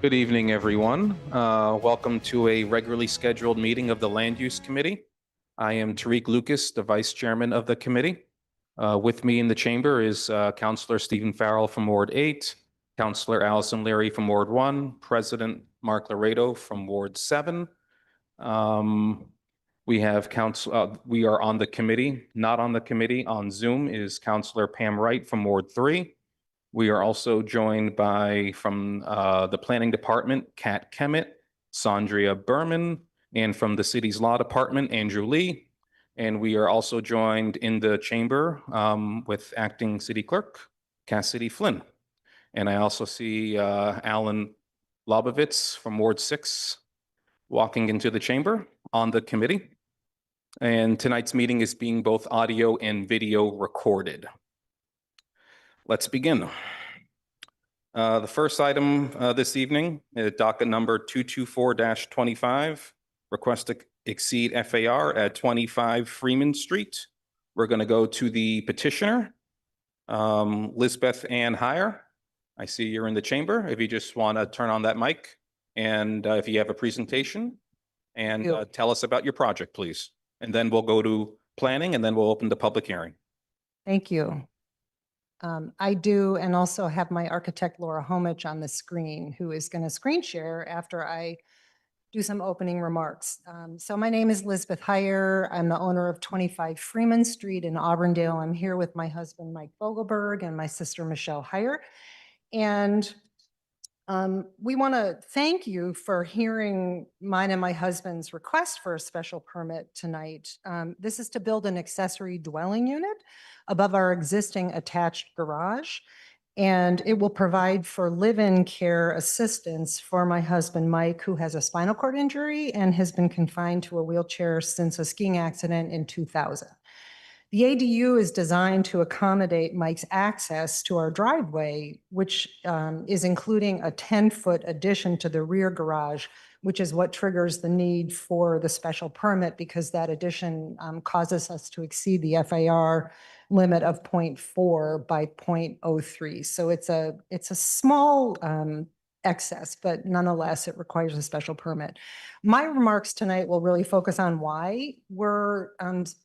Good evening, everyone. Welcome to a regularly scheduled meeting of the Land Use Committee. I am Tariq Lucas, the Vice Chairman of the committee. With me in the chamber is Councillor Stephen Farrell from Ward 8, Councillor Allison Leary from Ward 1, President Mark Laredo from Ward 7. We are on the committee. Not on the committee on Zoom is Councillor Pam Wright from Ward 3. We are also joined by, from the Planning Department, Kat Kemet, Sandria Berman, and from the City's Law Department, Andrew Lee. And we are also joined in the chamber with Acting City Clerk, Cassidy Flynn. And I also see Alan Lobovitz from Ward 6 walking into the chamber on the committee. And tonight's meeting is being both audio and video recorded. Let's begin. The first item this evening is docket number 224-25, request to exceed FAR at 25 Freeman Street. We're going to go to the petitioner, Lisbeth Ann Heyer. I see you're in the chamber. If you just want to turn on that mic and if you have a presentation and tell us about your project, please. And then we'll go to planning and then we'll open the public hearing. Thank you. I do, and also have my architect Laura Homich on the screen, who is going to screen share after I do some opening remarks. So my name is Lisbeth Heyer. I'm the owner of 25 Freeman Street in Auburndale. I'm here with my husband, Mike Vogelberg, and my sister, Michelle Heyer. And we want to thank you for hearing mine and my husband's request for a special permit tonight. This is to build an accessory dwelling unit above our existing attached garage, and it will provide for live-in care assistance for my husband, Mike, who has a spinal cord injury and has been confined to a wheelchair since a skiing accident in 2000. The ADU is designed to accommodate Mike's access to our driveway, which is including a 10-foot addition to the rear garage, which is what triggers the need for the special permit, because that addition causes us to exceed the FAR limit of 0.4 by 0.03. So it's a small excess, but nonetheless, it requires a special permit. My remarks tonight will really focus on why we're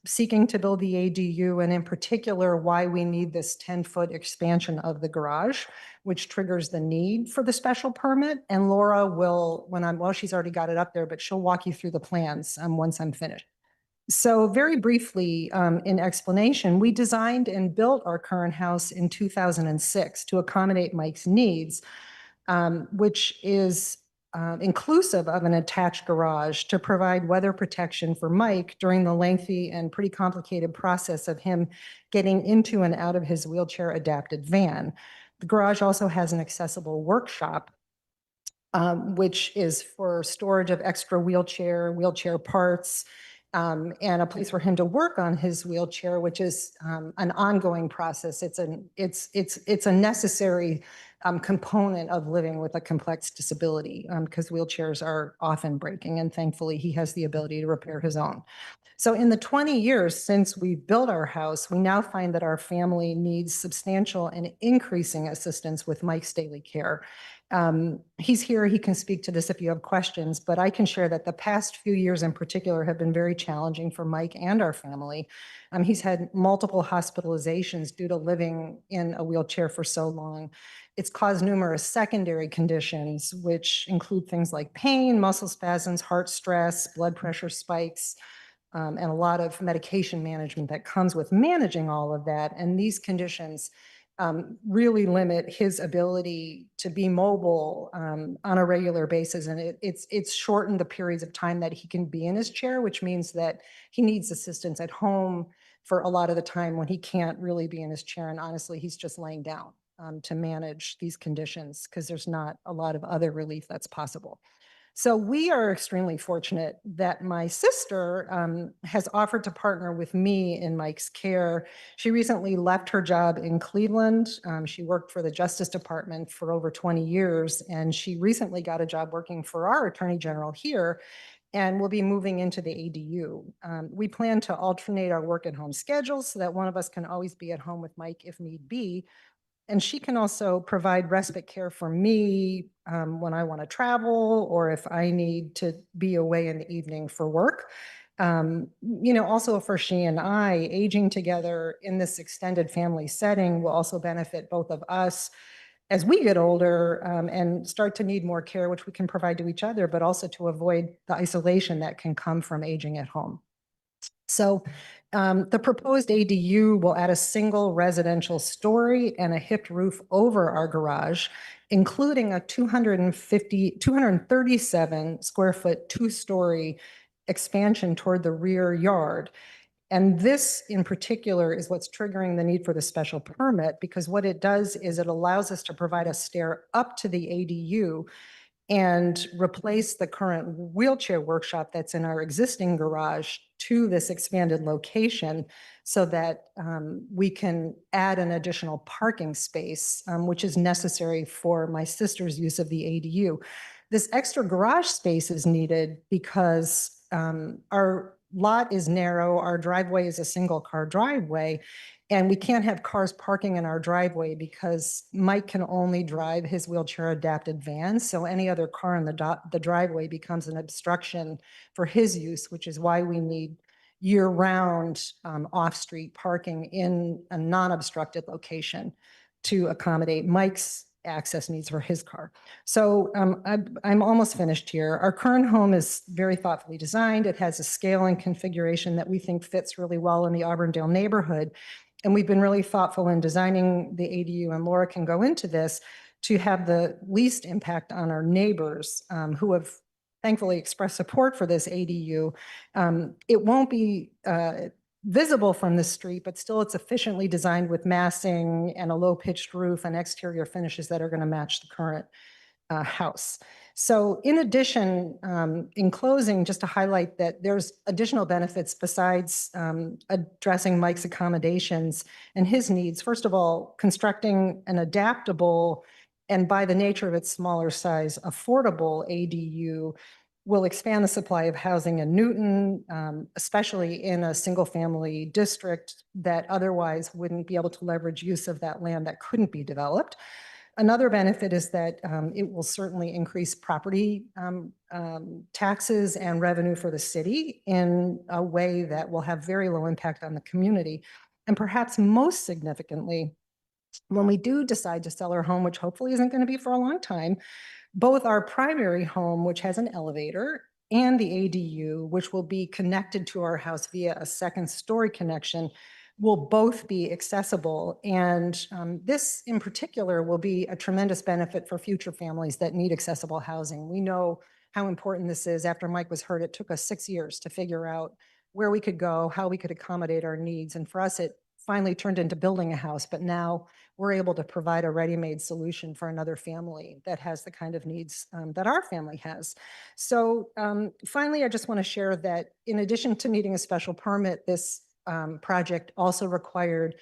seeking to build the ADU, and in particular, why we need this 10-foot expansion of the garage, which triggers the need for the special permit. And Laura will, she's already got it up there, but she'll walk you through the plans once I'm finished. So very briefly, in explanation, we designed and built our current house in 2006 to accommodate Mike's needs, which is inclusive of an attached garage to provide weather protection for Mike during the lengthy and pretty complicated process of him getting into and out of his wheelchair adapted van. The garage also has an accessible workshop, which is for storage of extra wheelchair parts, and a place for him to work on his wheelchair, which is an ongoing process. It's a necessary component of living with a complex disability, because wheelchairs are often breaking, and thankfully he has the ability to repair his own. So in the 20 years since we built our house, we now find that our family needs substantial and increasing assistance with Mike's daily care. He's here, he can speak to this if you have questions, but I can share that the past few years in particular have been very challenging for Mike and our family. He's had multiple hospitalizations due to living in a wheelchair for so long. It's caused numerous secondary conditions, which include things like pain, muscle spasms, heart stress, blood pressure spikes, and a lot of medication management that comes with managing all of that. And these conditions really limit his ability to be mobile on a regular basis. And it's shortened the periods of time that he can be in his chair, which means that he needs assistance at home for a lot of the time when he can't really be in his chair. And honestly, he's just laying down to manage these conditions, because there's not a lot of other relief that's possible. So we are extremely fortunate that my sister has offered to partner with me in Mike's care. She recently left her job in Cleveland. She worked for the Justice Department for over 20 years, and she recently got a job working for our Attorney General here, and will be moving into the ADU. We plan to alternate our work at home schedules so that one of us can always be at home with Mike if need be. And she can also provide respite care for me when I want to travel or if I need to be away in the evening for work. Also for she and I, aging together in this extended family setting will also benefit both of us as we get older and start to need more care, which we can provide to each other, but also to avoid the isolation that can come from aging at home. So the proposed ADU will add a single residential story and a hipped roof over our garage, including a 237 square foot, 2-story expansion toward the rear yard. And this in particular is what's triggering the need for the special permit, because what it does is it allows us to provide a stair up to the ADU and replace the current wheelchair workshop that's in our existing garage to this expanded location so that we can add an additional parking space, which is necessary for my sister's use of the ADU. This extra garage space is needed because our lot is narrow, our driveway is a single car driveway, and we can't have cars parking in our driveway because Mike can only drive his wheelchair adapted van. So any other car in the driveway becomes an obstruction for his use, which is why we need year-round off-street parking in a non-obstructed location to accommodate Mike's access needs for his car. So I'm almost finished here. Our current home is very thoughtfully designed. It has a scale and configuration that we think fits really well in the Auburndale neighborhood. And we've been really thoughtful in designing the ADU, and Laura can go into this, to have the least impact on our neighbors who have thankfully expressed support for this ADU. It won't be visible from the street, but still it's efficiently designed with massing and a low-pitched roof and exterior finishes that are going to match the current house. So in addition, in closing, just to highlight that there's additional benefits besides addressing Mike's accommodations and his needs. First of all, constructing an adaptable and by the nature of its smaller size, affordable ADU will expand the supply of housing in Newton, especially in a single family district that otherwise wouldn't be able to leverage use of that land that couldn't be developed. Another benefit is that it will certainly increase property taxes and revenue for the city in a way that will have very low impact on the community. And perhaps most significantly, when we do decide to sell our home, which hopefully isn't going to be for a long time, both our primary home, which has an elevator, and the ADU, which will be connected to our house via a second-story connection, will both be accessible. And this in particular will be a tremendous benefit for future families that need accessible housing. We know how important this is. After Mike was hurt, it took us 6 years to figure out where we could go, how we could accommodate our needs. And for us, it finally turned into building a house, but now we're able to provide a ready-made solution for another family that has the kind of needs that our family has. So finally, I just want to share that in addition to needing a special permit, this project also required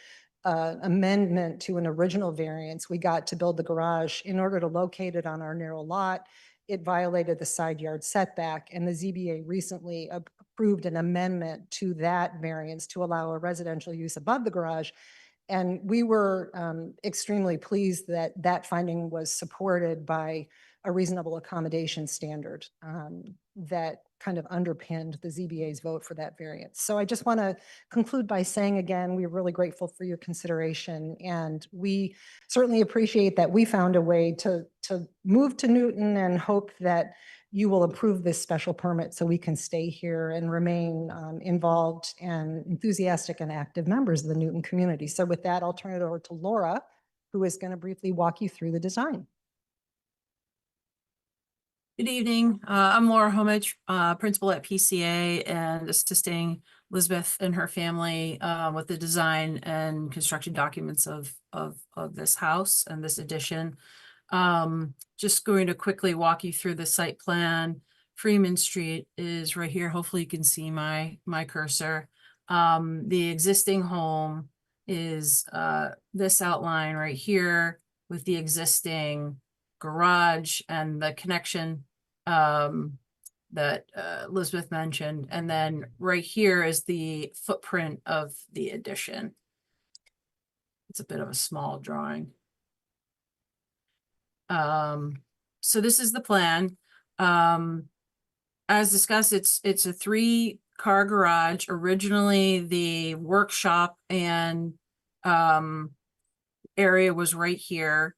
amendment to an original variance we got to build the garage. In order to locate it on our narrow lot, it violated the side yard setback, and the ZBA recently approved an amendment to that variance to allow a residential use above the garage. And we were extremely pleased that that finding was supported by a reasonable accommodation standard that kind of underpinned the ZBA's vote for that variance. So I just want to conclude by saying again, we're really grateful for your consideration, and we certainly appreciate that we found a way to move to Newton and hope that you will approve this special permit so we can stay here and remain involved and enthusiastic and active members of the Newton community. So with that, I'll turn it over to Laura, who is going to briefly walk you through the design. Good evening. I'm Laura Homage, principal at PCA, and assisting Elizabeth and her family with the design and construction documents of this house and this addition. Just going to quickly walk you through the site plan. Freeman Street is right here. Hopefully you can see my cursor. The existing home is this outline right here with the existing garage and the connection that Elizabeth mentioned. And then right here is the footprint of the addition. It's a bit of a small drawing. So this is the plan. As discussed, it's a 3-car garage. Originally, the workshop and area was right here.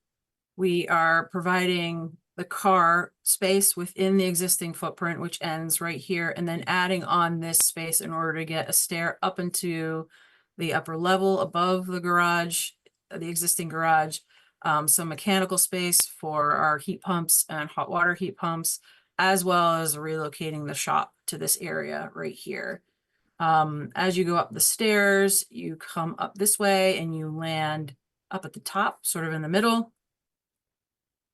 We are providing the car space within the existing footprint, which ends right here, and then adding on this space in order to get a stair up into the upper level above the garage, the existing garage. Some mechanical space for our heat pumps and hot water heat pumps, as well as relocating the shop to this area right here. As you go up the stairs, you come up this way and you land up at the top, sort of in the middle.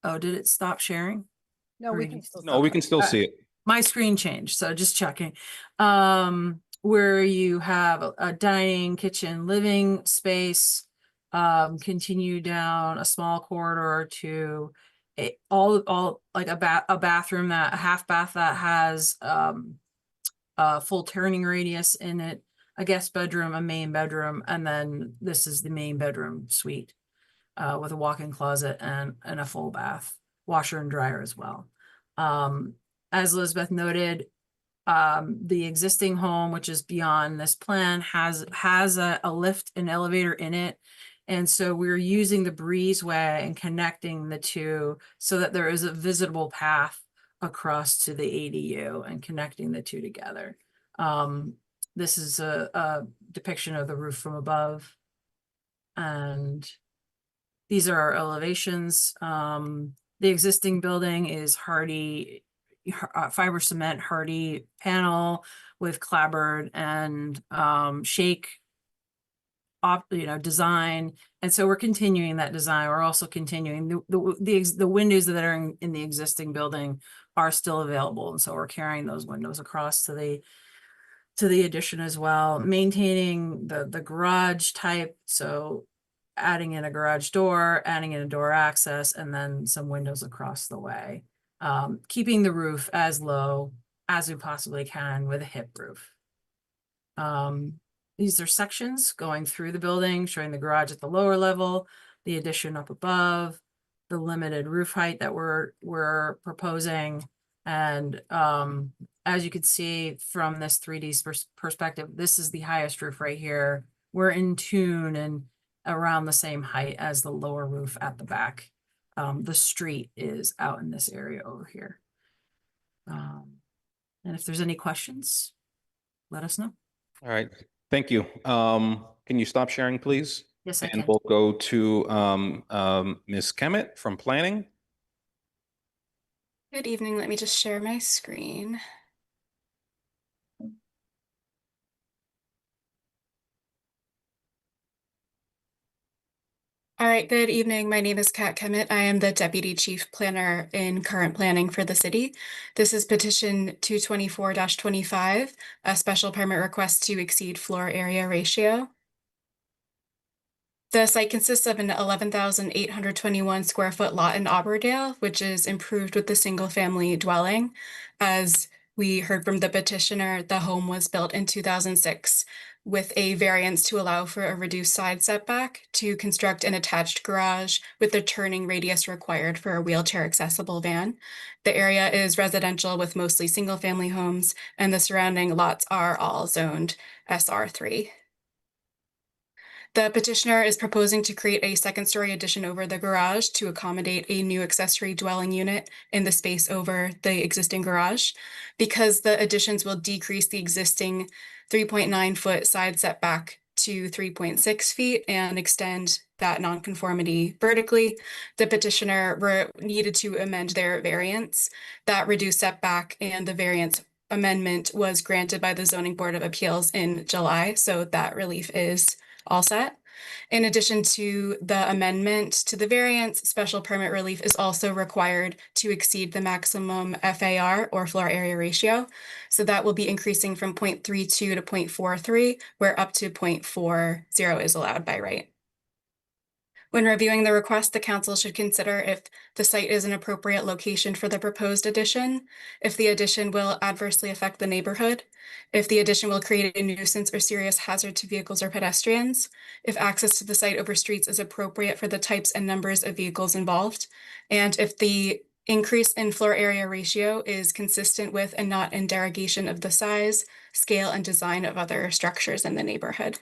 Oh, did it stop sharing? No, Or we you can can still. No, we can still see it. My screen changed, so just checking. Where you have a dining, kitchen, living space, continue down a small corridor to all like a bathroom, a half bath that has a full turning radius in it, a guest bedroom, a main bedroom, and then this is the main bedroom suite with a walk-in closet and a full bath, washer and dryer as well. As Elizabeth noted, the existing home, which is beyond this plan, has a lift and elevator in it. And so we're using the breezeway and connecting the two so that there is a visitable path across to the ADU and connecting the two together. This is a depiction of the roof from above. And these are our elevations. The existing building is hardy fiber cement hardy panel with clapboard and shake design. And so we're continuing that design. We're also continuing the windows that are in the existing building are still available. And so we're carrying those windows across to the addition as well, maintaining the garage type. So adding in a garage door, adding in a door access, and then some windows across the way. Keeping the roof as low as we possibly can with a hip roof. These are sections going through the building, showing the garage at the lower level, the addition up above, the limited roof height that we're proposing. And as you can see from this 3D perspective, this is the highest roof right here. We're in tune and around the same height as the lower roof at the back. The street is out in this area over here. And if there's any questions, let us know. All right, thank you. Can you stop sharing, please? Yes, I And can. we'll go to Ms. Kemet from Planning. Good evening. Let me just share my screen. All right, good evening. My name is Kat Kemet. I am the Deputy Chief Planner in current planning for the city. This is petition 224-25, a special permit request to exceed floor area ratio. The site consists of an 11,821 square foot lot in Auberdale, which is improved with the single family dwelling. As we heard from the petitioner, the home was built in 2006 with a variance to allow for a reduced side setback to construct an attached garage with the turning radius required for a wheelchair accessible van. The area is residential with mostly single family homes, and the surrounding lots are all zoned SR3. The petitioner is proposing to create a second-story addition over the garage to accommodate a new accessory dwelling unit in the space over the existing garage. Because the additions will decrease the existing 3.9-foot side setback to 3.6 feet and extend that nonconformity vertically, the petitioner needed to amend their variance. That reduced setback and the variance amendment was granted by the Zoning Board of Appeals in July, so that relief is all set. In addition to the amendment to the variance, special permit relief is also required to exceed the maximum FAR or floor area ratio. So that will be increasing from 0.32 to 0.43, where up to 0.40 is allowed by right. When reviewing the request, the council should consider if the site is an appropriate location for the proposed addition, if the addition will adversely affect the neighborhood, if the addition will create a nuisance or serious hazard to vehicles or pedestrians, if access to the site over streets is appropriate for the types and numbers of vehicles involved, and if the increase in floor area ratio is consistent with and not in derogation of the size, scale, and design of other structures in the neighborhood.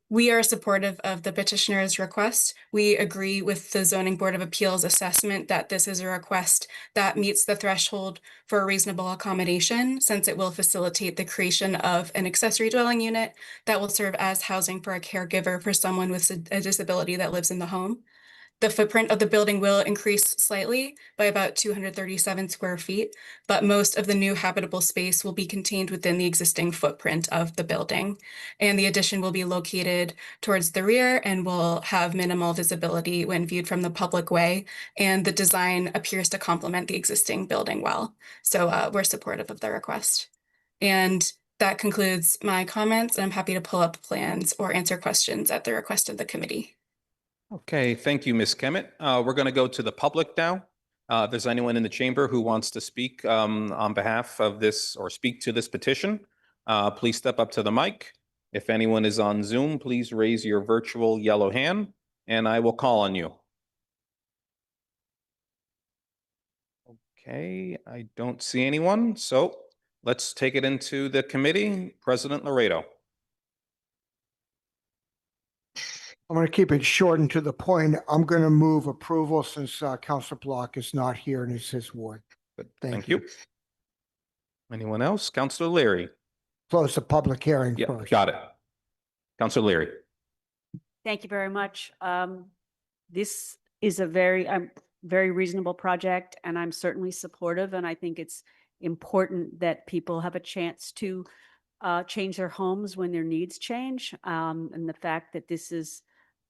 We are supportive of the petitioner's request. We agree with the Zoning Board of Appeals assessment that this is a request that meets the threshold for a reasonable accommodation, since it will facilitate the creation of an accessory dwelling unit that will serve as housing for a caregiver for someone with a disability that lives in the home. The footprint of the building will increase slightly by about 237 square feet, but most of the new habitable space will be contained within the existing footprint of the building. And the addition will be located towards the rear and will have minimal visibility when viewed from the public way. And the design appears to complement the existing building well. So we're supportive of the request. And that concludes my comments. I'm happy to pull up plans or answer questions at the request of the committee. Okay, thank you, Ms. Kemet. We're going to go to the public now. If there's anyone in the chamber who wants to speak on behalf of this or speak to this petition, please step up to the mic. If anyone is on Zoom, please raise your virtual yellow hand and I will call on you. Okay, I don't see anyone, so let's take it into the committee. President Laredo. I'm going to keep it short and to the point. I'm going to move approval since Councilor Block is not here and it's his ward. Good, Thank thank you. Anyone else? Councilor Leary. Close the public hearing Yeah, first. got it. Councilor Leary. Thank you very much. This is a very reasonable project, and I'm certainly supportive. And I think it's important that people have a chance to change their homes when their needs change. And the fact that this is,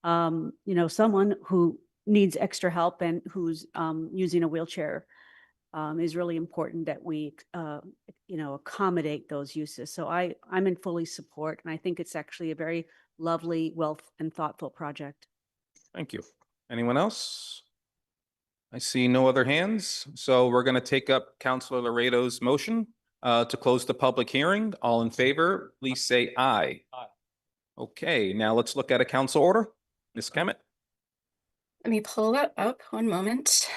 someone who needs extra help and who's using a wheelchair is really important that we, accommodate those uses. So I'm in fully support, and I think it's actually a very lovely, well and thoughtful project. Thank you. Anyone else? I see no other hands. So we're going to take up Councilor Laredo's motion to close the public hearing. All in favor, please say aye. Aye. Okay, now let's look at a council order. Ms. Kemet. Let me pull that up 1 moment.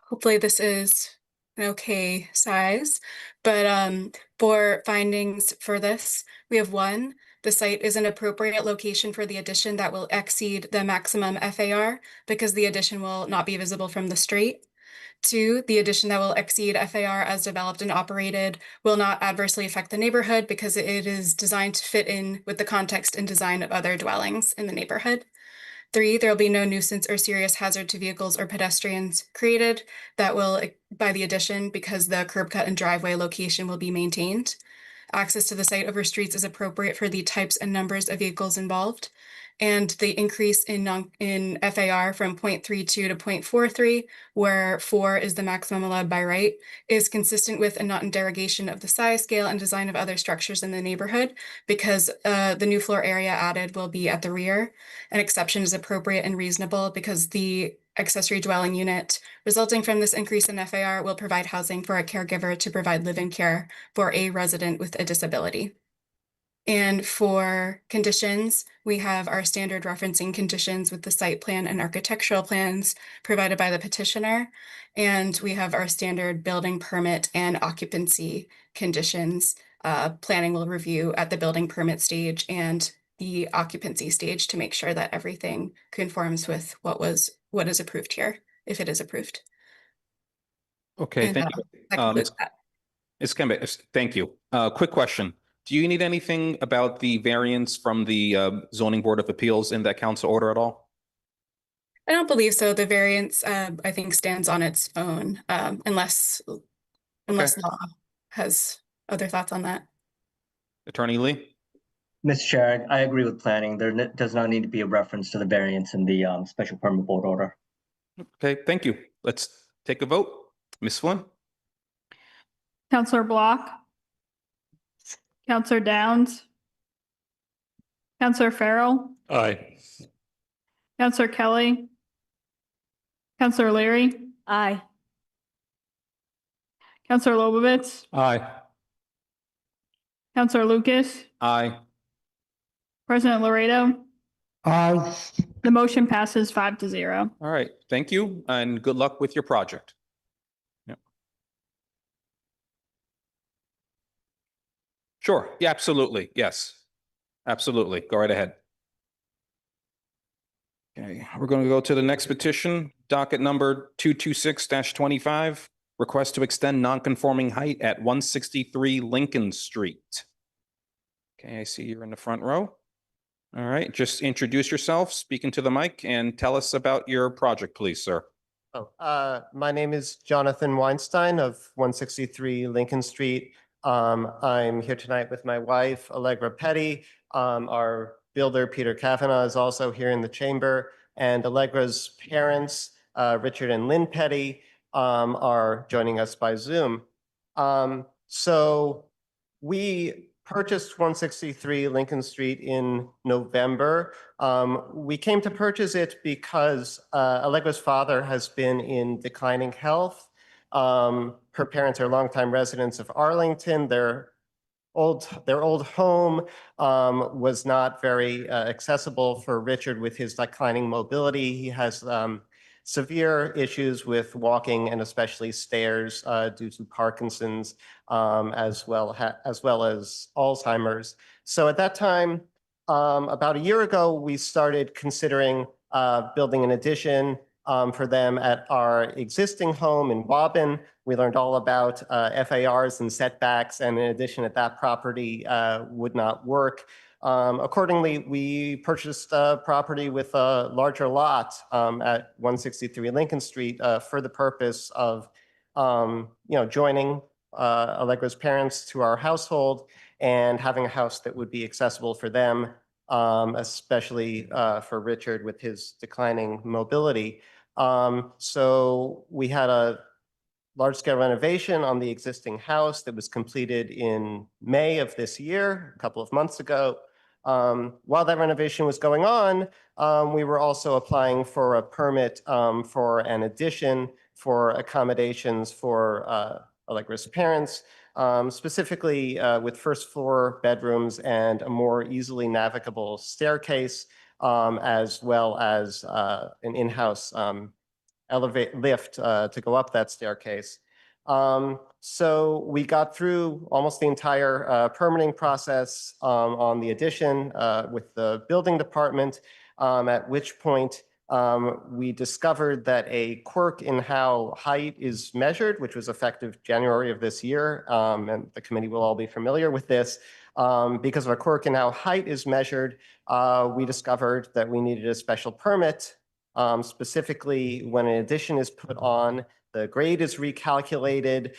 Hopefully this is an okay size, but for findings for this, we have 1, the site is an appropriate location for the addition that will exceed the maximum FAR because the addition will not be visible from the street. 2, the addition that will exceed FAR as developed and operated will not adversely affect the neighborhood because it is designed to fit in with the context and design of other dwellings in the neighborhood. 3, there will be no nuisance or serious hazard to vehicles or pedestrians created that will by the addition because the curb cut and driveway location will be maintained. Access to the site over streets is appropriate for the types and numbers of vehicles involved. And the increase in FAR from 0.32 to 0.43, where 4 is the maximum allowed by right, is consistent with and not in derogation of the size, scale, and design of other structures in the neighborhood because the new floor area added will be at the rear. An exception is appropriate and reasonable because the accessory dwelling unit resulting from this increase in FAR will provide housing for a caregiver to provide live-in care for a resident with a disability. And for conditions, we have our standard referencing conditions with the site plan and architectural plans provided by the petitioner. And we have our standard building permit and occupancy conditions. Planning will review at the building permit stage and the occupancy stage to make sure that everything conforms with what is approved here, if it is approved. Okay, And thank you. that concludes that. Ms. Kemet, thank you. Quick question. Do you need anything about the variance from the Zoning Board of Appeals in that council order at all? I don't believe so. The variance, I think, stands on its own, unless law has other thoughts on that. Attorney Lee? Mr. Chair, I agree with planning. There does not need to be a reference to the variance in the special permit board order. Okay, thank you. Let's take a vote. Ms. Flynn? Counselor Block, Counselor Downs, Counselor Farrell, Aye. Counselor Kelly, Counselor Leary, Aye. Counselor Lobovitz, Aye. Counselor Lucas, Aye. President Laredo. Aye. The motion passes 5-0. All right, thank you and good luck with your project. Yep. Sure, yeah, absolutely, yes. Absolutely, go right ahead. Okay, we're going to go to the next petition, docket number 226-25, request to extend non-conforming height at 163 Lincoln Street. Okay, I see you're in the front row. All right, just introduce yourself, speak into the mic, and tell us about your project, please, sir. My name is Jonathan Weinstein of 163 Lincoln Street. I'm here tonight with my wife, Allegra Petty. Our builder, Peter Kavanaugh, is also here in the chamber, and Allegra's parents, Richard and Lynn Petty, are joining us by Zoom. So we purchased 163 Lincoln Street in November. We came to purchase it because Allegra's father has been in declining health. Her parents are longtime residents of Arlington. Their old home was not very accessible for Richard with his declining mobility. He has severe issues with walking and especially stairs due to Parkinson's, as well as Alzheimer's. So at that time, about a year ago, we started considering building an addition for them at our existing home in Waban. We learned all about FARs and setbacks, and an addition at that property would not work. Accordingly, we purchased a property with a larger lot at 163 Lincoln Street for the purpose of, joining Allegra's parents to our household and having a house that would be accessible for them, especially for Richard with his declining mobility. So we had a large-scale renovation on the existing house that was completed in May of this year, a couple of months ago. While that renovation was going on, we were also applying for a permit for an addition for accommodations for Allegra's parents, specifically with first floor bedrooms and a more easily navigable staircase, as well as an in-house lift to go up that staircase. So we got through almost the entire permitting process on the addition with the building department, at which point we discovered that a quirk in how height is measured, which was effective January of this year, and the committee will all be familiar with this. Because of a quirk in how height is measured, we discovered that we needed a special permit. Specifically, when an addition is put on, the grade is recalculated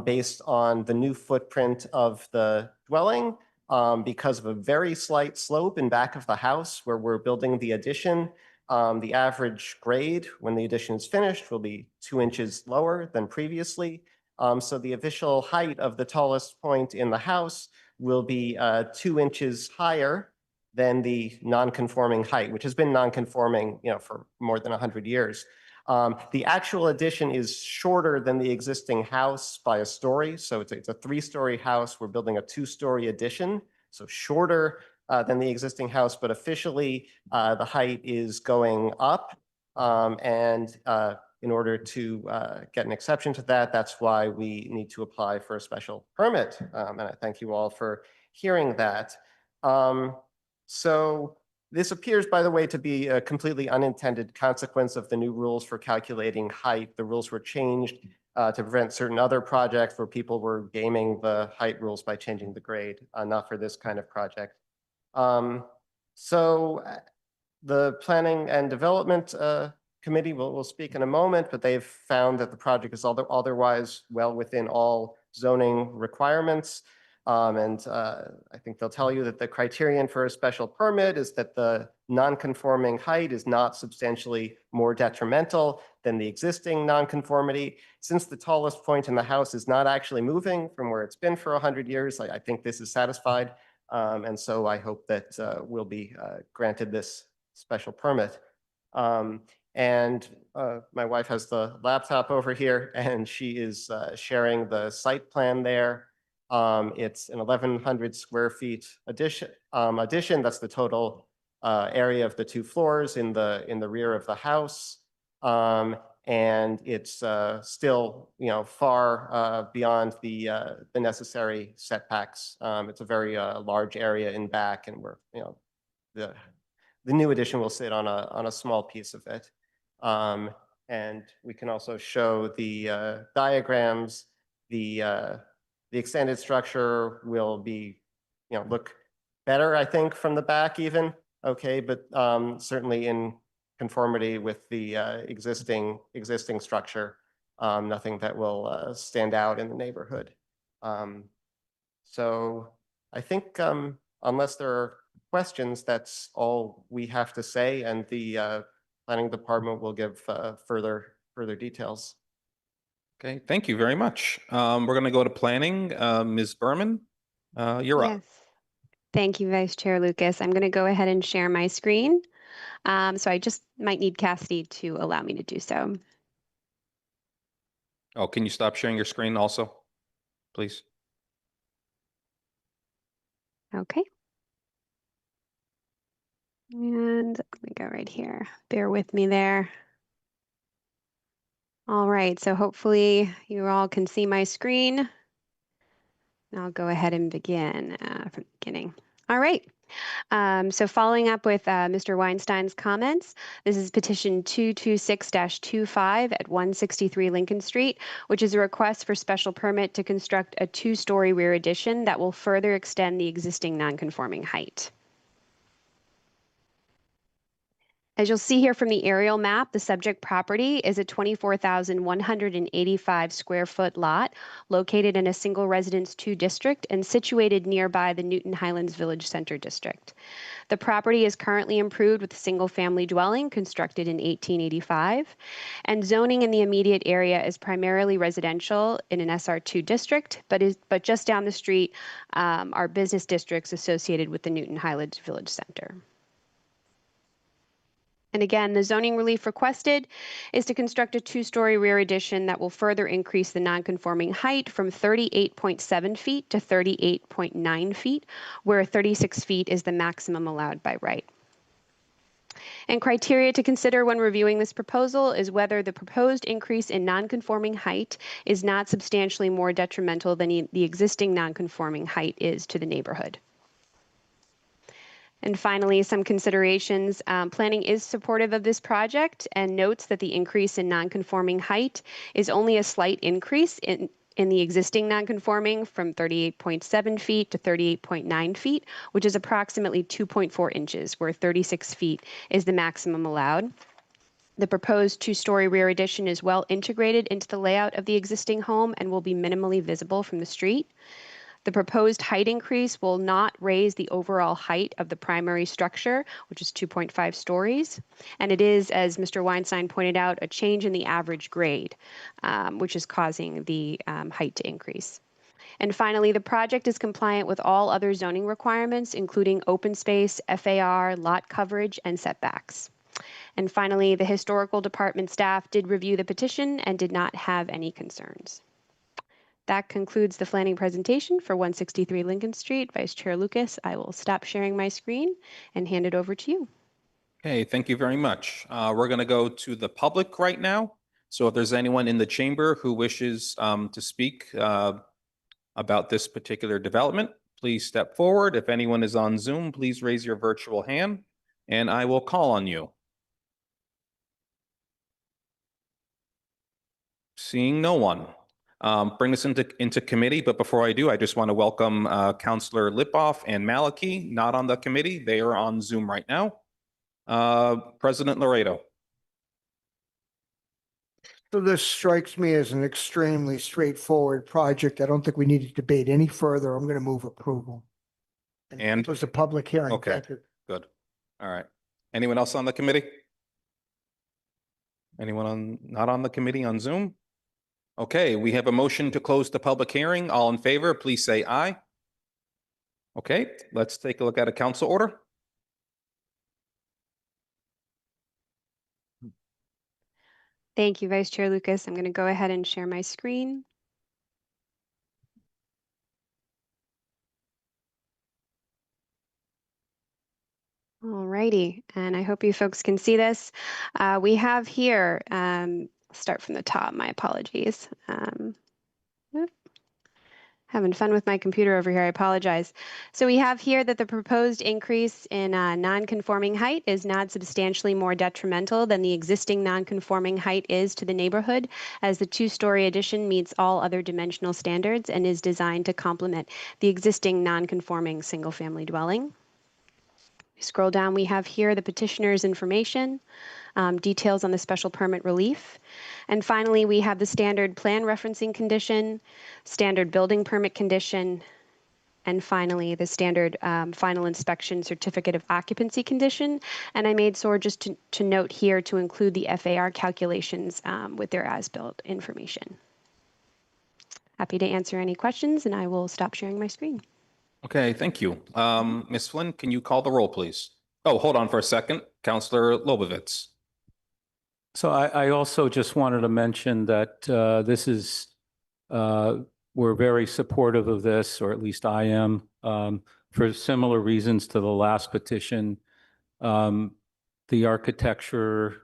based on the new footprint of the dwelling because of a very slight slope in back of the house where we're building the addition. The average grade when the addition is finished will be 2 inches lower than previously. So the official height of the tallest point in the house will be 2 inches higher than the non-conforming height, which has been non-conforming, for more than 100 years. The actual addition is shorter than the existing house by a story. So it's a 3-story house. We're building a 2-story addition, so shorter than the existing house, but officially the height is going up. And in order to get an exception to that, that's why we need to apply for a special permit. And I thank you all for hearing that. So this appears, by the way, to be a completely unintended consequence of the new rules for calculating height. The rules were changed to prevent certain other projects where people were gaming the height rules by changing the grade, not for this kind of project. So the Planning and Development Committee will speak in a moment, but they've found that the project is otherwise well within all zoning requirements. And I think they'll tell you that the criterion for a special permit is that the non-conforming height is not substantially more detrimental than the existing non-conformity. Since the tallest point in the house is not actually moving from where it's been for 100 years, I think this is satisfied And so I hope that we'll be granted this special permit. And my wife has the laptop over here, and she is sharing the site plan there. It's an 1,100 square feet addition. That's the total area of the 2 floors in the rear of the house. And it's still, far beyond the necessary setbacks. It's a very large area in back, and the new addition will sit on a small piece of it. And we can also show the diagrams. The extended structure will be, look better, I think, from the back even. Okay, but certainly in conformity with the existing structure, nothing that will stand out in the neighborhood. So I think unless there are questions, that's all we have to say, and the planning department will give further details. Okay, thank you very much. We're going to go to planning. Ms. Berman, you're up. Yes. Thank you, Vice Chair Lucas. I'm going to go ahead and share my screen. So I just might need Cassidy to allow me to do so. Oh, can you stop sharing your screen also, please? Okay. And let me go right here. Bear with me there. All right, so hopefully you all can see my screen. I'll go ahead and begin from the beginning. All right. So following up with Mr. Weinstein's comments, this is petition 226-25 at 163 Lincoln Street, which is a request for special permit to construct a 2-story rear addition that will further extend the existing nonconforming height. As you'll see here from the aerial map, the subject property is a 24,185 square foot lot located in a single residence 2 district and situated nearby the Newton Highlands Village Center district. The property is currently improved with a single family dwelling constructed in 1885, and zoning in the immediate area is primarily residential in an SR2 district, but just down the street are business districts associated with the Newton Highlands Village Center. And again, the zoning relief requested is to construct a 2-story rear addition that will further increase the nonconforming height from 38.7 feet to 38.9 feet, where 36 feet is the maximum allowed by right. And criteria to consider when reviewing this proposal is whether the proposed increase in nonconforming height is not substantially more detrimental than the existing nonconforming height is to the neighborhood. And finally, some considerations. Planning is supportive of this project and notes that the increase in nonconforming height is only a slight increase in the existing nonconforming from 38.7 feet to 38.9 feet, which is approximately 2.4 inches, where 36 feet is the maximum allowed. The proposed 2-story rear addition is well integrated into the layout of the existing home and will be minimally visible from the street. The proposed height increase will not raise the overall height of the primary structure, which is 2.5 stories. And it is, as Mr. Weinstein pointed out, a change in the average grade, which is causing the height to increase. And finally, the project is compliant with all other zoning requirements, including open space, FAR, lot coverage, and setbacks. And finally, the historical department staff did review the petition and did not have any concerns. That concludes the planning presentation for 163 Lincoln Street. Vice Chair Lucas, I will stop sharing my screen and hand it over to you. Okay, thank you very much. We're going to go to the public right now. So if there's anyone in the chamber who wishes to speak about this particular development, please step forward. If anyone is on Zoom, please raise your virtual hand and I will call on you. Seeing no one. Bring this into committee, but before I do, I just want to welcome Councilor Lipoff and Malachy, not on the committee. They are on Zoom right now. President Laredo. So this strikes me as an extremely straightforward project. I don't think we need to debate any further. I'm going to move approval. And it was a public hearing. Okay, Thank you. good. All right. Anyone else on the committee? Anyone not on the committee on Zoom? Okay, we have a motion to close the public hearing. All in favor, please say aye. Okay, let's take a look at a council order. Thank you, Vice Chair Lucas. I'm going to go ahead and share my screen. All righty, and I hope you folks can see this. We have here, start from the top, my apologies. Oop. Having fun with my computer over here, I apologize. So we have here that the proposed increase in non-conforming height is not substantially more detrimental than the existing non-conforming height is to the neighborhood, as the two-story addition meets all other dimensional standards and is designed to complement the existing non-conforming single-family dwelling. Scroll down, we have here the petitioner's information, details on the special permit relief. And finally, we have the standard plan referencing condition, standard building permit condition, and finally, the standard final inspection certificate of occupancy condition. And I made sure just to note here to include the FAR calculations with their as-built information. Happy to answer any questions, and I will stop sharing my screen. Okay, thank you. Ms. Flynn, can you call the roll, please? Oh, hold on for a second. Counselor Lobovitz. So I also just wanted to mention that this is, we're very supportive of this, or at least I am, for similar reasons to the last petition. The architecture,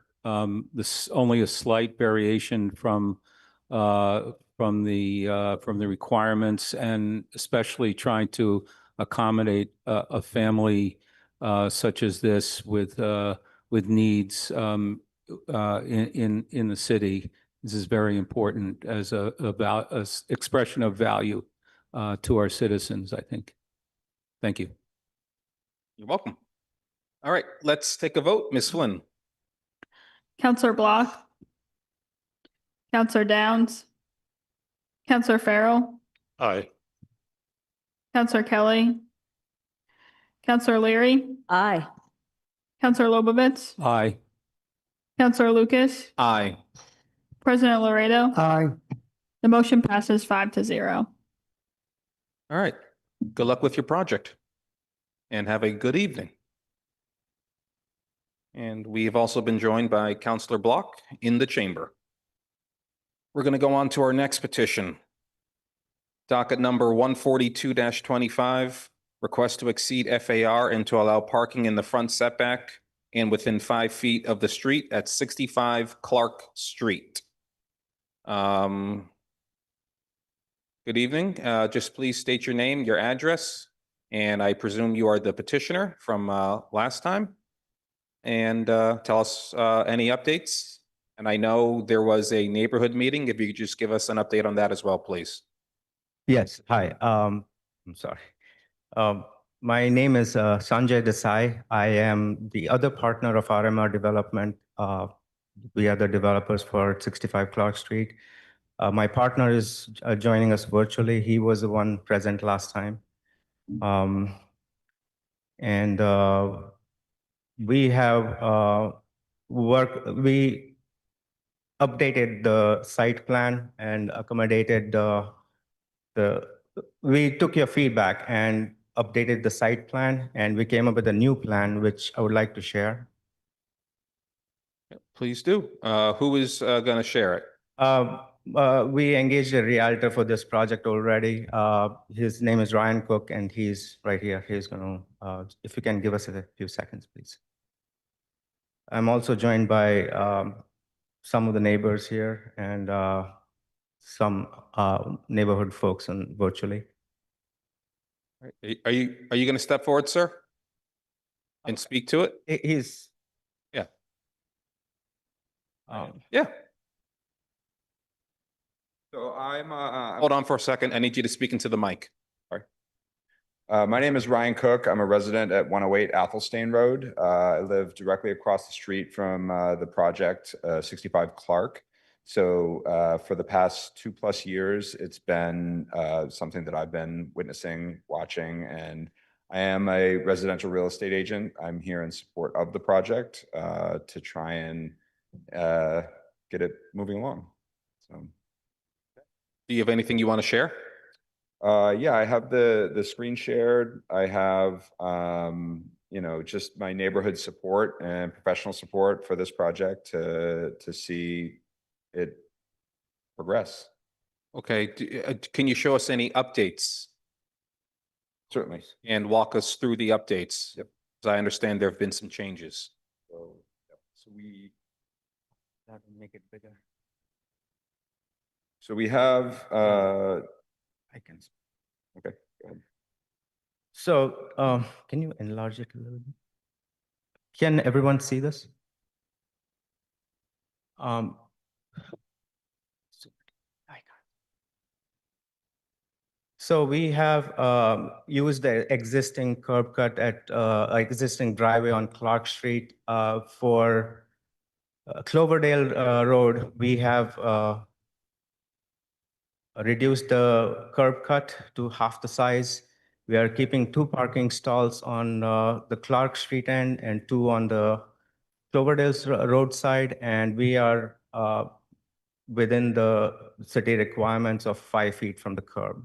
this only a slight variation from the requirements, and especially trying to accommodate a family such as this with needs in the city. This is very important as a expression of value to our citizens, I think. Thank you. You're welcome. All right, let's take a vote. Ms. Flynn. Counselor Block, Counselor Downs, Counselor Farrell, Aye. Counselor Kelly, Counselor Leary, Aye. Counselor Lobovitz, Aye. Counselor Lucas, Aye. President Laredo. Aye. The motion passes 5-0. All right. Good luck with your project and have a good evening. And we've also been joined by Counselor Block in the chamber. We're going to go on to our next petition. Docket number 142-25, request to exceed FAR and to allow parking in the front setback and within 5 feet of the street at 65 Clark Street. Good evening. Just please state your name, your address, and I presume you are the petitioner from last time. And tell us any updates. And I know there was a neighborhood meeting. If you could just give us an update on that as well, please. Yes, hi. I'm sorry. My name is Sanjay Desai. I am the other partner of RMR Development. We are the developers for 65 Clark Street. My partner is joining us virtually. He was the one present last time. We have we updated the site plan and accommodated we took your feedback and updated the site plan, and we came up with a new plan, which I would like to share. Please do. Who is going to share it? We engaged a realtor for this project already. His name is Ryan Cook, and he's right here. He's going to, if you can give us a few seconds, please. I'm also joined by some of the neighbors here and some neighborhood folks virtually. Are you going to step forward, sir, and speak to it? He's yeah. Yeah. So I'm hold on for a second. I need you to speak into the mic. Sorry. My name is Ryan Cook. I'm a resident at 108 Athelstane Road. I live directly across the street from the project, 65 Clark. So for the past 2+ years, it's been something that I've been witnessing, watching, and I am a residential real estate agent. I'm here in support of the project to try and get it moving along. So, do you have anything you want to share? Yeah, I have the screen shared. I have, you know, just my neighborhood support and professional support for this project to see it progress. Okay, can you show us any updates Certainly. and walk us through the updates? Yep. As I understand, there have been some changes. So, yep. That will make it bigger. So we have, I can. okay, go ahead. So, can you enlarge it a little bit? Can everyone see this? So we have used the existing curb cut at existing driveway on Clark Street for Cloverdale Road. We have reduced the curb cut to half the size. We are keeping 2 parking stalls on the Clark Street end and 2 on the Cloverdale's roadside, and we are within the city requirements of 5 feet from the curb.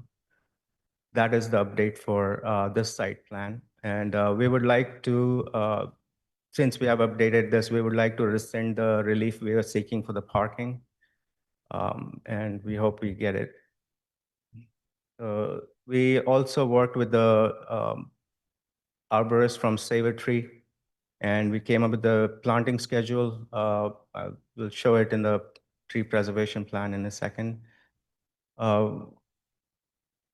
That is the update for this site plan. And we would like to, since we have updated this, we would like to rescind the relief we are seeking for the parking. And we hope we get it. We also worked with the arborist from Save Tree, and we came up with the planting schedule. We'll show it in the tree preservation plan in a second.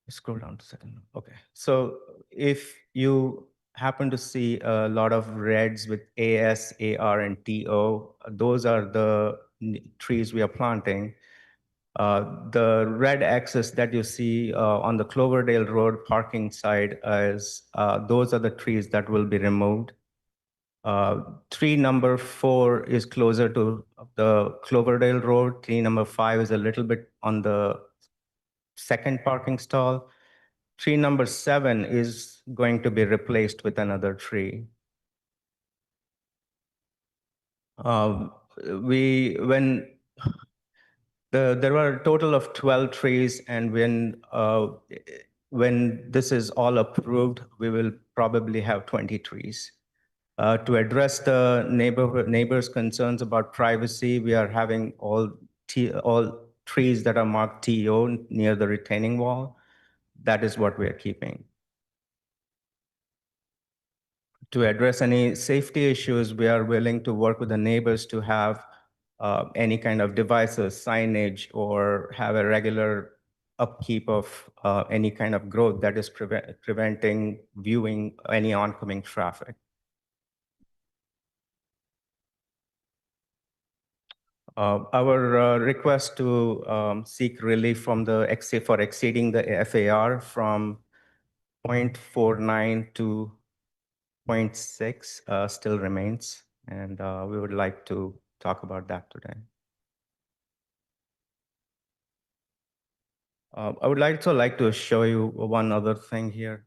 Scroll down to second. Okay. So if you happen to see a lot of reds with AS, AR, and TO, those are the trees we are planting. The red axis that you see on the Cloverdale Road parking side is those are the trees that will be removed. Tree number 4 is closer to the Cloverdale Road. Tree number 5 is a little bit on the second parking stall. Tree number 7 is going to be replaced with another tree. There were a total of 12 trees, and when this is all approved, we will probably have 20 trees. To address the neighbors' concerns about privacy, we are having all trees that are marked TO near the retaining wall. That is what we are keeping. To address any safety issues, we are willing to work with the neighbors to have any kind of devices, signage, or have a regular upkeep of any kind of growth that is preventing viewing any oncoming traffic. Our request to seek relief from the for exceeding the FAR from 0.49 to 0.6 still remains, and we would like to talk about that today. I would also like to show you one other thing here.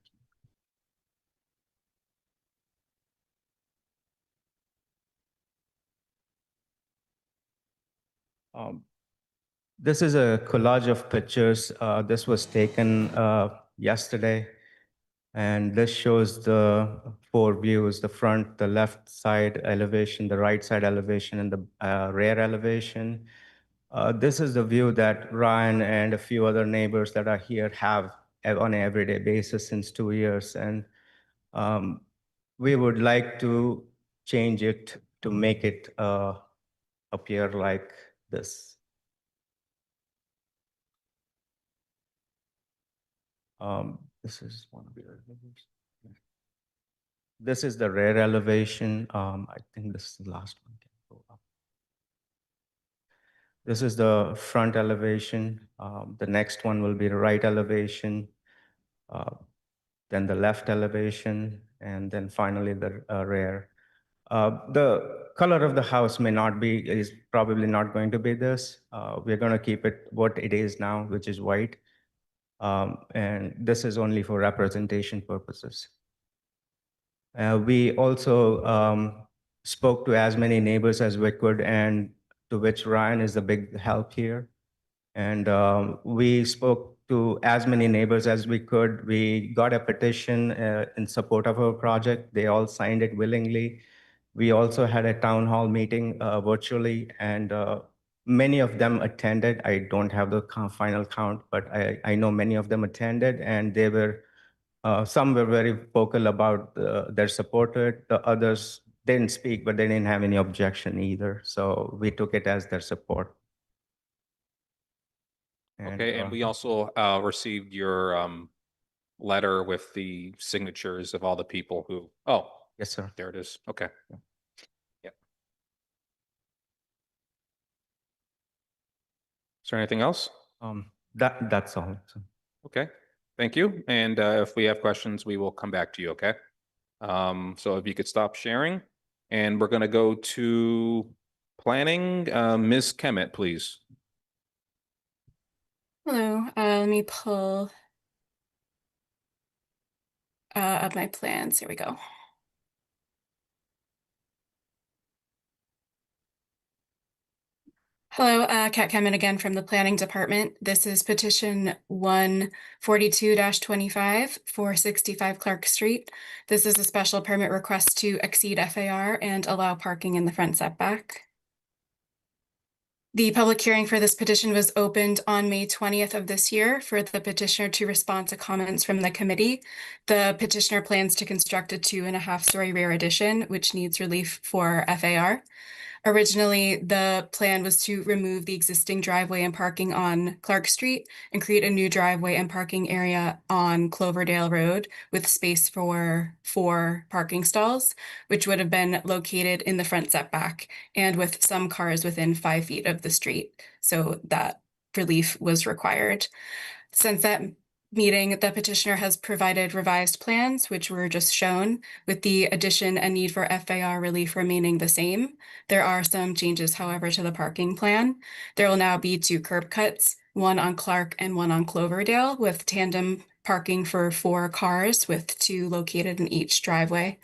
This is a collage of pictures. This was taken yesterday, and this shows the 4 views: the front, the left side elevation, the right side elevation, and the rear elevation. This is the view that Ryan and a few other neighbors that are here have on an everyday basis since 2 years. And we would like to change it to make it appear like this. This is one of the elevations. This is the rear elevation. I think this is the last one. Go up. This is the front elevation. The next one will be the right elevation, then the left elevation, and then finally the rear. The color of the house is probably not going to be this. We're going to keep it what it is now, which is white. And this is only for representation purposes. We also spoke to as many neighbors as we could, and to which Ryan is a big help here. And we spoke to as many neighbors as we could. We got a petition in support of our project. They all signed it willingly. We also had a town hall meeting virtually, and many of them attended. I don't have the final count, but I know many of them attended, and they were, some were very vocal about their support to it. The others didn't speak, but they didn't have any objection either. So we took it as their support. Okay, and we also received your letter with the signatures of all the people who, oh, Yes, sir. there it is. Okay. Yeah. Is there anything else? That's all. So, Okay, thank you. And if we have questions, we will come back to you, okay? So if you could stop sharing, and we're gonna go to planning, Ms. Kemet, please. Hello, let me pull up my plans. Here we go. Hello, Kat Kemen again from the Planning Department. This is petition 142-25 for 65 Clark Street. This is a special permit request to exceed FAR and allow parking in the front setback. The public hearing for this petition was opened on May 20th of this year for the petitioner to respond to comments from the committee. The petitioner plans to construct a 2.5-story rear addition, which needs relief for FAR. Originally, the plan was to remove the existing driveway and parking on Clark Street and create a new driveway and parking area on Cloverdale Road with space for 4 parking stalls, which would have been located in the front setback and with some cars within 5 feet of the street. So that relief was required. Since that meeting, the petitioner has provided revised plans, which were just shown, with the addition and need for FAR relief remaining the same. There are some changes, however, to the parking plan. There will now be 2 curb cuts, one on Clark and one on Cloverdale, with tandem parking for 4 cars, with 2 located in each driveway.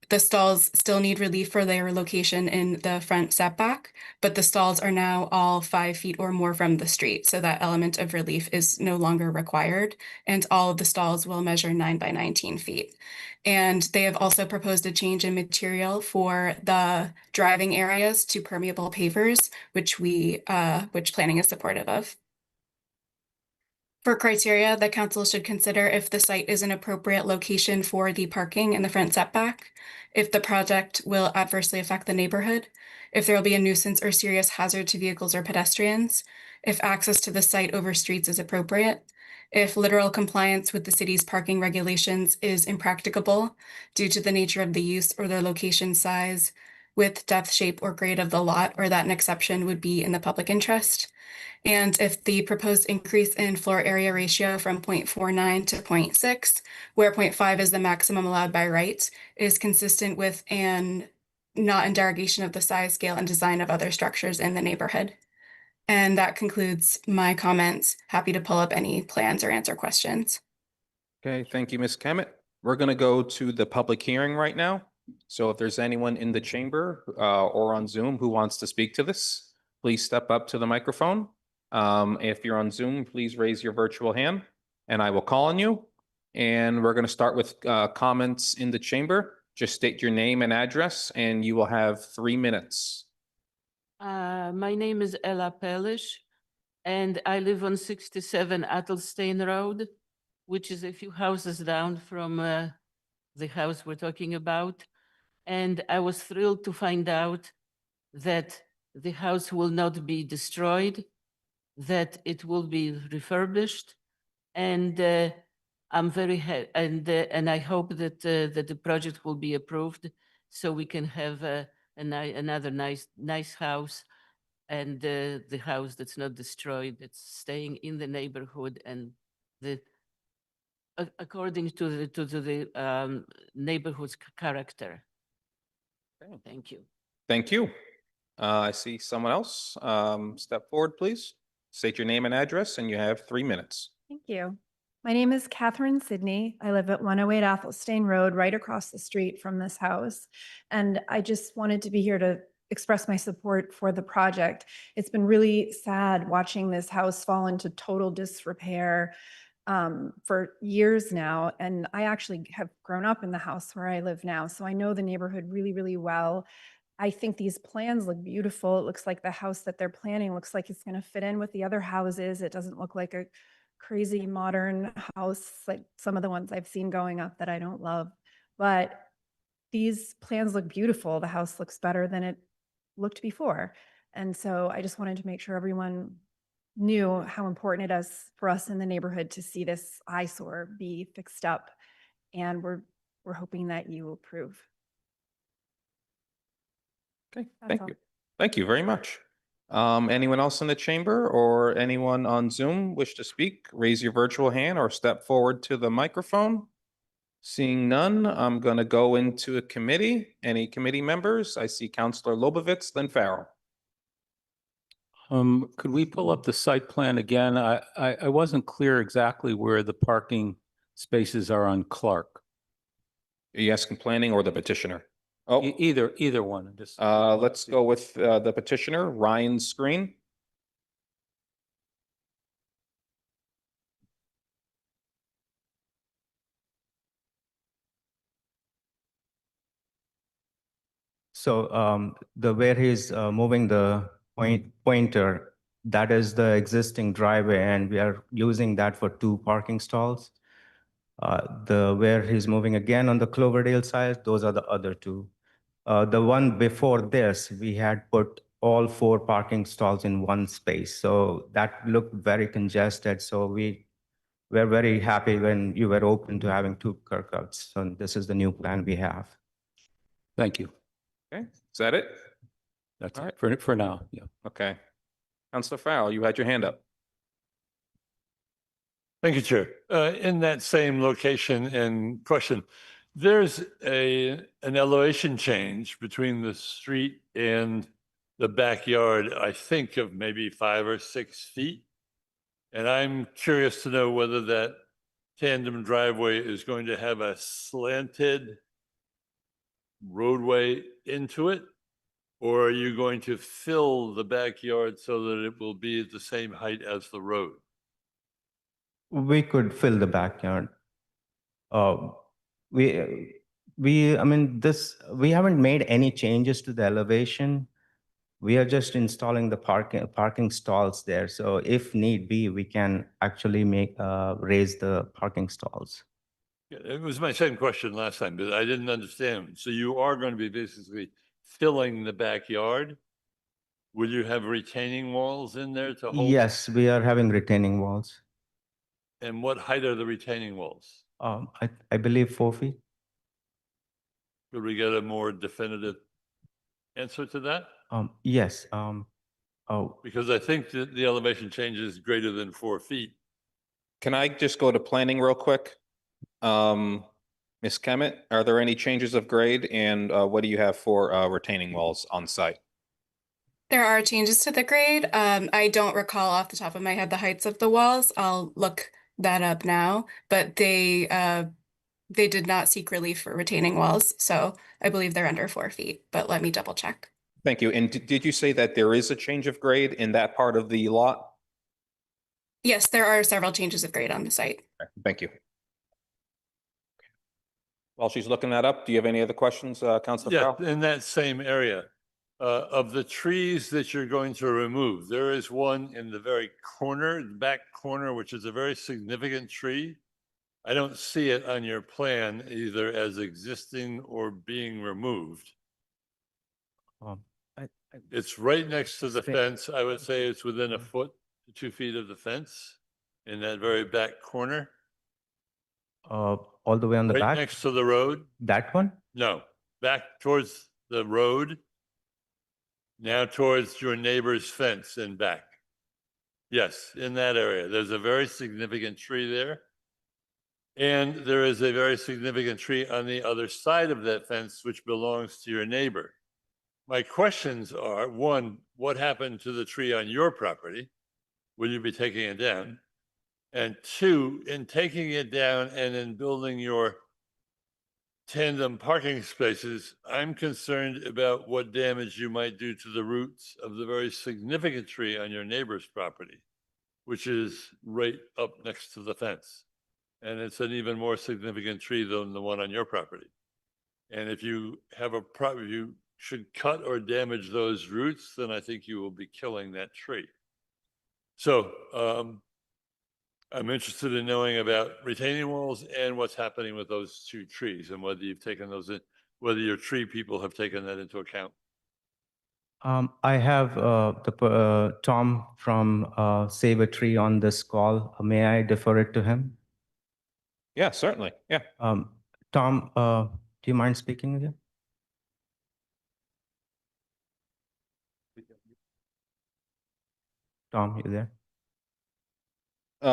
The stalls still need relief for their location in the front setback, but the stalls are now all 5 feet or more from the street, so that element of relief is no longer required, and all of the stalls will measure 9 by 19 feet. And they have also proposed a change in material for the driving areas to permeable pavers, which planning is supportive of. For criteria, the council should consider if the site is an appropriate location for the parking in the front setback, if the project will adversely affect the neighborhood, if there will be a nuisance or serious hazard to vehicles or pedestrians, if access to the site over streets is appropriate, if literal compliance with the city's parking regulations is impracticable due to the nature of the use or the location size, width, depth, shape, or grade of the lot, or that an exception would be in the public interest. And if the proposed increase in floor area ratio from 0.49 to 0.6, where 0.5 is the maximum allowed by right, is consistent with and not in derogation of the size, scale, and design of other structures in the neighborhood. And that concludes my comments. Happy to pull up any plans or answer questions. Okay, thank you, Ms. Kemet. We're gonna go to the public hearing right now. So if there's anyone in the chamber or on Zoom who wants to speak to this, please step up to the microphone. If you're on Zoom, please raise your virtual hand and I will call on you. And we're gonna start with comments in the chamber. Just state your name and address and you will have 3 minutes. My name is Ella Pelish, and I live on 67 Athelstane Road, which is a few houses down from the house we're talking about. And I was thrilled to find out that the house will not be destroyed, that it will be refurbished, and I'm very and I hope that that the project will be approved, so we can have another nice house, and the house that's not destroyed, that's staying in the neighborhood, and according to the neighborhood's character. Okay. Thank you. Thank you. I see someone else. Step forward, please. State your name and address and you have 3 minutes. Thank you. My name is Catherine Sidney. I live at 108 Athelstane Road, right across the street from this house. And I just wanted to be here to express my support for the project. It's been really sad watching this house fall into total disrepair for years now. And I actually have grown up in the house where I live now, so I know the neighborhood really, really well. I think these plans look beautiful. It looks like the house that they're planning looks like it's going to fit in with the other houses. It doesn't look like a crazy modern house like some of the ones I've seen going up that I don't love. But these plans look beautiful. The house looks better than it looked before. And so I just wanted to make sure everyone knew how important it is for us in the neighborhood to see this eyesore be fixed up. And we're hoping that you approve. Okay, That's thank all. you. Thank you very much. Anyone else in the chamber or anyone on Zoom wish to speak? Raise your virtual hand or step forward to the microphone. Seeing none, I'm going to go into a committee. Any committee members? I see Counselor Lobovitz, then Farrell. Could we pull up the site plan again? I wasn't clear exactly where the parking spaces are on Clark. Are you asking planning or the petitioner? Oh, Either one, just. let's go with the petitioner, Ryan Screen. So the where he's moving the pointer, that is the existing driveway, and we are using that for 2 parking stalls. The where he's moving again on the Cloverdale side, those are the other 2. The one before this, we had put all 4 parking stalls in one space, so that looked very congested. So we were very happy when you were open to having 2 curb cuts. So this is the new plan we have. Thank you. Okay, is that it? That's All it right. for now, yeah. Okay. Counselor Farrell, you had your hand up. Thank you, Chair. In that same location and question, there's an elevation change between the street and the backyard, I think of maybe 5 or 6 feet. And I'm curious to know whether that tandem driveway is going to have a slanted roadway into it, or are you going to fill the backyard so that it will be at the same height as the road? We could fill the backyard. I mean, we haven't made any changes to the elevation. We are just installing the parking stalls there. So if need be, we can actually raise the parking stalls. Yeah, it was my same question last time, but I didn't understand. So you are going to be basically filling the backyard? Will you have retaining walls in there to hold? Yes, we are having retaining walls. And what height are the retaining walls? I believe 4 feet. Could we get a more definitive answer to that? Yes. Because I think that the elevation change is greater than 4 feet. Can I just go to planning real quick? Ms. Kemet, are there any changes of grade and what do you have for retaining walls on site? There are changes to the grade. I don't recall off the top of my head the heights of the walls. I'll look that up now, but they did not seek relief for retaining walls, so I believe they're under 4 feet, but let me double check. Thank you. And did you say that there is a change of grade in that part of the lot? Yes, there are several changes of grade on the site. Okay, thank you. While she's looking that up, do you have any other questions, Councilor Yeah, Farrell? in that same area. Of the trees that you're going to remove, there is one in the very corner, back corner, which is a very significant tree. I don't see it on your plan either as existing or being removed. It's right next to the fence. I would say it's within a foot to 2 feet of the fence in that very back corner. All the way on the Right back? next to the road? That one? No, back towards the road. Now towards your neighbor's fence and back. Yes, in that area. There's a very significant tree there. And there is a very significant tree on the other side of that fence, which belongs to your neighbor. My questions are, 1, what happened to the tree on your property? Will you be taking it down? And 2, in taking it down and in building your tandem parking spaces, I'm concerned about what damage you might do to the roots of the very significant tree on your neighbor's property, which is right up next to the fence. And it's an even more significant tree than the one on your property. And if you have you should cut or damage those roots, then I think you will be killing that tree. So I'm interested in knowing about retaining walls and what's happening with those two trees and whether you've taken those in, whether your tree people have taken that into account. I have Tom from Save a Tree on this call. May I defer it to him? Yeah, certainly. Yeah. Tom, do you mind speaking with you? Tom, you there?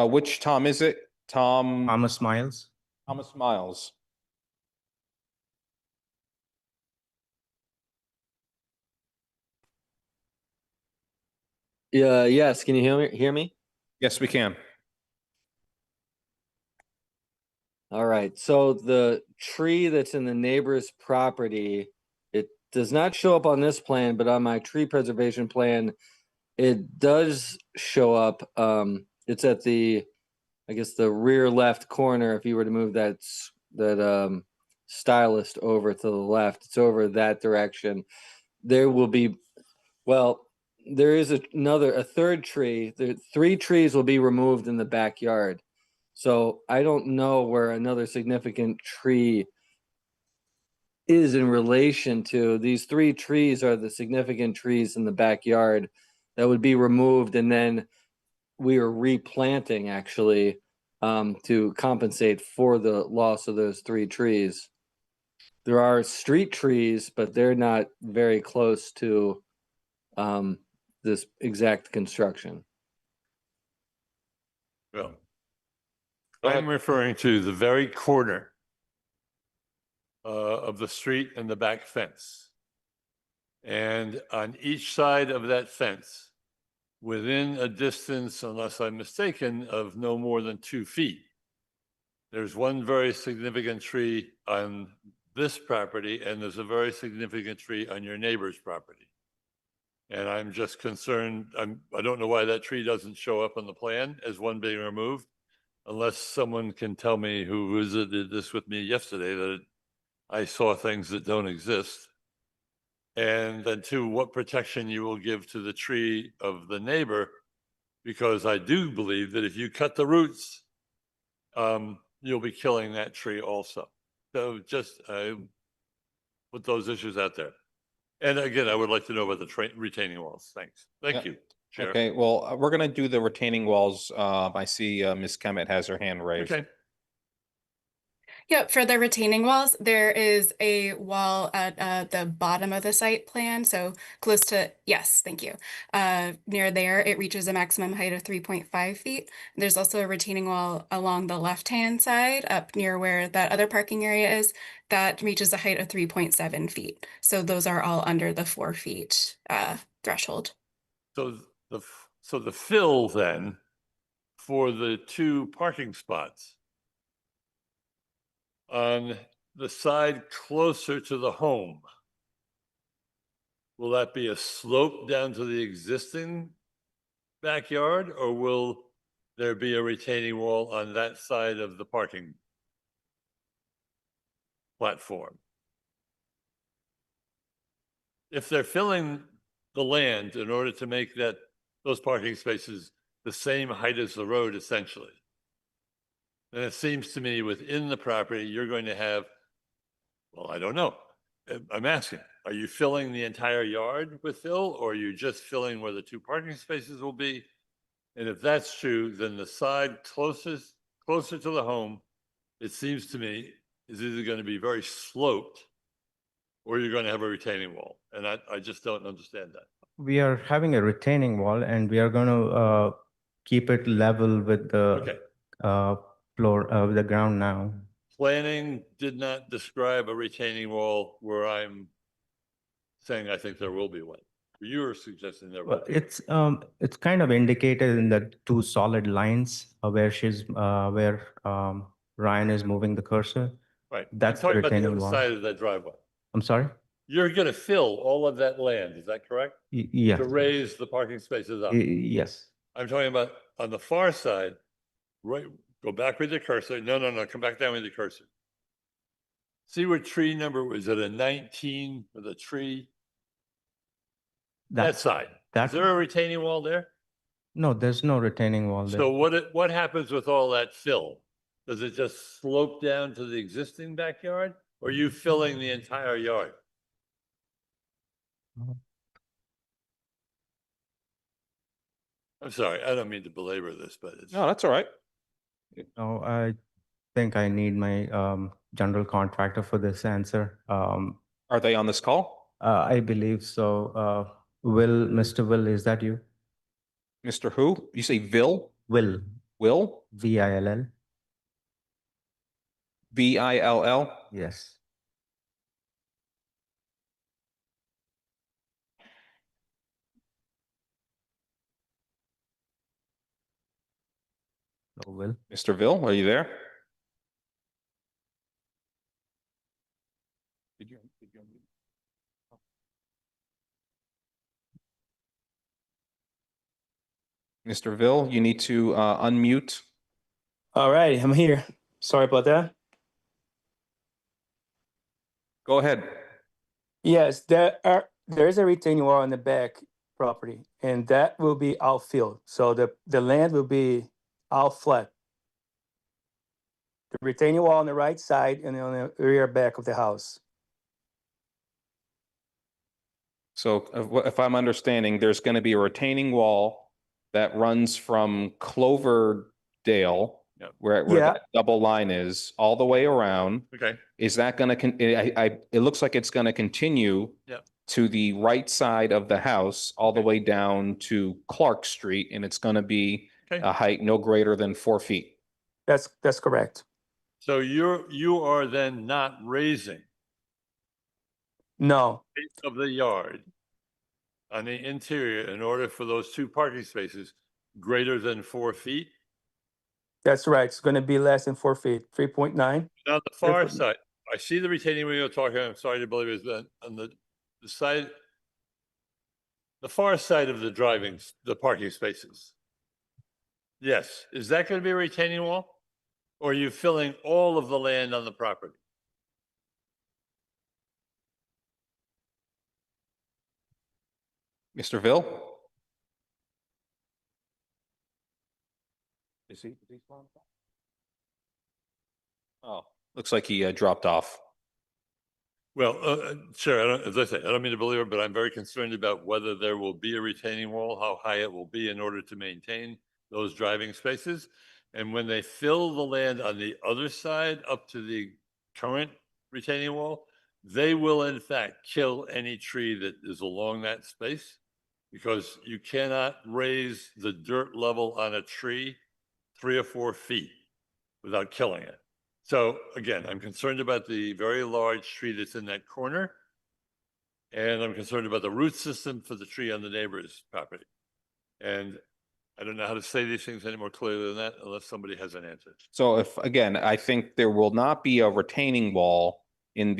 Which Tom is it? Thomas Miles. Thomas Miles. Yeah, yes. Can you hear me? Yes, we can. All right. So the tree that's in the neighbor's property, it does not show up on this plan, but on my tree preservation plan, it does show up. It's at the, I guess, the rear left corner. If you were to move that stylist over to the left, it's over that direction. There will be, well, there is a third tree. The 3 trees will be removed in the backyard. So I don't know where another significant tree is in relation to these 3 trees are the significant trees in the backyard that would be removed, and then we are replanting actually to compensate for the loss of those 3 trees. There are street trees, but they're not very close to this exact construction. Well, I'm referring to the very corner of the street and the back fence. And on each side of that fence, within a distance, unless I'm mistaken, of no more than 2 feet, there's one very significant tree on this property, and there's a very significant tree on your neighbor's property. And I'm just concerned, I don't know why that tree doesn't show up on the plan as one being removed, unless someone can tell me who visited this with me yesterday that I saw things that don't exist. And then 2, what protection you will give to the tree of the neighbor, because I do believe that if you cut the roots, you'll be killing that tree also. So just put those issues out there. And again, I would like to know about the retaining walls. Thanks. Thank you, Chair. Okay, well, we're going to do the retaining walls. I see Ms. Kemet has her hand raised. Okay. Yep, for the retaining walls, there is a wall at the bottom of the site plan, so close to, yes, thank you. Near there, it reaches a maximum height of 3.5 feet. There's also a retaining wall along the left-hand side up near where that other parking area is that reaches a height of 3.7 feet. So those are all under the 4 feet threshold. So the fill then for the 2 parking spots on the side closer to the home, will that be a slope down to the existing backyard, or will there be a retaining wall on that side of the parking platform? If they're filling the land in order to make those parking spaces the same height as the road essentially, then it seems to me within the property, you're going to have, well, I don't know. I'm asking, are you filling the entire yard with fill, or are you just filling where the 2 parking spaces will be? And if that's true, then the side closer to the home, it seems to me, is either going to be very sloped or you're going to have a retaining wall. And I just don't understand that. We are having a retaining wall, and we are going to keep it level with the floor of the ground now. Planning did not describe a retaining wall where I'm saying I think there will be one. You're suggesting there will be. It's kind of indicated in the 2 solid lines where Ryan is moving the cursor. Right. I'm That's the talking about the retaining other wall. side of that driveway. I'm sorry? You're going to fill all of that land, is that correct? Yes. To raise the parking spaces up. Yes. I'm talking about on the far side, right, go back with your cursor. No, come back down with your cursor. See what tree number, was it a 19 with a tree? That side. that- Is there a retaining wall there? No, there's no retaining wall there. So what happens with all that fill? Does it just slope down to the existing backyard? Or are you filling the entire yard? I'm sorry, I don't mean to belabor this, but it's. No, that's all right. No, I think I need my general contractor for this answer. Are they on this call? I believe so. Mr. Will, is that you? Mr. Who? You say Vil? Will, Will? Vill? Vill? Yes. Oh, Will. Mr. Vil, are you there? Mr. Vil, you need to unmute. All right, I'm here. Sorry about that. Go ahead. Yes, there is a retaining wall on the back property, and that will be outfield. So the land will be out flat. The retaining wall on the right side and on the rear back of the house. So if I'm understanding, there's going to be a retaining wall that runs from Cloverdale, Yep. where Yeah. that double line is, all the way around. Okay, Is that going to, it looks like it's going to continue Yep. to the right side of the house, all the way down to Clark Street, and it's going to be Okay. a height no greater than 4 feet. That's correct. so you are then not raising No, of the yard on the interior in order for those two parking spaces greater than 4 feet? that's right. It's going to be less than 4 feet, 3.9. Now, the far 3.9. side, I see the retaining wall you're talking, I'm sorry to believe is that on the side, the far side of the parking spaces. Yes, is that going to be a retaining wall? Or are you filling all of the land on the property? Mr. Vil? Is he? Oh, looks like he dropped off. Well, sure, as I say, I don't mean to belabor, but I'm very concerned about whether there will be a retaining wall, how high it will be in order to maintain those driving spaces. And when they fill the land on the other side up to the current retaining wall, they will in fact kill any tree that is along that space, because you cannot raise the dirt level on a tree 3 or 4 feet without killing it. So again, I'm concerned about the very large tree that's in that corner. And I'm concerned about the root system for the tree on the neighbor's property. And I don't know how to say these things any more clearly than that unless somebody has an answer. So if, again, I think there will not be a retaining wall in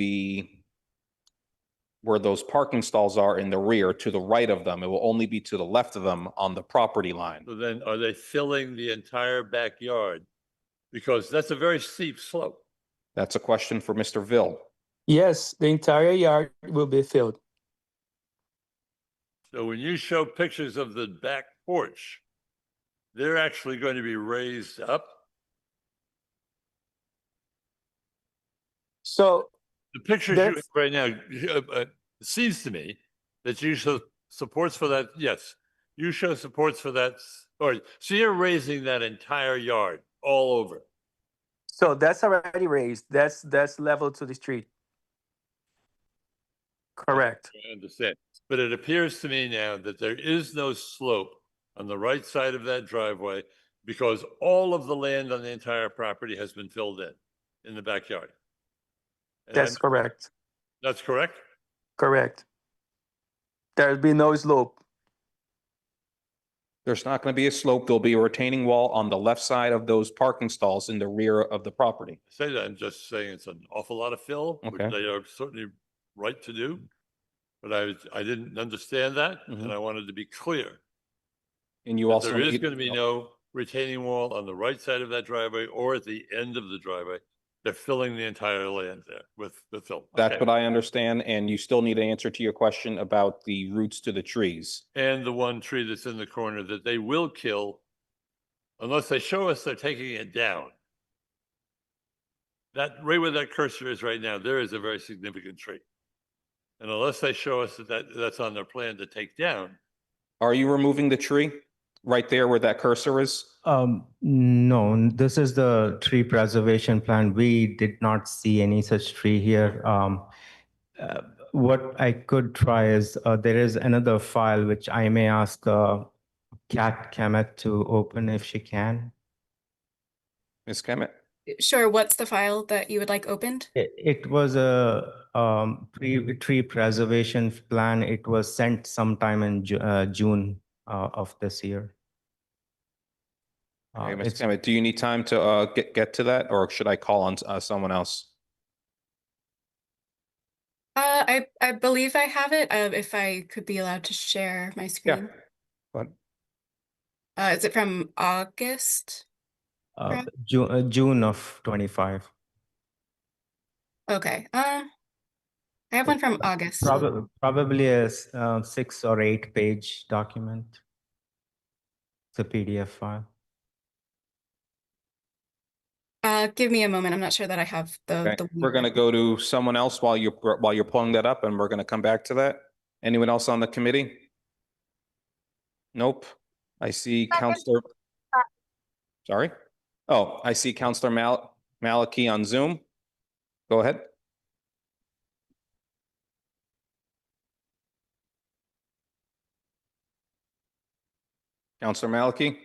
where those parking stalls are in the rear to the right of them. It will only be to the left of them on the property line. So then are they filling the entire backyard? Because that's a very steep slope. That's a question for Mr. Vil. Yes, the entire yard will be filled. So when you show pictures of the back porch, they're actually going to be raised up. So The pictures you have That's- right now, it seems to me that you show supports for that. Yes, you show supports for that. Or so you're raising that entire yard all over. So that's already raised. That's level to the street. Correct. I understand. But it appears to me now that there is no slope on the right side of that driveway because all of the land on the entire property has been filled in the backyard. And That's correct. That's correct? Correct. There'll be no slope. There's not going to be a slope. There'll be a retaining wall on the left side of those parking stalls in the rear of the property. Say that, I'm just saying it's an awful lot of fill, which Okay. they are certainly right to do. But I didn't understand that, and I wanted to be clear. And you that also There is need- going to be no retaining wall on the right side of that driveway or at the end of the driveway. They're filling the entire land there with fill. That's Okay. what I understand, and you still need an answer to your question about the roots to the trees. And the one tree that's in the corner that they will kill unless they show us they're taking it down. That, right where that cursor is right now, there is a very significant tree. And unless they show us that's on their plan to take down, Are you removing the tree right there where that cursor is? No, this is the tree preservation plan. We did not see any such tree here. What I could try is, there is another file which I may ask Kat Kemet to open if she can. Ms. Kemet? Sure, what's the file that you would like opened? It was a tree preservation plan. It was sent sometime in June of this year. Okay, Ms. It's- Kemet, do you need time to get to that, or should I call on someone else? I believe I have it. If I could be allowed to share my screen. But Is it from August? Right. June of 25. Okay. I have one from August. Probably a 6 or 8 page document. It's a PDF file. Give me a moment. I'm not sure that I have okay, the we're going to go to someone else while you're pulling that up, and we're going to come back to that. Anyone else on the committee? Nope. I see Counselor. Sorry. Oh, I see Counselor Maliki on Zoom. Go ahead. Counselor Maliki?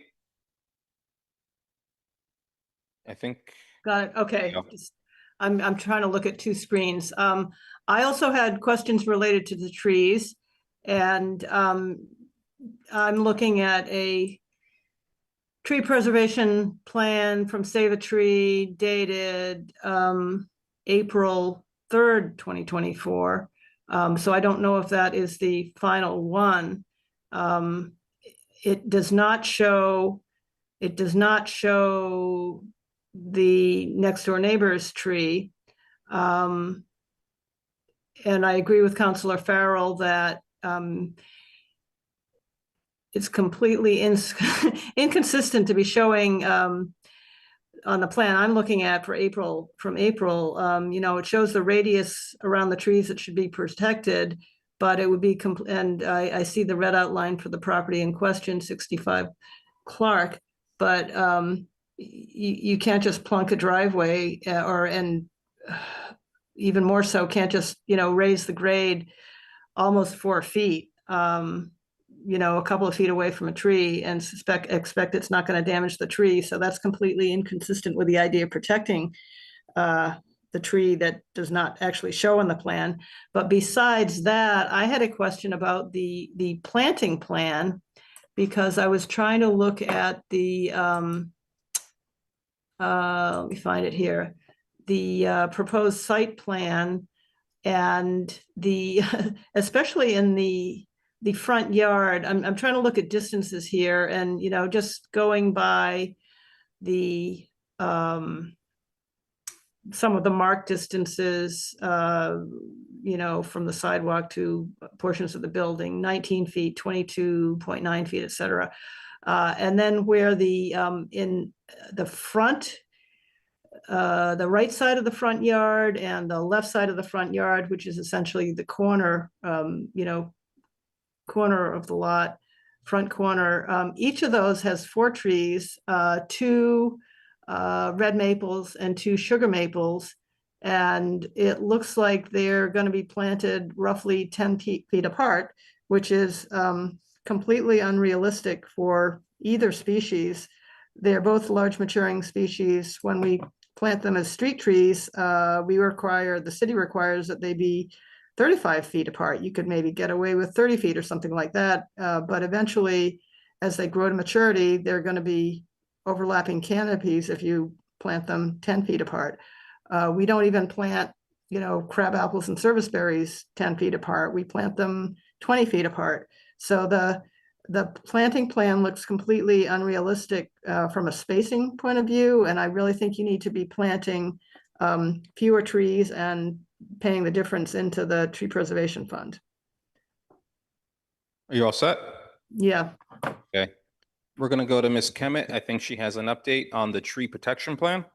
I think. Got it. Okay. Yeah. I'm trying to look at two screens. I also had questions related to the trees, and I'm looking at a tree preservation plan from Save a Tree dated April 3rd, 2024. So I don't know if that is the final one. It does not show the next door neighbor's tree. And I agree with Councilor Farrell that it's completely inconsistent to be showing on the plan I'm looking at from April, it shows the radius around the trees that should be protected, but it would be, and I see the red outline for the property in question, 65 Clark, but you can't just plunk a driveway and even more so can't just, raise the grade almost 4 feet, a couple of feet away from a tree and expect it's not going to damage the tree. So that's completely inconsistent with the idea of protecting the tree that does not actually show in the plan. But besides that, I had a question about the planting plan, because I was trying to look at the, let me find it here, the proposed site plan, and especially in the front yard. I'm trying to look at distances here, and just going by the some of the marked distances, from the sidewalk to portions of the building, 19 feet, 22.9 feet, et cetera. And then where in the front, the right side of the front yard and the left side of the front yard, which is essentially the corner, corner of the lot, front corner, each of those has 4 trees, 2 red maples and 2 sugar maples. And it looks like they're going to be planted roughly 10 feet apart, which is completely unrealistic for either species. They're both large maturing species. When we plant them as street trees, the city requires that they be 35 feet apart. You could maybe get away with 30 feet or something like that. But eventually as they grow to maturity, they're going to be overlapping canopies if you plant them 10 feet apart. We don't even plant, crab apples and service berries 10 feet apart. We plant them 20 feet apart. So the planting plan looks completely unrealistic from a spacing point of view. And I really think you need to be planting fewer trees and paying the difference into the tree preservation fund. Are you all set? Yeah. Okay. We're going to go to Ms. Kemet. I think she has an update on the tree protection plan.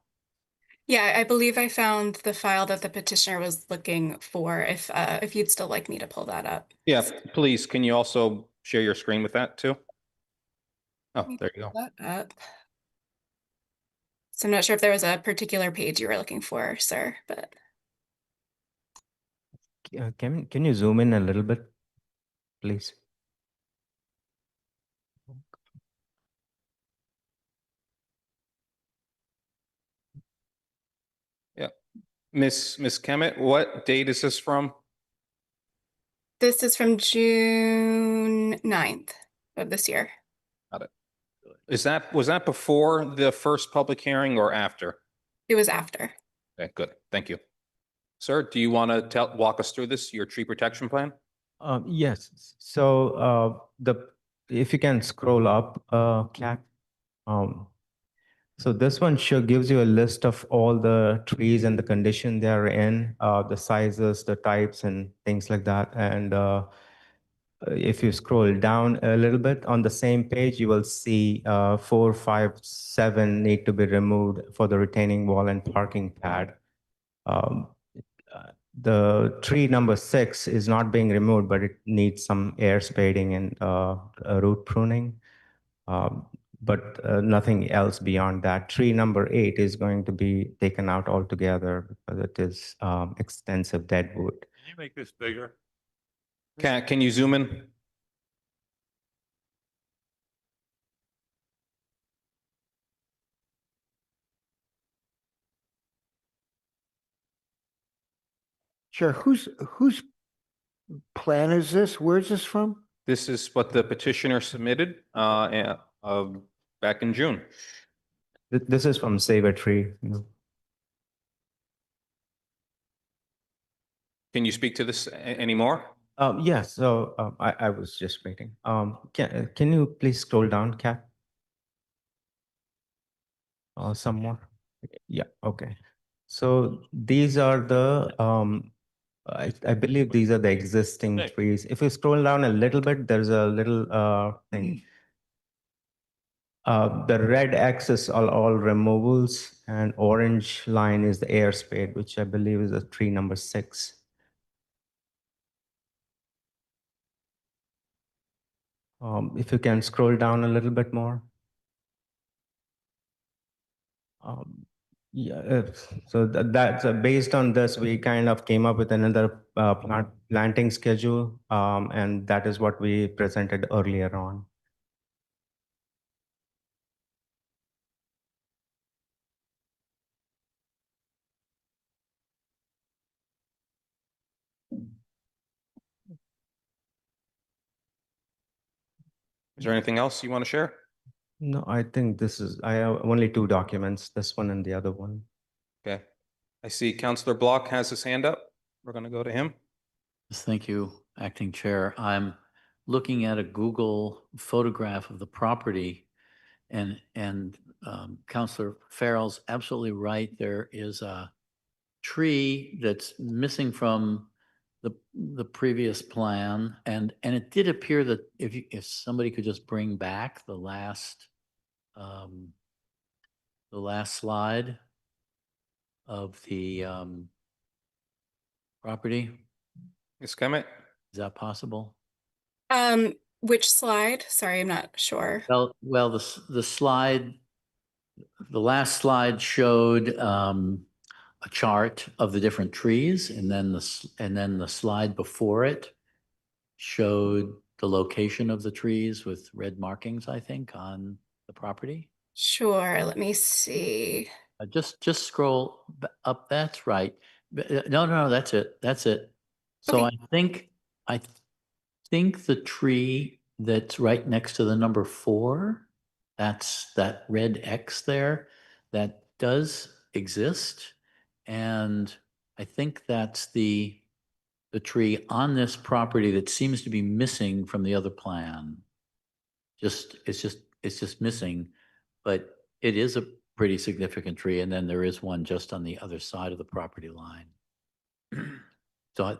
Yeah, I believe I found the file that the petitioner was looking for, if you'd still like me to pull that up. Yeah, please. Can you also share your screen with that too? Oh, there you go. Pull that up. So I'm not sure if there was a particular page you were looking for, sir, but. Can you zoom in a little bit, please? Yeah. Miss Kemet, what date is this from? This is from June 9th of this year. Got it. Was that before the first public hearing or after? It was after. Okay, good. Thank you. Sir, do you want to walk us through this, your tree protection plan? Yes. So if you can scroll up, Kat. So this one gives you a list of all the trees and the condition they're in, the sizes, the types, and things like that. And if you scroll down a little bit on the same page, you will see 4, 5, 7 need to be removed for the retaining wall and parking pad. The tree number 6 is not being removed, but it needs some air spading and root pruning. But nothing else beyond that. Tree number 8 is going to be taken out altogether because it is extensive dead wood. Can you make this bigger? Can you zoom in? Sure. Whose plan is this? Where's this from? This is what the petitioner submitted back in June. This is from Save a Tree. Can you speak to this anymore? Yes. So I was just waiting. Can you please scroll down, Kat? Some more. Yeah. Okay. So these are the I believe these are the existing trees. If you scroll down a little bit, there's a little thing. The red axis are all removals, and orange line is the air spade, which I believe is a tree number 6. If you can scroll down a little bit more. Yeah, so that's based on this, we kind of came up with another planting schedule, and that is what we presented earlier on. Is there anything else you want to share? No, I think I have only 2 documents, this one and the other one. Okay. I see Councilor Block has his hand up. We're going to go to him. Yes, thank you, Acting Chair. I'm looking at a Google photograph of the property, and Councilor Farrell's absolutely right. There is a tree that's missing from the previous plan, and it did appear that if somebody could just bring back the last slide of the property. Ms. Kemet? Is that possible? Which slide? Sorry, I'm not sure. Well, the slide, the last slide showed a chart of the different trees, and then the slide before it showed the location of the trees with red markings, I think, on the property. Sure, let me see. Just scroll up. That's right. No, that's it. So Okay. I think the tree that's right next to the number 4. That's that red X there. That does exist. And I think that's the tree on this property that seems to be missing from the other plan. It's just missing, but it is a pretty significant tree. And then there is one just on the other side of the property line. So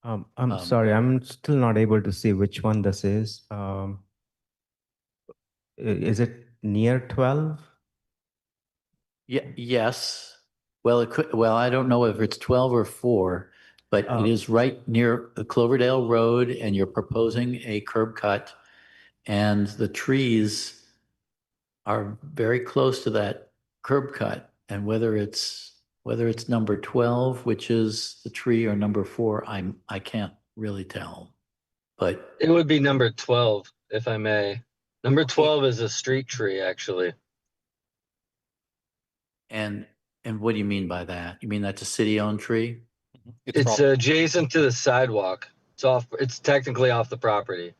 I'm sorry, I'm still not able to see which one this is. Is it near 12? Yeah, yes. Well, I don't know if it's 12 or 4, but it is right near the Cloverdale Road, and you're proposing a curb cut, and the trees are very close to that curb cut. And whether it's number 12, which is the tree, or number 4, I can't really tell. But It would be number 12, if I may. Number 12 is a street tree, actually. and what do you mean by that? You mean that's a city-owned tree? It's adjacent to the sidewalk. It's technically off the property.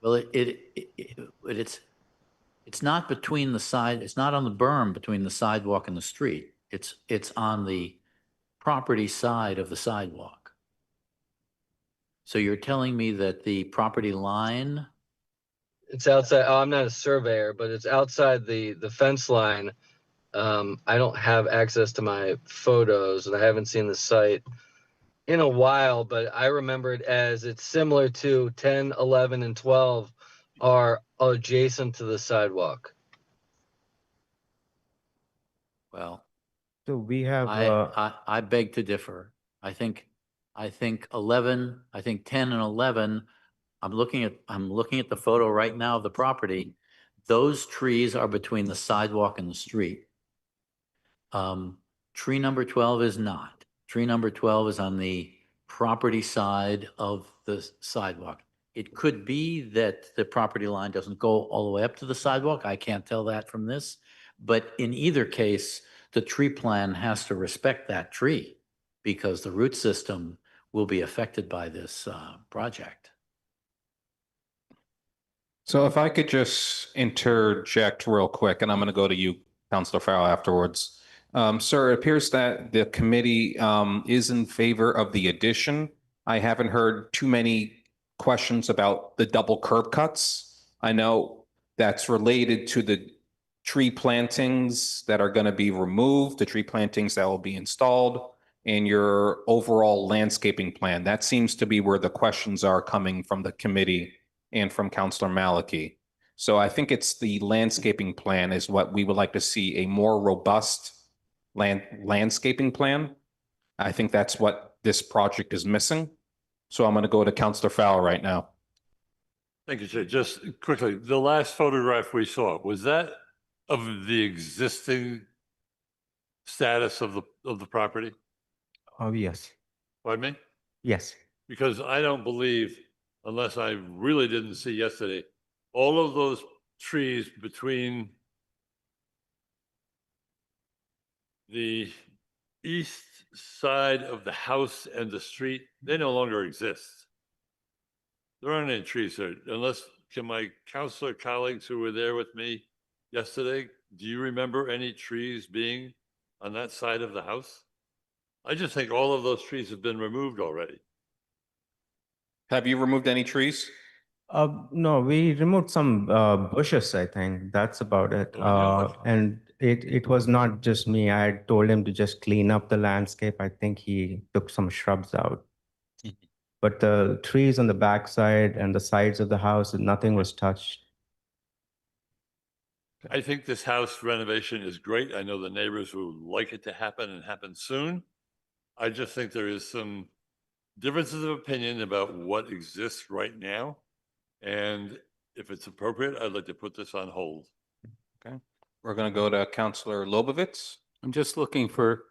Well, it's not between the side, it's not on the berm between the sidewalk and the street. It's on the property side of the sidewalk. So you're telling me that the property line, It's outside. Oh, I'm not a surveyor, but it's outside the fence line. I don't have access to my photos, and I haven't seen the site in a while, but I remember it as it's similar to 10, 11, and 12 are adjacent to the sidewalk. well, So we have, I beg to differ. I think 11, I think 10 and 11, I'm looking at the photo right now of the property. Those trees are between the sidewalk and the street. Tree number 12 is not. Tree number 12 is on the property side of the sidewalk. It could be that the property line doesn't go all the way up to the sidewalk. I can't tell that from this. But in either case, the tree plan has to respect that tree, because the root system will be affected by this project. So if I could just interject real quick, and I'm going to go to you, Councilor Farrell, afterwards. Sir, it appears that the committee is in favor of the addition. I haven't heard too many questions about the double curb cuts. I know that's related to the tree plantings that are going to be removed, the tree plantings that will be installed, and your overall landscaping plan. That seems to be where the questions are coming from the committee and from Councilor Maliki. So I think it's the landscaping plan is what we would like to see, a more robust landscaping plan. I think that's what this project is missing. So I'm going to go to Councilor Farrell right now. Thank you, Chair. Just quickly, the last photograph we saw, was that of the existing status of the property? oh, yes, Pardon me? yes. Because I don't believe, unless I really didn't see yesterday, all of those trees between the east side of the house and the street, they no longer exist. There aren't any trees there, unless, can my councilor colleagues who were there with me yesterday, do you remember any trees being on that side of the house? I just think all of those trees have been removed already. Have you removed any trees? No, we removed some bushes, I think. That's about it. And it was not just me. I told him to just clean up the landscape. I think he took some shrubs out. But the trees on the backside and the sides of the house, nothing was touched. I think this house renovation is great. I know the neighbors would like it to happen and happen soon. I just think there is some differences of opinion about what exists right now. And if it's appropriate, I'd like to put this on hold. Okay. We're going to go to Councilor Lobovitz. I'm just looking for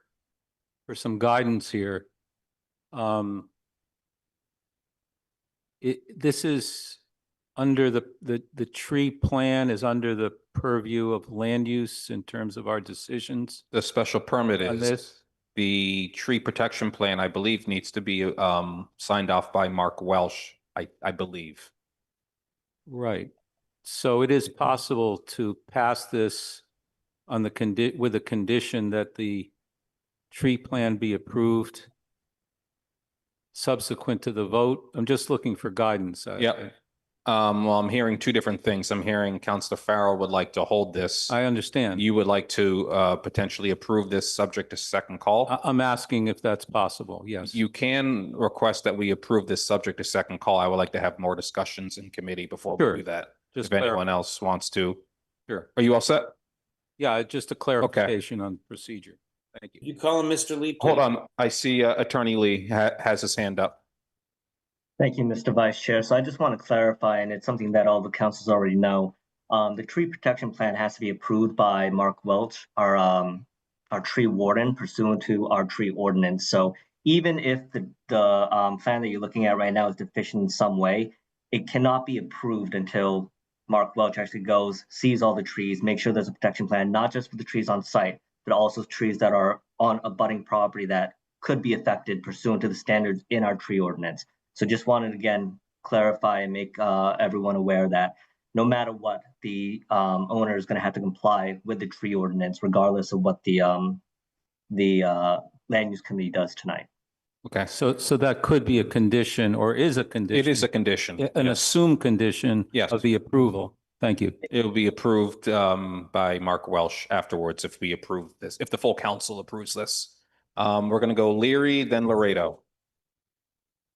some guidance here. This is under the tree plan is under the purview of land use in terms of our decisions. The special permit on is. this. The tree protection plan, I believe, needs to be signed off by Mark Welsh, I believe. Right. So it is possible to pass this on the with a condition that the tree plan be approved subsequent to the vote? I'm just looking for guidance. Yep. Well, I'm hearing two different things. I'm hearing Councilor Farrell would like to hold this. I understand. You would like to potentially approve this subject to second call? I'm asking if that's possible. Yes. You can request that we approve this subject to second call. I would like to have more discussions in committee before we Sure. do that. Just If anyone else wants to. Sure. Are you all set? Yeah, just a clarification on procedure. Thank you. You call him Mr. Lee? Hold please? on. I see Attorney Lee has his hand up. Thank you, Mr. Vice Chair. So I just want to clarify, and it's something that all the councils already know. The tree protection plan has to be approved by Mark Welch, our tree warden, pursuant to our tree ordinance. So even if the plan that you're looking at right now is deficient in some way, it cannot be approved until Mark Welch actually goes, sees all the trees, make sure there's a protection plan, not just for the trees on site, but also trees that are on abutting property that could be affected pursuant to the standards in our tree ordinance. So just wanted to again clarify and make everyone aware that no matter what, the owner is going to have to comply with the tree ordinance, regardless of what the land use committee does tonight. Okay. So that could be a condition or is a condition? It is a condition. An Yes. assumed condition Yes. of the approval. Thank you. It will be approved by Mark Welsh afterwards if we approve this, if the full council approves this. We're going to go Leary, then Laredo.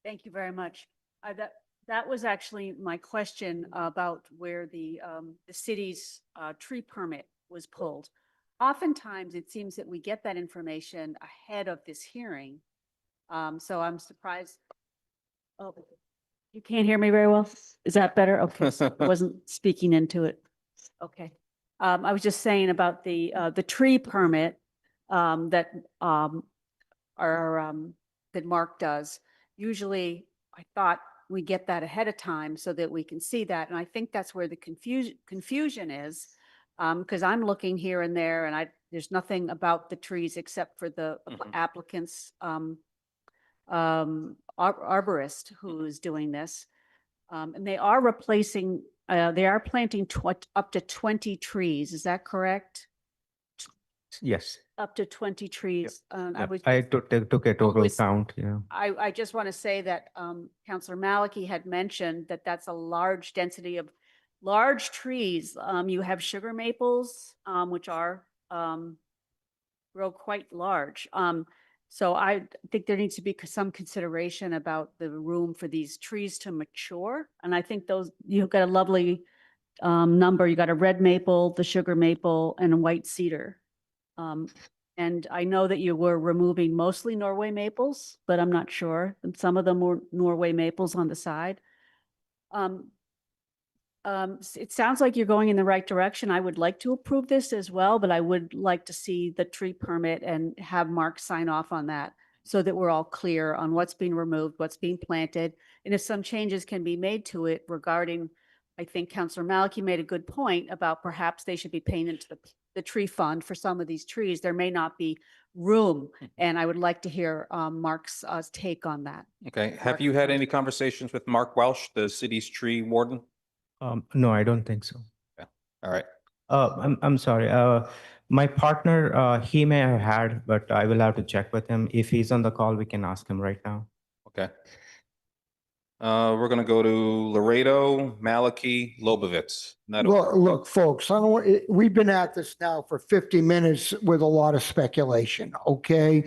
Thank you very much. That was actually my question about where the city's tree permit was pulled. Oftentimes, it seems that we get that information ahead of this hearing. So I'm surprised. Oh, you can't hear me very well? Is that better? Okay, so I wasn't speaking into it. Okay. I was just saying about the tree permit that that Mark does. Usually, I thought we get that ahead of time so that we can see that. And I think that's where the confusion is, because I'm looking here and there and there's nothing about the trees except for the applicant's arborist who is doing this. And they are replacing, they are planting up to 20 trees. Is that correct? Yes. Up to 20 trees. I took a total count, yeah. I just want to say that Councillor Maliki had mentioned that that's a large density of large trees. You have sugar maples, which are grow quite large. So I think there needs to be some consideration about the room for these trees to mature. And I think you've got a lovely number. You got a red maple, the sugar maple, and a white cedar. And I know that you were removing mostly Norway maples, but I'm not sure. And some of them were Norway maples on the side. It sounds like you're going in the right direction. I would like to approve this as well, but I would like to see the tree permit and have Mark sign off on that so that we're all clear on what's being removed, what's being planted. And if some changes can be made to it regarding, I think Councillor Maliki made a good point about perhaps they should be paying into the tree fund for some of these trees. There may not be room. And I would like to hear Mark's take on that. Okay. Have you had any conversations with Mark Welsh, the city's tree warden? No, I don't think so. Yeah. All right. I'm sorry. My partner, he may have had, but I will have to check with him. If he's on the call, we can ask him right now. Okay. We're going to go to Laredo, Maliki, Lobovitz. Well, look, folks, we've been at this now for 50 minutes with a lot of speculation, okay?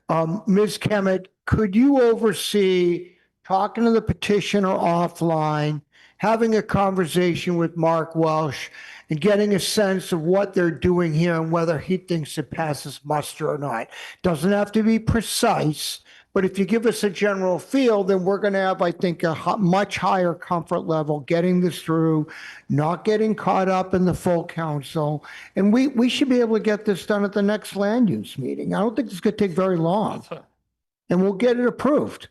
Ms. Kemet, could you oversee talking to the petitioner offline, having a conversation with Mark Welsh, and getting a sense of what they're doing here and whether he thinks it passes muster or not? Doesn't have to be precise, but if you give us a general feel, then we're going to have, I think, a much higher comfort level getting this through, not getting caught up in the full council. And we should be able to get this done at the next land use meeting. I don't think it's going to take very long. And we'll get it approved.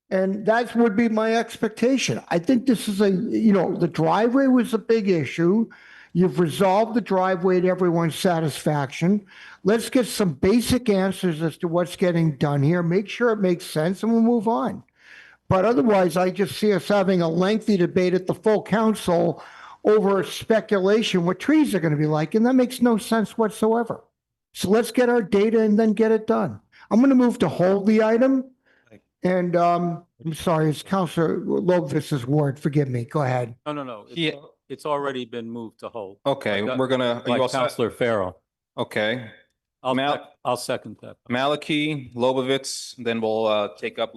And that would be my expectation. I think this is the driveway was a big issue. You've resolved the driveway to everyone's satisfaction. Let's get some basic answers as to what's getting done here. Make sure it makes sense and we'll move on. But otherwise, I just see us having a lengthy debate at the full council over speculation what trees are going to be like, and that makes no sense whatsoever. So let's get our data and then get it done. I'm going to move to hold the item. And I'm sorry, it's Councilor Lovis's ward. Forgive me. Go ahead. No. Yeah. It's already been moved to hold. Okay, Like, we're gonna, are you all Like set? Counselor Farrell. Okay, Mal- I'll second that. Maliki, Lobovitz, then we'll take up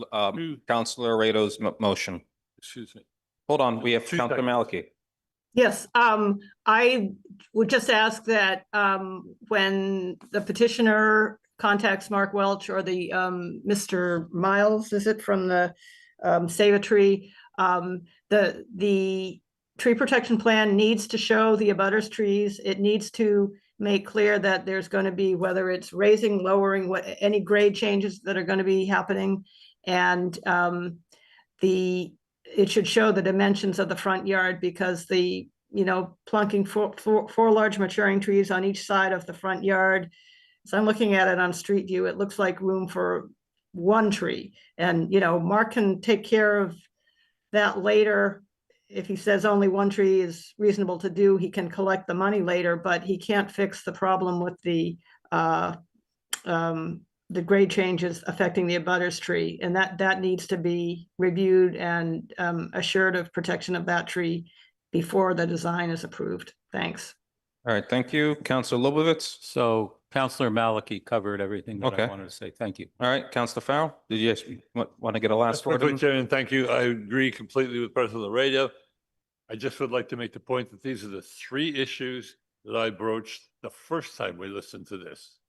Counselor Rado's motion. Excuse me. Hold on, we have 2 Counselor seconds. Maliki. Yes, I would just ask that when the petitioner contacts Mark Welch or the Mr. Miles, is it from the Save a Tree? The tree protection plan needs to show the abutters trees. It needs to make clear that there's going to be, whether it's raising, lowering, what any grade changes that are going to be happening, and it should show the dimensions of the front yard, because the, plunking four large maturing trees on each side of the front yard. So I'm looking at it on street view. It looks like room for one tree. And, Mark can take care of that later. If he says only one tree is reasonable to do, he can collect the money later, but he can't fix the problem with the grade changes affecting the abutters tree. And that needs to be reviewed and assured of protection of that tree before the design is approved. Thanks. All right, thank you. Counselor Lobovitz. So Counselor Maliki covered everything that I Okay. wanted to say. Thank you. All right, Counselor Farrell, did you want to get a last word? Quickly, Chairman, thank you. I agree completely with President Laredo. I just would like to make the point that these are the 3 issues that I broached the first time we listened to this.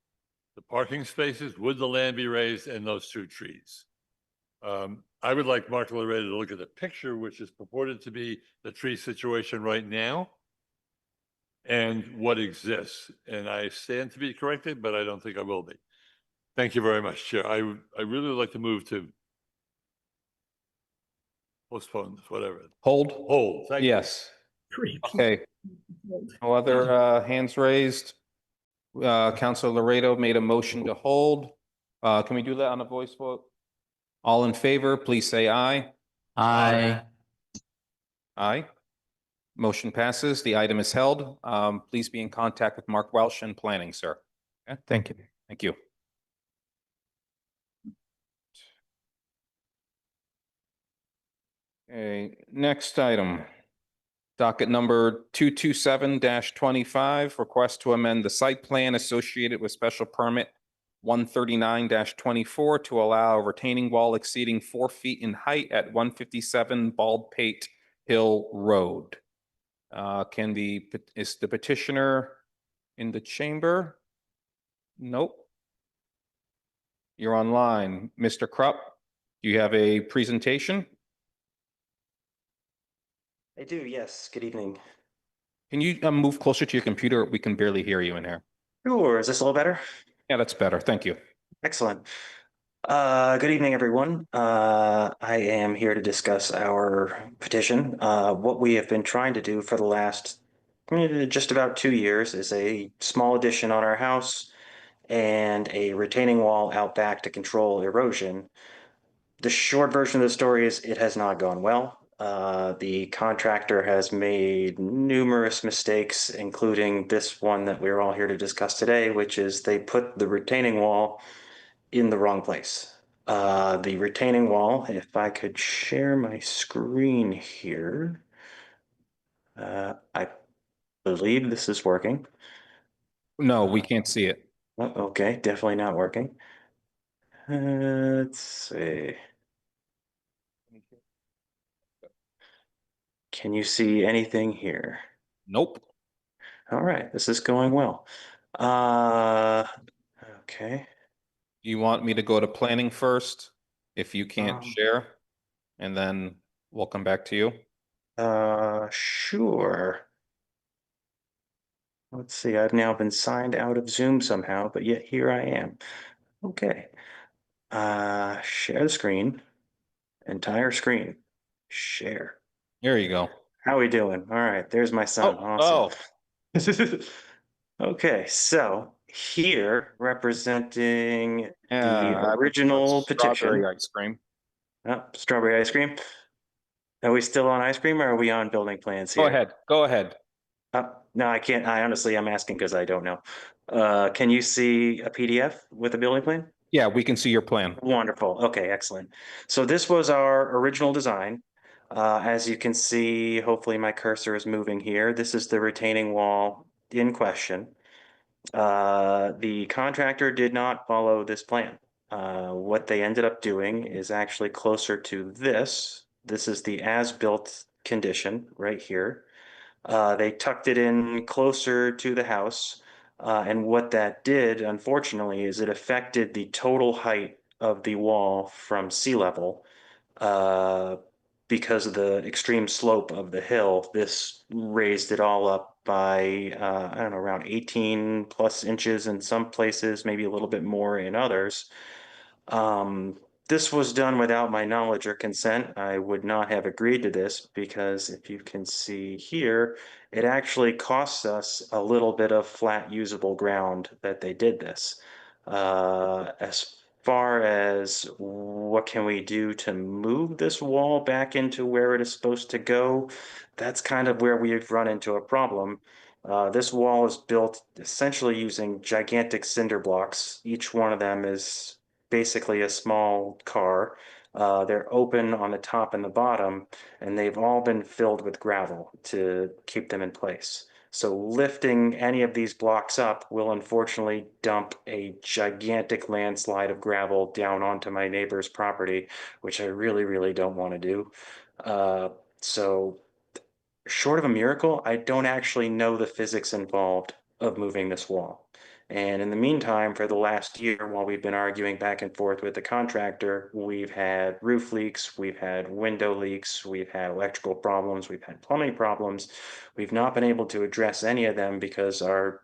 The parking spaces, would the land be raised, and those 2 trees. I would like Mark Laredo to look at the picture, which is purported to be the tree situation right now and what exists. And I stand to be corrected, but I don't think I will be. Thank you very much, Chair. I really would like to move to postpone, whatever. Hold. Thank you. Yes. Okay. No other hands raised. Counselor Laredo made a motion to hold. Can we do that on a voice vote? All in favor, please say aye. Aye. Aye. Motion passes. The item is held. Please be in contact with Mark Welsh and Planning, sir. Okay? Thank you. Thank you. Okay, next item. Docket number 227-25, request to amend the site plan associated with special permit 139-24 to allow a retaining wall exceeding 4 feet in height at 157 Baldpate Hill Road. Is the petitioner in the chamber? Nope. You're online. Mr. Krupp, do you have a presentation? I do, yes. Good evening. Can you move closer to your computer? We can barely hear you in here. Sure. Is this a little better? Yeah, that's better. Thank you. Excellent. Good evening, everyone. I am here to discuss our petition. What we have been trying to do for the last just about 2 years is a small addition on our house and a retaining wall out back to control erosion. The short version of the story is it has not gone well. The contractor has made numerous mistakes, including this one that we're all here to discuss today, which is they put the retaining wall in the wrong place. The retaining wall, if I could share my screen here, I believe this is working. No, we can't see it. Oh, okay, definitely not working. Let's see. Can you see anything here? Nope. All right, this is going well. Okay. You want me to go to planning first, if you can't share, and then we'll come back to you? Sure. Let's see, I've now been signed out of Zoom somehow, but yet here I am. Okay. Share the screen. Entire screen. Share. There you go. How we doing? All right, there's my son. Awesome. Okay, so here representing the original petition. Strawberry ice cream. Strawberry ice cream. Are we still on ice cream or are we on building plans here? Go ahead, go ahead. No, I can't. I'm asking because I don't know. Can you see a PDF with a building plan? Yeah, we can see your plan. Wonderful. Okay, excellent. So this was our original design. As you can see, hopefully my cursor is moving here. This is the retaining wall in question. The contractor did not follow this plan. What they ended up doing is actually closer to this. This is the as-built condition right here. They tucked it in closer to the house. And what that did, unfortunately, is it affected the total height of the wall from sea level. Because of the extreme slope of the hill, this raised it all up by, I don't know, around 18 plus inches in some places, maybe a little bit more in others. This was done without my knowledge or consent. I would not have agreed to this because if you can see here, it actually costs us a little bit of flat usable ground that they did this. As far as what can we do to move this wall back into where it is supposed to go, that's kind of where we've run into a problem. This wall is built essentially using gigantic cinder blocks. Each one of them is basically a small car. They're open on the top and the bottom, and they've all been filled with gravel to keep them in place. So lifting any of these blocks up will unfortunately dump a gigantic landslide of gravel down onto my neighbor's property, which I really, really don't want to do. So short of a miracle, I don't actually know the physics involved of moving this wall. And in the meantime, for the last year, while we've been arguing back and forth with the contractor, we've had roof leaks, we've had window leaks, we've had electrical problems, we've had plumbing problems. We've not been able to address any of them because our,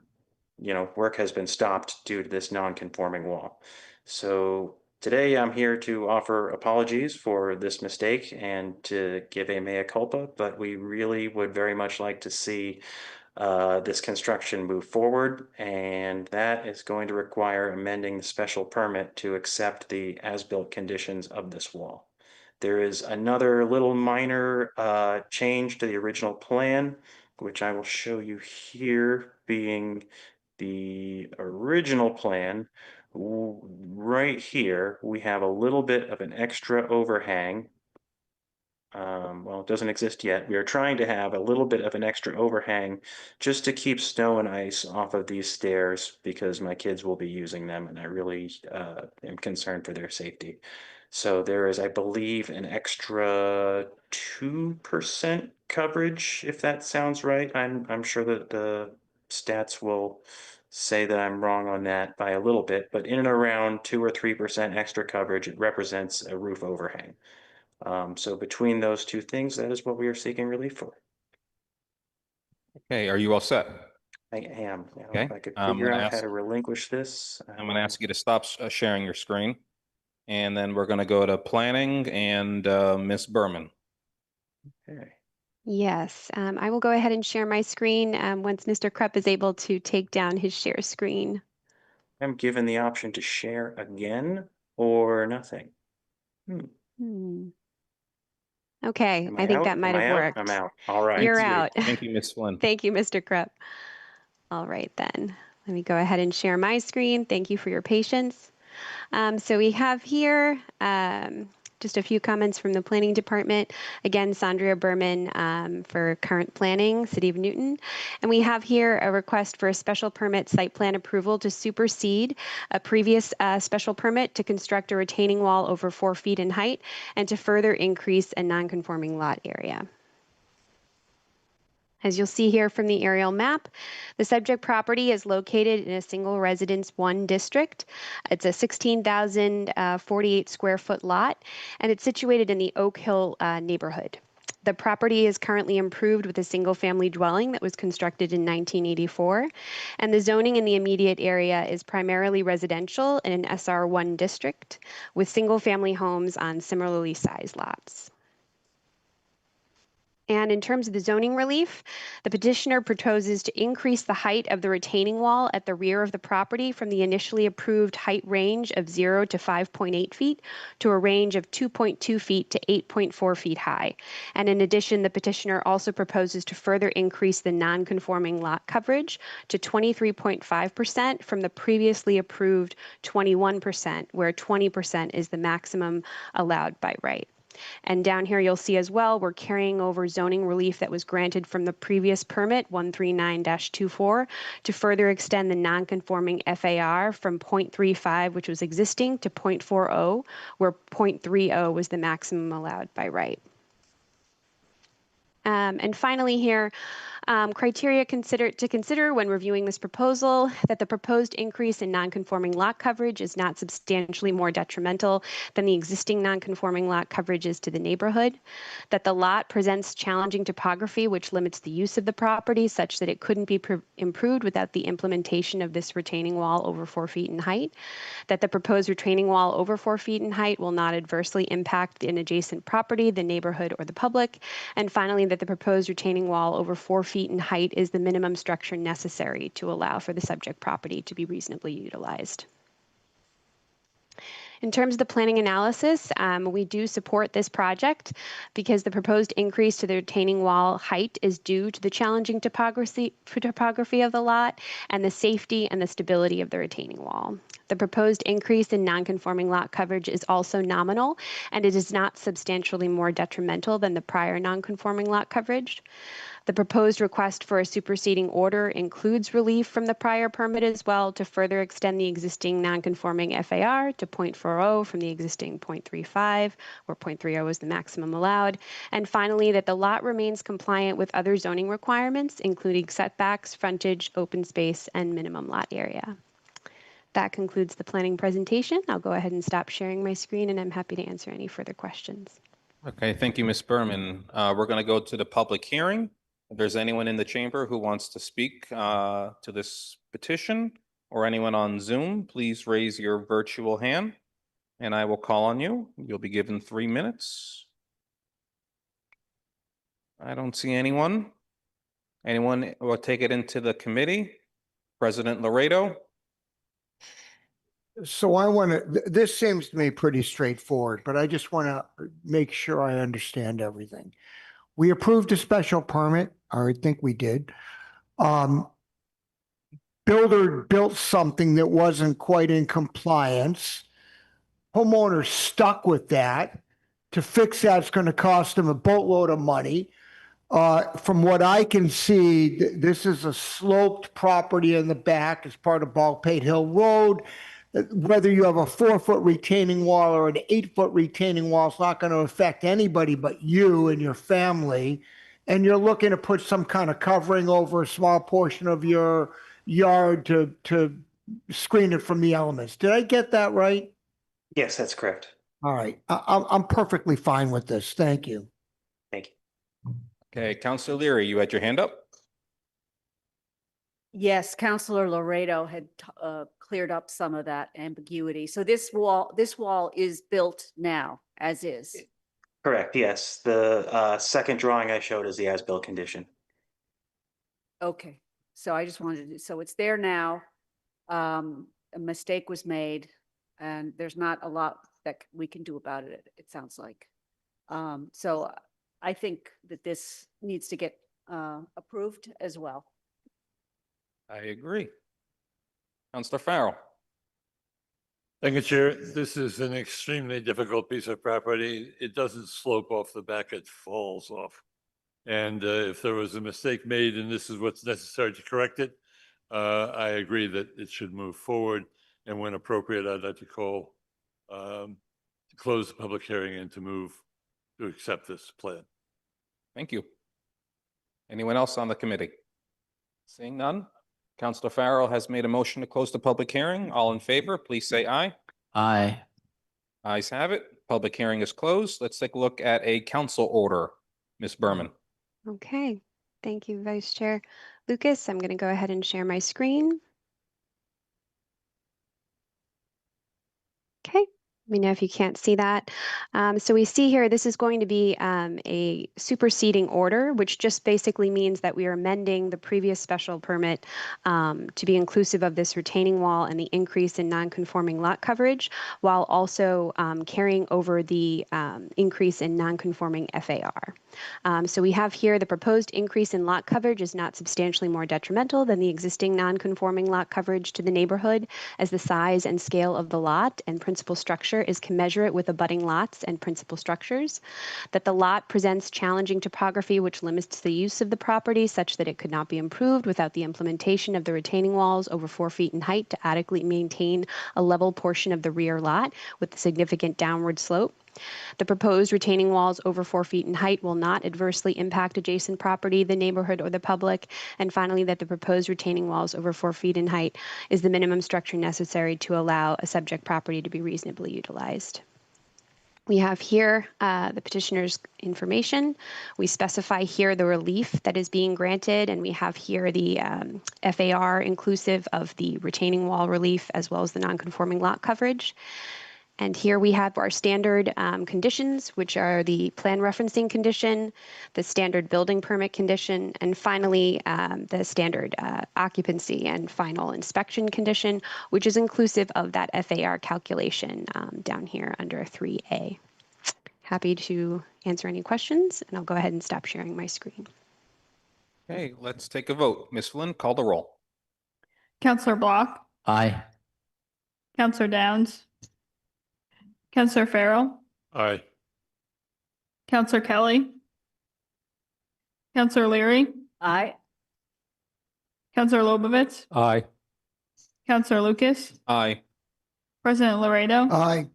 work has been stopped due to this non-conforming wall. So today I'm here to offer apologies for this mistake and to give a mea culpa, but we really would very much like to see this construction move forward, and that is going to require amending the special permit to accept the as-built conditions of this wall. There is another little minor change to the original plan, which I will show you here, being the original plan. Right here, we have a little bit of an extra overhang. Well, it doesn't exist yet. We are trying to have a little bit of an extra overhang just to keep snow and ice off of these stairs because my kids will be using them and I really am concerned for their safety. So there is, I believe, an extra 2% coverage, if that sounds right. I'm sure that the stats will say that I'm wrong on that by a little bit, but in and around 2 or 3% extra coverage, it represents a roof overhang. So between those two things, that is what we are seeking relief for. Okay, are you all set? I am. Now, Okay, if I could I'm figure gonna out how ask- to relinquish this. I'm going to ask you to stop sharing your screen. And then we're going to go to planning and Ms. Berman. Okay. Yes, I will go ahead and share my screen once Mr. Krupp is able to take down his share screen. I'm given the option to share again or nothing. Okay, Am I think out? that might Am have I out? worked. I'm out. All right. You're Sweet. out. Thank you, Ms. Flynn. Thank you, Mr. Krupp. All right, then. Let me go ahead and share my screen. Thank you for your patience. So we have here just a few comments from the planning department. Again, Sandria Berman for current planning, City of Newton. And we have here a request for a special permit site plan approval to supersede a previous special permit to construct a retaining wall over 4 feet in height and to further increase a non-conforming lot area. As you'll see here from the aerial map, the subject property is located in a single residence 1 district. It's a 16,048 square foot lot, and it's situated in the Oak Hill neighborhood. The property is currently improved with a single family dwelling that was constructed in 1984, and the zoning in the immediate area is primarily residential in an SR1 district with single family homes on similarly sized lots. And in terms of the zoning relief, the petitioner proposes to increase the height of the retaining wall at the rear of the property from the initially approved height range of 0 to 5.8 feet to a range of 2.2 feet to 8.4 feet high. And in addition, the petitioner also proposes to further increase the non-conforming lot coverage to 23.5% from the previously approved 21%, where 20% is the maximum allowed by right. And down here, you'll see as well, we're carrying over zoning relief that was granted from the previous permit 139-24 to further extend the non-conforming FAR from 0.35, which was existing, to 0.40, where 0.30 was the maximum allowed by right. And finally here, criteria to consider when reviewing this proposal, that the proposed increase in non-conforming lot coverage is not substantially more detrimental than the existing non-conforming lot coverage is to the neighborhood, that the lot presents challenging topography which limits the use of the property such that it couldn't be improved without the implementation of this retaining wall over 4 feet in height, that the proposed retaining wall over 4 feet in height will not adversely impact an adjacent property, the neighborhood, or the public, and finally, that the proposed retaining wall over 4 feet in height is the minimum structure necessary to allow for the subject property to be reasonably utilized. In terms of the planning analysis, we do support this project because the proposed increase to the retaining wall height is due to the challenging topography of the lot and the safety and the stability of the retaining wall. The proposed increase in non-conforming lot coverage is also nominal, and it is not substantially more detrimental than the prior non-conforming lot coverage. The proposed request for a superseding order includes relief from the prior permit as well to further extend the existing non-conforming FAR to 0.40 from the existing 0.35, where 0.30 is the maximum allowed. And finally, that the lot remains compliant with other zoning requirements, including setbacks, frontage, open space, and minimum lot area. That concludes the planning presentation. I'll go ahead and stop sharing my screen, and I'm happy to answer any further questions. Okay, thank you, Ms. Berman. We're going to go to the public hearing. If there's anyone in the chamber who wants to speak to this petition or anyone on Zoom, please raise your virtual hand and I will call on you. You'll be given 3 minutes. I don't see anyone. Anyone will take it into the committee? President Laredo? So I want to, this seems to me pretty straightforward, but I just want to make sure I understand everything. We approved a special permit, or I think we did. Builder built something that wasn't quite in compliance. Homeowner stuck with that. To fix that, it's going to cost him a boatload of money. From what I can see, this is a sloped property in the back as part of Baldpate Hill Road. Whether you have a 4-foot retaining wall or an 8-foot retaining wall, it's not going to affect anybody but you and your family. And you're looking to put some kind of covering over a small portion of your yard to screen it from the elements. Did I get that right? Yes, that's correct. All right. I'm perfectly fine with this. Thank you. Thank you. Okay, Councilor Leary, you had your hand up? Yes, Councilor Laredo had cleared up some of that ambiguity. So this wall is built now, as is. Correct, yes. The second drawing I showed is the as-built condition. Okay, so I just wanted to, so it's there now. A mistake was made, and there's not a lot that we can do about it, it sounds like. So I think that this needs to get approved as well. I agree. Councilor Farrell. Thank you, Chair. This is an extremely difficult piece of property. It doesn't slope off the back, it falls off. And if there was a mistake made and this is what's necessary to correct it, I agree that it should move forward. And when appropriate, I'd like to call to close the public hearing and to move to accept this plan. Thank you. Anyone else on the committee? Seeing none? Councilor Farrell has made a motion to close the public hearing. All in favor, please say aye. Aye. Ayes have it. Public hearing is closed. Let's take a look at a council order. Ms. Berman. Okay, thank you, Vice Chair Lucas. I'm going to go ahead and share my screen. Okay, me know if you can't see that. So we see here, this is going to be a superseding order, which just basically means that we are amending the previous special permit to be inclusive of this retaining wall and the increase in non-conforming lot coverage, while also carrying over the increase in non-conforming FAR. So we have here the proposed increase in lot coverage is not substantially more detrimental than the existing non-conforming lot coverage to the neighborhood, as the size and scale of the lot and principal structure is commensurate with abutting lots and principal structures, that the lot presents challenging topography which limits the use of the property such that it could not be improved without the implementation of the retaining walls over 4 feet in height to adequately maintain a level portion of the rear lot with a significant downward slope. The proposed retaining walls over 4 feet in height will not adversely impact adjacent property, the neighborhood, or the public. And finally, that the proposed retaining walls over 4 feet in height is the minimum structure necessary to allow a subject property to be reasonably utilized. We have here the petitioner's information. We specify here the relief that is being granted, and we have here the FAR inclusive of the retaining wall relief as well as the non-conforming lot coverage. And here we have our standard conditions, which are the plan referencing condition, the standard building permit condition, and finally the standard occupancy and final inspection condition, which is inclusive of that FAR calculation down here under 3A. Happy to answer any questions, and I'll go ahead and stop sharing my screen. Okay, let's take a vote. Ms. Flynn, call the roll. Counselor Block, Aye. Counselor Downs, Counselor Farrell, Aye. Counselor Kelly, Counselor Leary, Aye. Counselor Lobovitz, Aye. Counselor Lucas, Aye. President Laredo. Aye.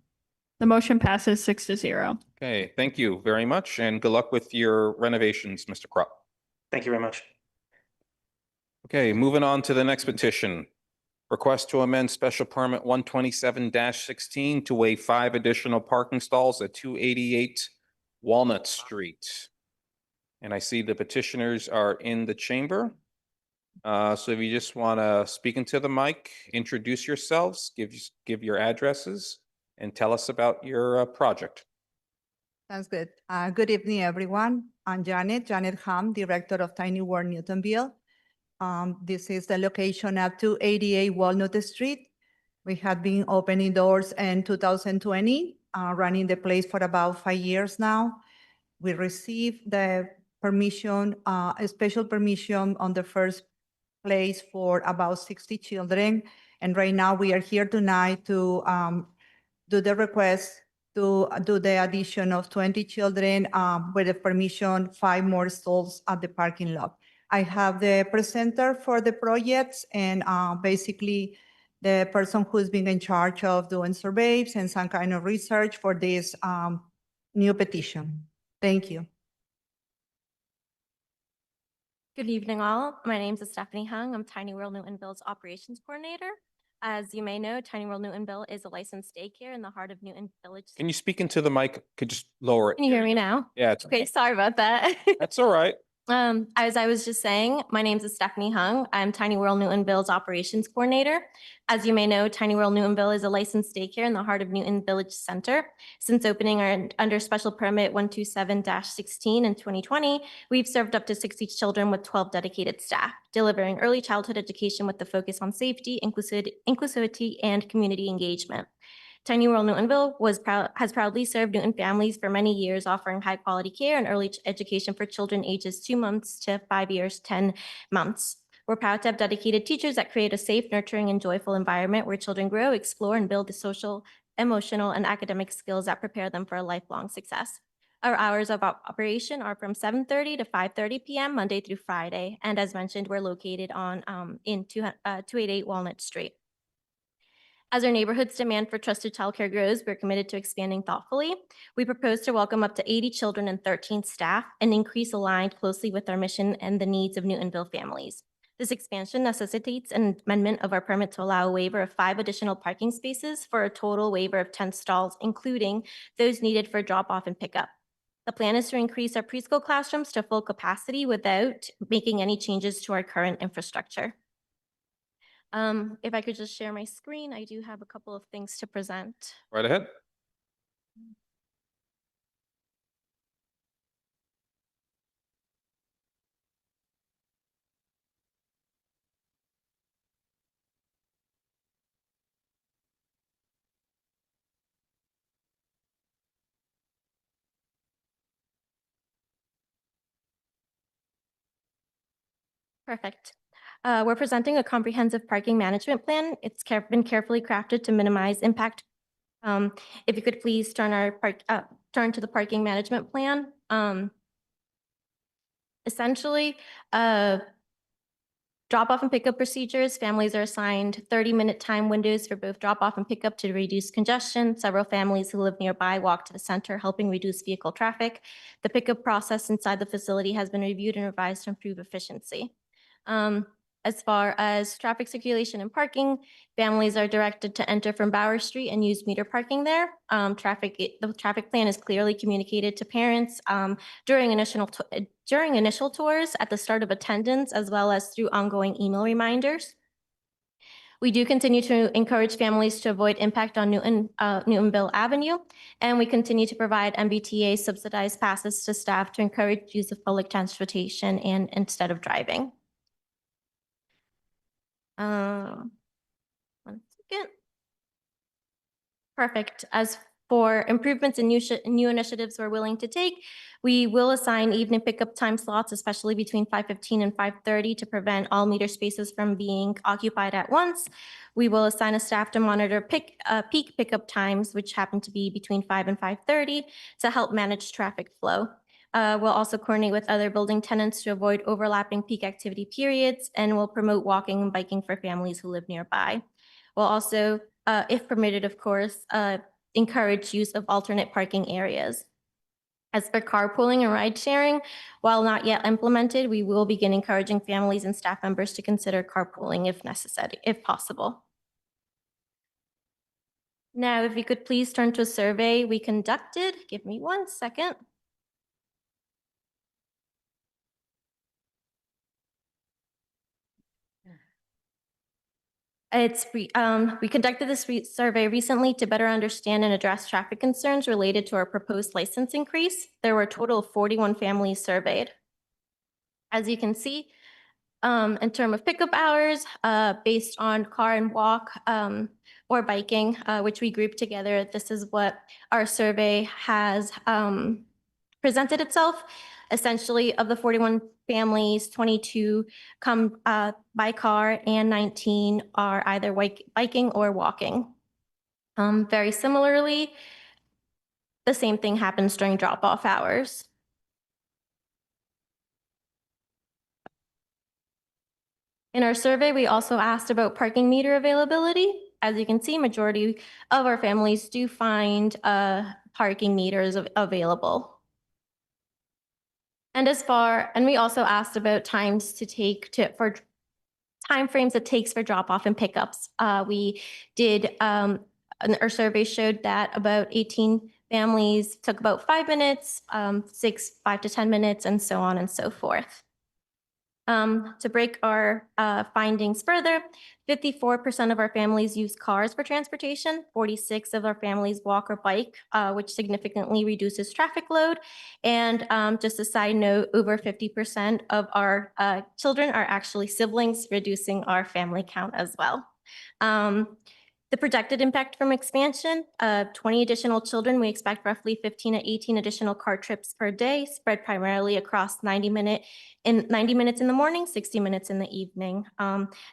The motion passes 6-0. Okay, thank you very much, and good luck with your renovations, Mr. Krupp. Thank you very much. Okay, moving on to the next petition. Request to amend special permit 127-16 to waive 5 additional parking stalls at 288 Walnut Street. And I see the petitioners are in the chamber. So if you just want to speak into the mic, introduce yourselves, give your addresses, and tell us about your project. Sounds good. Good evening, everyone. I'm Janet Ham, Director of Tiny World Newtonville. This is the location at 288 Walnut Street. We have been opening doors in 2020, running the place for about 5 years now. We received the permission, a special permission on the first place for about 60 children. And right now we are here tonight to do the request to do the addition of 20 children with the permission, 5 more stalls at the parking lot. I have the presenter for the projects and basically the person who's been in charge of doing surveys and some kind of research for this new petition. Thank you. Good evening, all. My name is Stephanie Hung. I'm Tiny World Newtonville's operations coordinator. As you may know, Tiny World Newtonville is a licensed daycare in the heart of Newton Village. Can you speak into the mic? Could just lower it. Can you hear me now? Yeah, it's Okay, sorry about that. That's all right. As I was just saying, my name is Stephanie Hung. I'm Tiny World Newtonville's operations coordinator. As you may know, Tiny World Newtonville is a licensed daycare in the heart of Newton Village Center. Since opening under special permit 127-16 in 2020, we've served up to 60 children with 12 dedicated staff, delivering early childhood education with the focus on safety, inclusivity, and community engagement. Tiny World Newtonville has proudly served Newton families for many years, offering high quality care and early education for children ages 2 months to 5 years, 10 months. We're proud to have dedicated teachers that create a safe, nurturing, and joyful environment where children grow, explore, and build the social, emotional, and academic skills that prepare them for a lifelong success. Our hours of operation are from 7:30 to 5:30 p.m. Monday through Friday. And as mentioned, we're located on in 288 Walnut Street. As our neighborhood's demand for trusted childcare grows, we're committed to expanding thoughtfully. We propose to welcome up to 80 children and 13 staff, an increase aligned closely with our mission and the needs of Newtonville families. This expansion necessitates an amendment of our permit to allow a waiver of 5 additional parking spaces for a total waiver of 10 stalls, including those needed for drop-off and pickup. The plan is to increase our preschool classrooms to full capacity without making any changes to our current infrastructure. If I could just share my screen, I do have a couple of things to present. Right ahead. Perfect. We're presenting a comprehensive parking management plan. It's been carefully crafted to minimize impact. If you could please turn to the parking management plan. Essentially, drop-off and pickup procedures. Families are assigned 30-minute time windows for both drop-off and pickup to reduce congestion. Several families who live nearby walk to the center, helping reduce vehicle traffic. The pickup process inside the facility has been reviewed and revised to improve efficiency. As far as traffic circulation and parking, families are directed to enter from Bauer Street and use meter parking there. The traffic plan is clearly communicated to parents during initial tours, at the start of attendance, as well as through ongoing email reminders. We do continue to encourage families to avoid impact on Newtonville Avenue, and we continue to provide MBTA subsidized passes to staff to encourage use of public transportation and instead of driving. 1 second. Perfect. As for improvements and new initiatives we're willing to take, we will assign evening pickup time slots, especially between 5:15 and 5:30, to prevent all meter spaces from being occupied at once. We will assign a staff to monitor peak pickup times, which happen to be between 5 and 5:30, to help manage traffic flow. We'll also coordinate with other building tenants to avoid overlapping peak activity periods, and we'll promote walking and biking for families who live nearby. We'll also, if permitted, of course, encourage use of alternate parking areas. As for carpooling and ride sharing, while not yet implemented, we will begin encouraging families and staff members to consider carpooling if necessary, if possible. Now, if you could please turn to a survey we conducted. Give me 1 second. We conducted this survey recently to better understand and address traffic concerns related to our proposed license increase. There were a total of 41 families surveyed. As you can see, in terms of pickup hours, based on car and walk or biking, which we grouped together, this is what our survey has presented itself. Essentially, of the 41 families, 22 come by car and 19 are either biking or walking. Very similarly, the same thing happens during drop-off hours. In our survey, we also asked about parking meter availability. As you can see, majority of our families do find parking meters available. And we also asked about times to take for timeframes it takes for drop-off and pickups. We did, our survey showed that about 18 families took about 5 minutes, 5 to 10 minutes, and so on and so forth. To break our findings further, 54% of our families use cars for transportation, 46% of our families walk or bike, which significantly reduces traffic load. And just a side note, over 50% of our children are actually siblings, reducing our family count as well. The projected impact from expansion, 20 additional children, we expect roughly 15 to 18 additional car trips per day, spread primarily across 90 minutes in the morning, 60 minutes in the evening.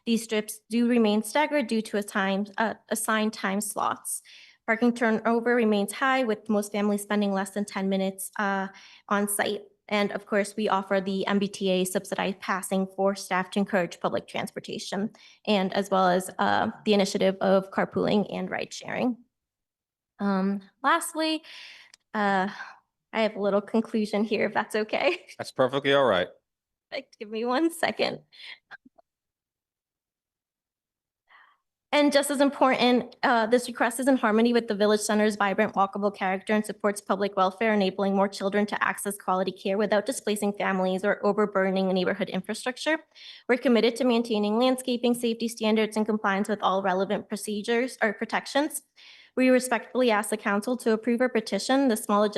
These trips do remain staggered due to assigned time slots. Parking turnover remains high, with most families spending less than 10 minutes on site. And of course, we offer the MBTA subsidized passing for staff to encourage public transportation, and as well as the initiative of carpooling and ride sharing. Lastly, I have a little conclusion here, if that's okay. That's perfectly all right. Give me 1 second. And just as important, this request is in harmony with the Village Center's vibrant, walkable character and supports public welfare, enabling more children to access quality care without displacing families or overburdening neighborhood infrastructure. We're committed to maintaining landscaping, safety standards, and compliance with all relevant procedures or protections. We respectfully ask the council to approve our petition. The small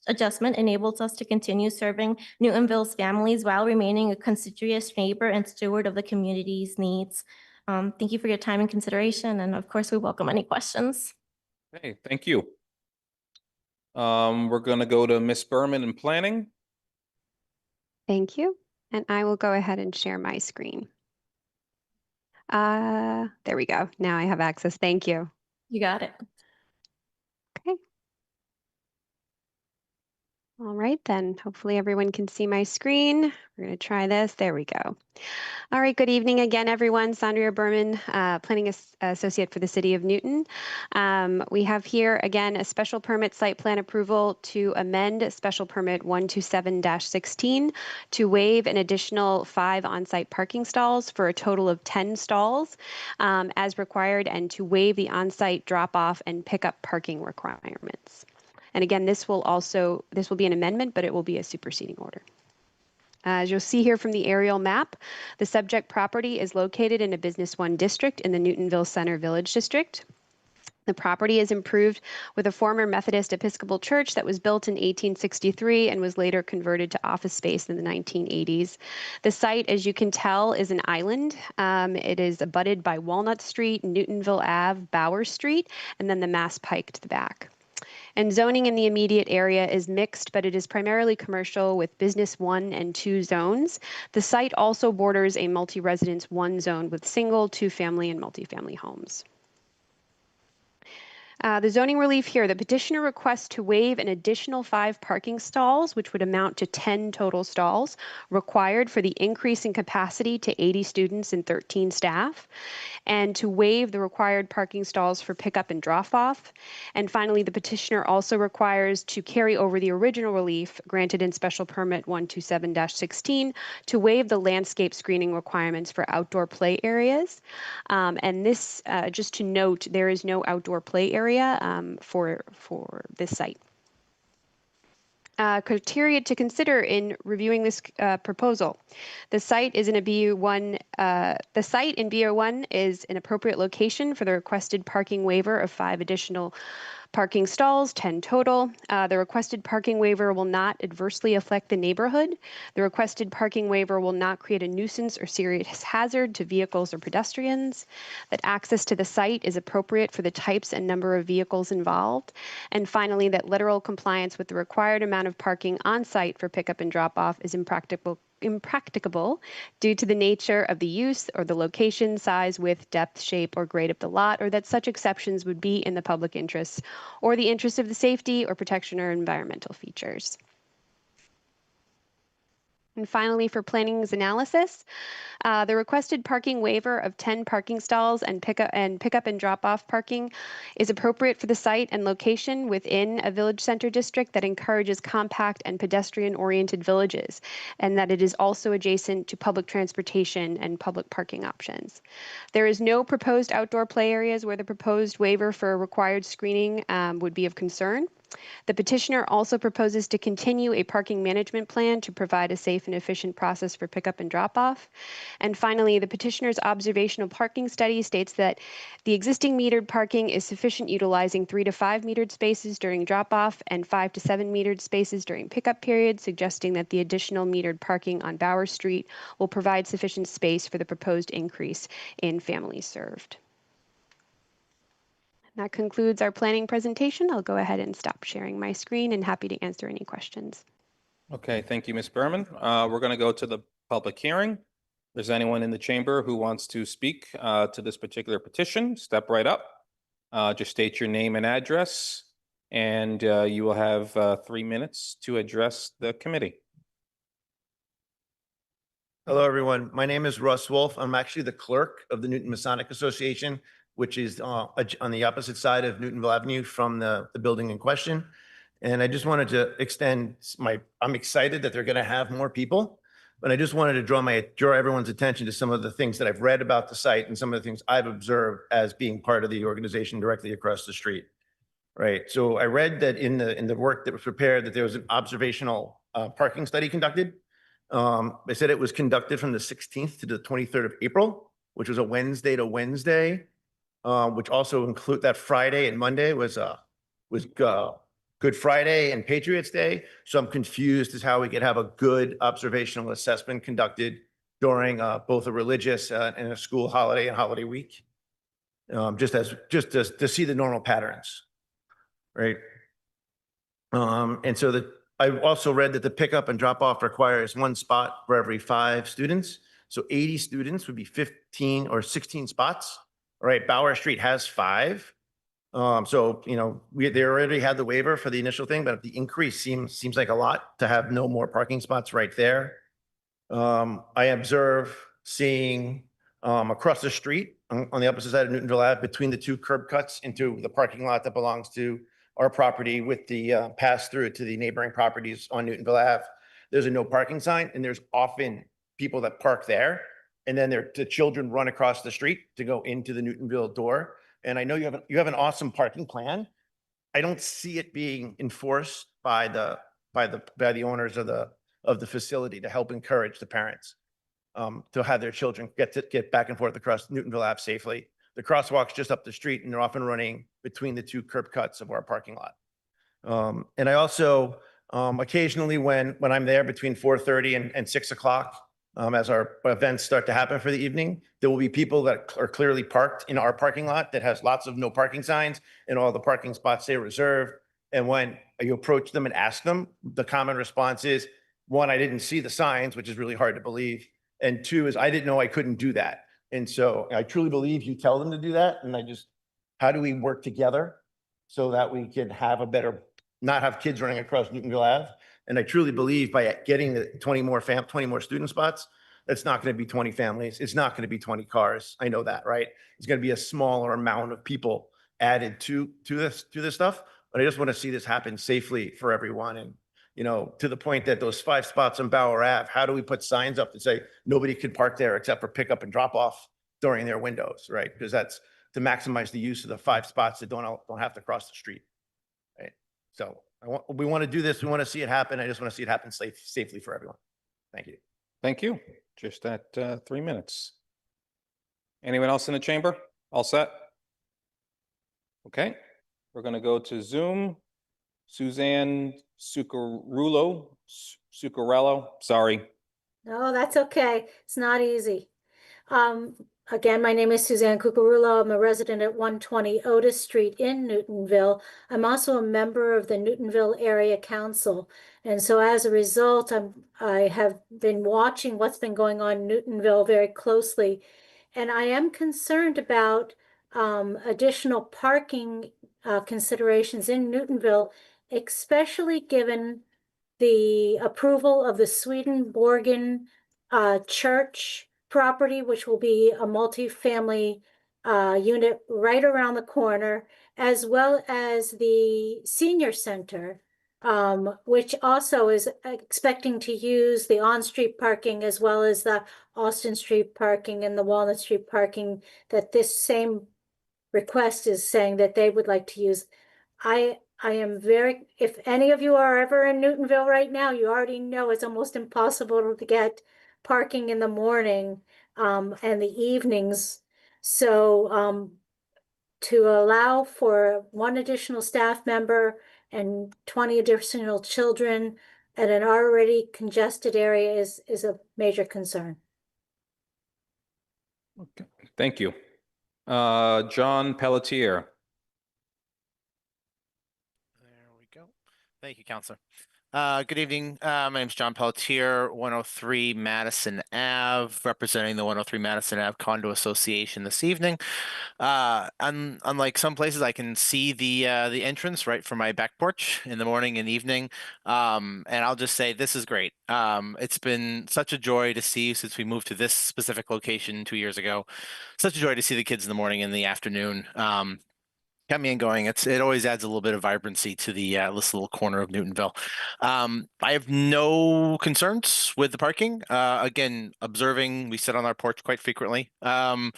adjustment enables us to continue serving Newtonville's families while remaining a constituent neighbor and steward of the community's needs. Thank you for your time and consideration, and of course, we welcome any questions. Okay, thank you. We're going to go to Ms. Berman in planning. Thank you. And I will go ahead and share my screen. There we go. Now I have access. Thank you. You got it. Okay. All right, then. Hopefully everyone can see my screen. We're going to try this. There we go. All right, good evening again, everyone. Sandra Berman, Planning Associate for the City of Newton. We have here, again, a special permit site plan approval to amend Special Permit 127-16 to waive an additional 5 on-site parking stalls for a total of 10 stalls as required, and to waive the on-site drop-off and pickup parking requirements. And again, this will be an amendment, but it will be a superseding order. As you'll see here from the aerial map, the subject property is located in a Business 1 district in the Newtonville Center Village District. The property is improved with a former Methodist Episcopal church that was built in 1863 and was later converted to office space in the 1980s. The site, as you can tell, is an island. It is abutted by Walnut Street, Newtonville Ave, Bauer Street, and then the Mass Pike to the back. And zoning in the immediate area is mixed, but it is primarily commercial with Business 1 and 2 zones. The site also borders a multi-residence 1 zone with single, 2-family, and multifamily homes. The zoning relief here, the petitioner requests to waive an additional 5 parking stalls, which would amount to 10 total stalls, required for the increase in capacity to 80 students and 13 staff, and to waive the required parking stalls for pickup and drop-off. And finally, the petitioner also requires to carry over the original relief granted in Special Permit 127-16 to waive the landscape screening requirements for outdoor play areas. And this, just to note, there is no outdoor play area for this site. Criteria to consider in reviewing this proposal. The site is in a BU1. The site in BU1 is an appropriate location for the requested parking waiver of 5 additional parking stalls, 10 total. The requested parking waiver will not adversely affect the neighborhood. The requested parking waiver will not create a nuisance or serious hazard to vehicles or pedestrians. That access to the site is appropriate for the types and number of vehicles involved. And finally, that literal compliance with the required amount of parking on site for pickup and drop off is impracticable due to the nature of the use or the location, size, width, depth, shape, or grade of the lot, or that such exceptions would be in the public interest or the interest of the safety or protection or environmental features. And finally, for planning's analysis, the requested parking waiver of 10 parking stalls and pickup and drop-off parking is appropriate for the site and location within a village center district that encourages compact and pedestrian-oriented villages, and that it is also adjacent to public transportation and public parking options. There is no proposed outdoor play areas where the proposed waiver for required screening would be of concern. The petitioner also proposes to continue a parking management plan to provide a safe and efficient process for pickup and drop-off. And finally, the petitioner's observational parking study states that the existing metered parking is sufficient, utilizing 3 to 5 metered spaces during drop-off and 5 to 7 metered spaces during pickup period, suggesting that the additional metered parking on Bauer Street will provide sufficient space for the proposed increase in families served. That concludes our planning presentation. I'll go ahead and stop sharing my screen and happy to answer any questions. Okay, thank you, Ms. Berman. We're going to go to the public hearing. If there's anyone in the chamber who wants to speak to this particular petition, step right up. Just state your name and address, and you will have 3 minutes to address the committee. Hello, everyone. My name is Russ Wolf. I'm actually the clerk of the Newton Masonic Association, which is on the opposite side of Newtonville Avenue from the building in question. And I just wanted to extend I'm excited that they're going to have more people, but I just wanted to draw everyone's attention to some of the things that I've read about the site and some of the things I've observed as being part of the organization directly across the street. Right. So I read that in the work that was prepared that there was an observational parking study conducted. They said it was conducted from the 16th to the 23rd of April, which was a Wednesday to Wednesday. Which also include that Friday and Monday was Good Friday and Patriots Day. So I'm confused as how we could have a good observational assessment conducted during both a religious and a school holiday and holiday week. Just to see the normal patterns, right? And so I've also read that the pickup and drop off requires 1 spot for every 5 students. So 80 students would be 15 or 16 spots. All right, Bauer Street has 5. So, you know, they already had the waiver for the initial thing, but the increase seems like a lot to have no more parking spots right there. I observe seeing across the street on the opposite side of Newtonville Ave, between the 2 curb cuts into the parking lot that belongs to our property with the pass through to the neighboring properties on Newtonville Ave, there's a no parking sign, and there's often people that park there, and then the children run across the street to go into the Newtonville door. And I know you have an awesome parking plan. I don't see it being enforced by the owners of the facility to help encourage the parents to have their children get back and forth across Newtonville Ave safely. The crosswalk's just up the street, and they're often running between the 2 curb cuts of our parking lot. And I also occasionally, when I'm there between 4:30 and 6 o'clock, as our events start to happen for the evening, there will be people that are clearly parked in our parking lot that has lots of no parking signs, and all the parking spots they reserved. And when you approach them and ask them, the common response is, 1, I didn't see the signs, which is really hard to believe. And 2 is, I didn't know I couldn't do that. And so I truly believe you tell them to do that. And how do we work together so that we can have not have kids running across Newtonville Ave? And I truly believe by getting the 20 more student spots, that's not going to be 20 families. It's not going to be 20 cars. I know that, right? It's going to be a smaller amount of people added to this stuff. But I just want to see this happen safely for everyone. And, you know, to the point that those 5 spots on Bauer Ave, how do we put signs up that say nobody can park there except for pickup and drop off during their windows, right? Because that's to maximize the use of the 5 spots that don't have to cross the street, right? So we want to do this. We want to see it happen. I just want to see it happen safely for everyone. Thank you. Thank you. Just at 3 minutes. Anyone else in the chamber? All set? Okay, we're going to go to Zoom. Suzanne Succarello, sorry. No, that's okay. It's not easy. Again, my name is Suzanne Cucurullo. I'm a resident at 120 Otis Street in Newtonville. I'm also a member of the Newtonville Area Council. And so as a result, I have been watching what's been going on in Newtonville very closely. And I am concerned about additional parking considerations in Newtonville, especially given the approval of the Swedenborgen Church property, which will be a multifamily unit right around the corner, as well as the senior center, which also is expecting to use the on-street parking as well as the Austin Street parking and the Walnut Street parking that this same request is saying that they would like to use. I am if any of you are ever in Newtonville right now, you already know it's almost impossible to get parking in the morning and the evenings. So to allow for 1 additional staff member and 20 additional children at an already congested area is a major concern. Okay. Thank you. John Pelletier. Thank you, Counselor. Good evening. My name is John Pelletier, 103 Madison Ave, representing the 103 Madison Ave Condo Association this evening. Unlike some places, I can see the entrance right from my back porch in the morning and evening. And I'll just say this is great. It's been such a joy to see since we moved to this specific location 2 years ago. Such a joy to see the kids in the morning and the afternoon. Coming and going, it always adds a little bit of vibrancy to this little corner of Newtonville. I have no concerns with the parking. Again, observing, we sit on our porch quite frequently. No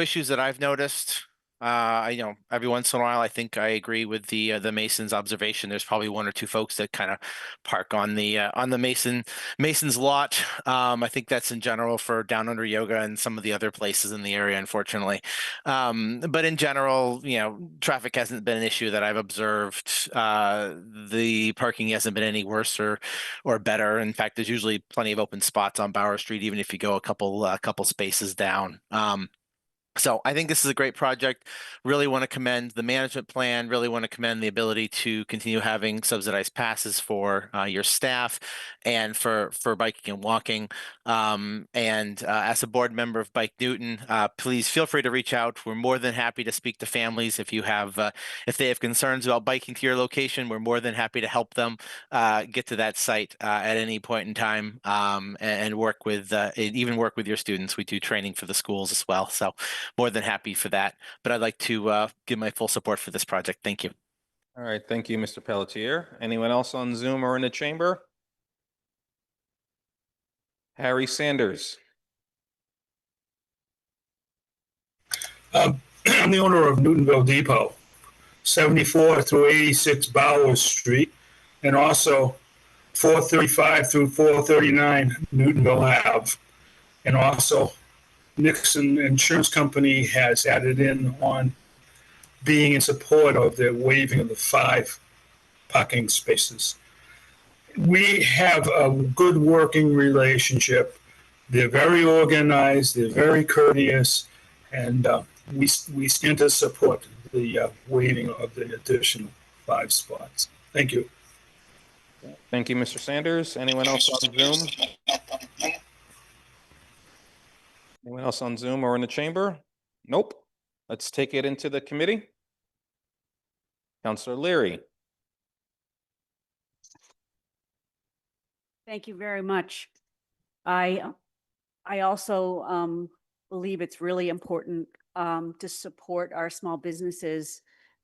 issues that I've noticed. Every once in a while, I think I agree with the Mason's observation. There's probably 1 or 2 folks that kind of park on the Mason's lot. I think that's in general for Down Under Yoga and some of the other places in the area, unfortunately. But in general, traffic hasn't been an issue that I've observed. The parking hasn't been any worse or better. In fact, there's usually plenty of open spots on Bauer Street, even if you go a couple spaces down. So I think this is a great project. Really want to commend the management plan, really want to commend the ability to continue having subsidized passes for your staff and for biking and walking. As a board member of Bike Newton, please feel free to reach out. We're more than happy to speak to families if you have if they have concerns about biking to your location. We're more than happy to help them get to that site at any point in time and work with even work with your students. We do training for the schools as well. So more than happy for that. But I'd like to give my full support for this project. Thank you. All right, thank you, Mr. Pelletier. Anyone else on Zoom or in the chamber? Harry Sanders. I'm the owner of Newtonville Depot, 74 through 86 Bowers Street, and also 435 through 439 Newtonville Ave. And also Nixon Insurance Company has added in on being in support of the waiving of the 5 parking spaces. We have a good working relationship. They're very organized, they're very courteous, and we stand to support the waiving of the additional 5 spots. Thank you. Thank you, Mr. Sanders. Anyone else on Zoom? Anyone else on Zoom or in the chamber? Nope. Let's take it into the committee. Councilor Leary. Thank you very much. I also believe it's really important to support our small businesses,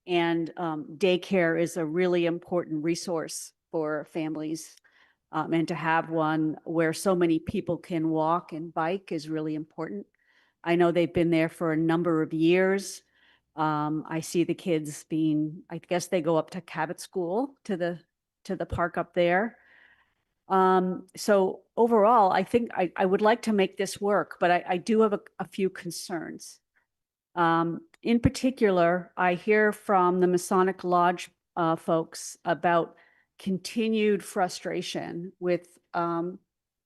and daycare is a really important resource for families. And to have one where so many people can walk and bike is really important. I know they've been there for a number of years. I see the kids I guess they go up to Cabot School to the park up there. So overall, I think I would like to make this work, but I do have a few concerns. In particular, I hear from the Masonic Lodge folks about continued frustration with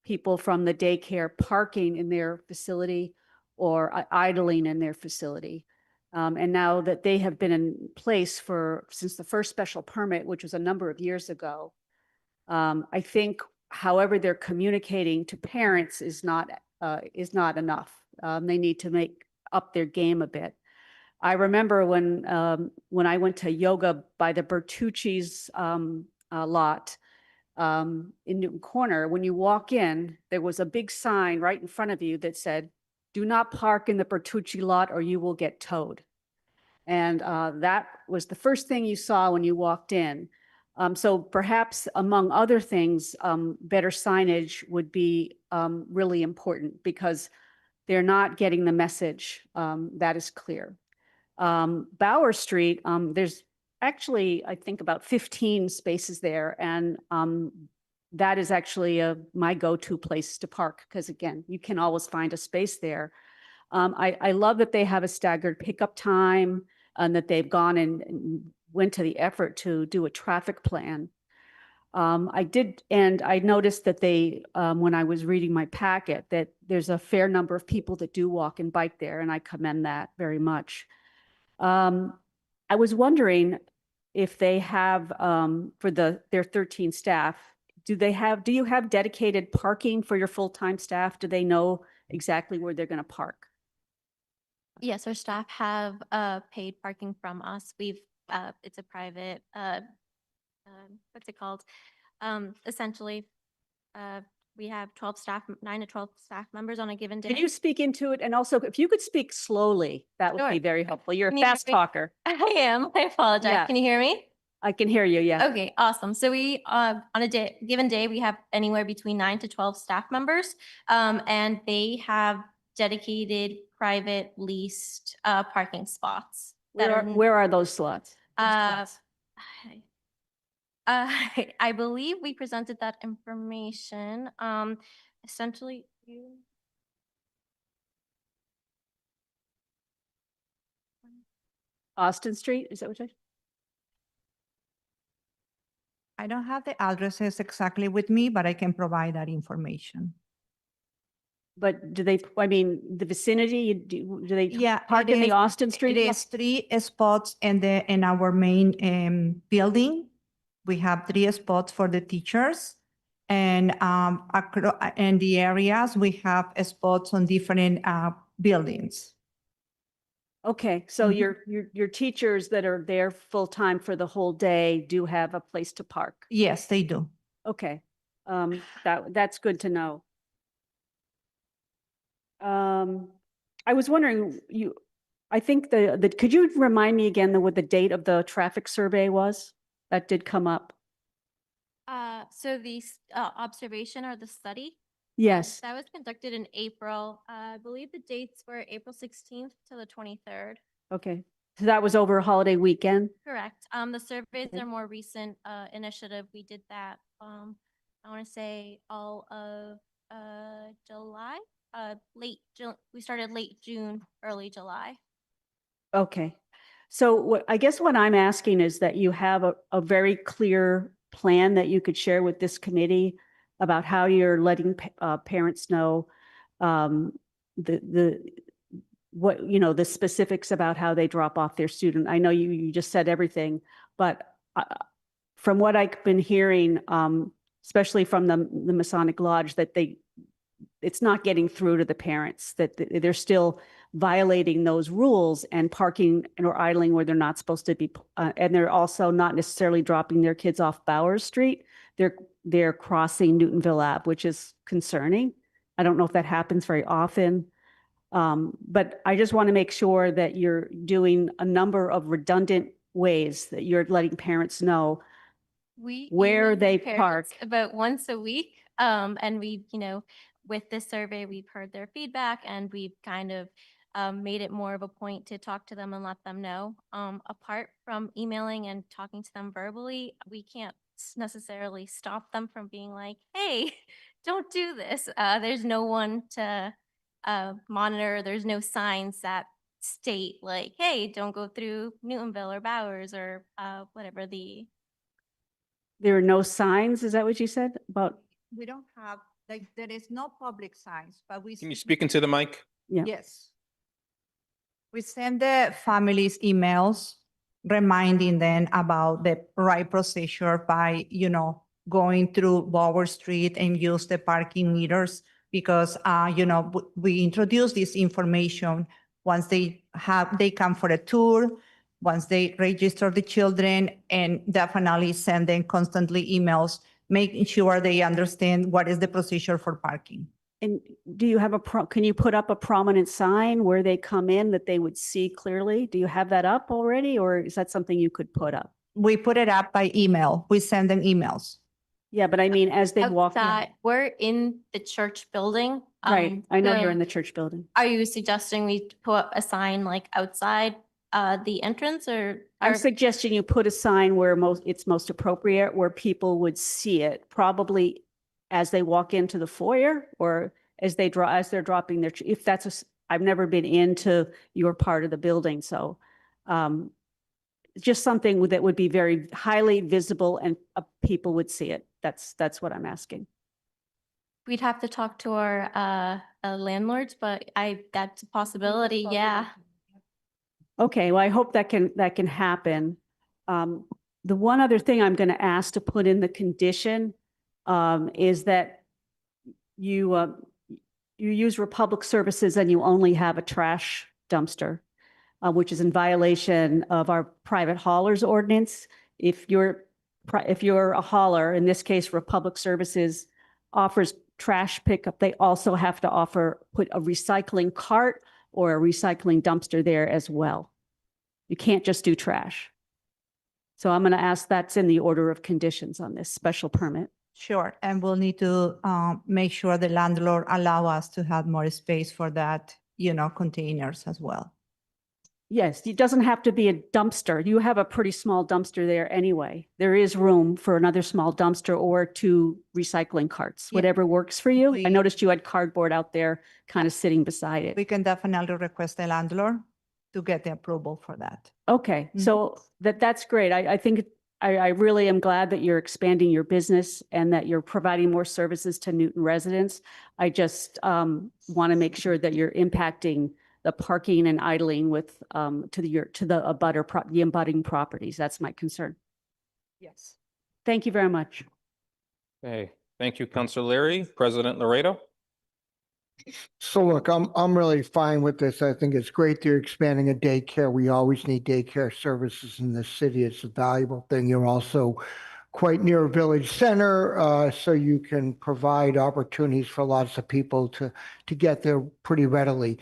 people from the daycare parking in their facility or idling in their facility. And now that they have been in place since the first special permit, which was a number of years ago, I think however they're communicating to parents is not enough. They need to make up their game a bit. I remember when I went to yoga by the Bertucci's lot in Newton Corner, when you walk in, there was a big sign right in front of you that said, "Do not park in the Bertucci lot or you will get towed." And that was the first thing you saw when you walked in. So perhaps among other things, better signage would be really important because they're not getting the message that is clear. Bauer Street, there's actually, I think, about 15 spaces there. And that is actually my go-to place to park because, again, you can always find a space there. I love that they have a staggered pickup time and that they've gone and went to the effort to do a traffic plan. I noticed that when I was reading my packet, that there's a fair number of people that do walk and bike there, and I commend that very much. I was wondering if they have, for their 13 staff, do you have dedicated parking for your full-time staff? Do they know exactly where they're going to park? Yes, our staff have paid parking from us. It's a private, what's it called? Essentially, we have 9 to 12 staff members on a given day. Can you speak into it? And also, if you could speak slowly, that would be very helpful. You're Can a you hear fast me? talker. I am. I apologize. Yeah. Can you hear me? I can hear you, yeah. Okay, awesome. So we, on a given day, we have anywhere between 9 to 12 staff members, and they have dedicated private leased parking spots. Where are those slots? I believe we presented that information. Essentially, Austin Street, is that what I don't have the addresses exactly with me, but I can provide that information. But do they, I mean, the vicinity, do they Yeah. park it in the is- Austin Street? It is 3 spots in our main building. We have 3 spots for the teachers. And in the areas, we have spots on different buildings. Okay, so Mhm. your teachers that are there full-time for the whole day do have a place to park? Yes, they do. Okay, that's good to know. I was wondering, I think could you remind me again what the date of the traffic survey was? That did come up. So the observation or the study? Yes, That was conducted in April. I believe the dates were April 16th to the 23rd. okay. So that was over a holiday weekend? Correct. The surveys Okay. are more recent initiative. We did that, I want to say all of July, we started late June, early July. Okay. So I guess what I'm asking is that you have a very clear plan that you could share with this committee about how you're letting parents know the specifics about how they drop off their student. I know you just said everything, but from what I've been hearing, especially from the Masonic Lodge, that it's not getting through to the parents, that they're still violating those rules and parking or idling where they're not supposed to be. And they're also not necessarily dropping their kids off Bowers Street. They're crossing Newtonville Ave, which is concerning. I don't know if that happens very often. But I just want to make sure that you're doing a number of redundant ways that you're letting parents know We where email they parents park. about once a week. And we, with this survey, we've heard their feedback and we've kind of made it more of a point to talk to them and let them know. Apart from emailing and talking to them verbally, we can't necessarily stop them from being like, hey, don't do this. There's no one to monitor. There's no signs that state like, hey, don't go through Newtonville or Bowers or whatever the There are no signs, is that what you said about? We don't have, there is no public signs, but we. Can you speak into the mic? Yeah. Yes. We send the families emails reminding them about the right procedure by, going through Bauer Street and use the parking meters because, we introduce this information once they come for a tour, once they register the children, and definitely send them constantly emails, making sure they understand what is the procedure for parking. And do you have can you put up a prominent sign where they come in that they would see clearly? Do you have that up already, or is that something you could put up? We put it up by email. We send them emails. Yeah, but I mean, as they walk in. outside. We're in the church building. Right, I know you're so in the church building. Are you suggesting we put a sign like outside the entrance or? I'm suggesting you put a sign where it's most appropriate, where people would see it, probably as they walk into the foyer or as they're dropping their, if that's I've never been into your part of the building, so just something that would be very highly visible and people would see it. That's what I'm asking. We'd have to talk to our landlords, but that's a possibility, yeah. Okay, well, I hope that can happen. The one other thing I'm going to ask to put in the condition is that you use Republic Services and you only have a trash dumpster, which is in violation of our private haulers ordinance. If you're a hauler, in this case, Republic Services offers trash pickup, they also have to put a recycling cart or a recycling dumpster there as well. You can't just do trash. So I'm going to ask that's in the order of conditions on this special permit. Sure, and we'll need to make sure the landlord allow us to have more space for that, containers as well. Yes, it doesn't have to be a dumpster. You have a pretty small dumpster there anyway. There is room for another small dumpster or 2 recycling carts, Yeah. whatever works for you. I We- noticed you had cardboard out there kind of sitting beside it. We can definitely request the landlord to get the approval for that. Okay, so that's great. I think I really am glad that you're expanding your business and that you're providing more services to Newton residents. I just want to make sure that you're impacting the parking and idling with to the abutting properties. That's my concern. Yes. Thank you very much. Okay, thank you, Councilor Leary. President Laredo? So look, I'm really fine with this. I think it's great that you're expanding a daycare. We always need daycare services in this city. It's a valuable thing. You're also quite near a village center, so you can provide opportunities for lots of people to get there pretty readily.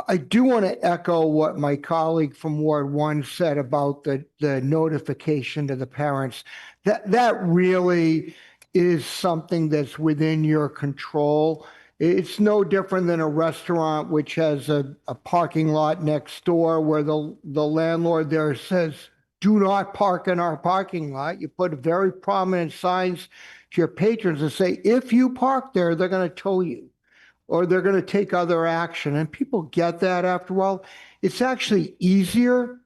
I do want to echo what my colleague from Ward 1 said about the notification to the parents. That really is something that's within your control. It's no different than a restaurant which has a parking lot next door where the landlord there says, do not park in our parking lot. You put very prominent signs to your patrons that say, if you park there, they're going to tow you or they're going to take other action. And people get that after a while. It's actually easier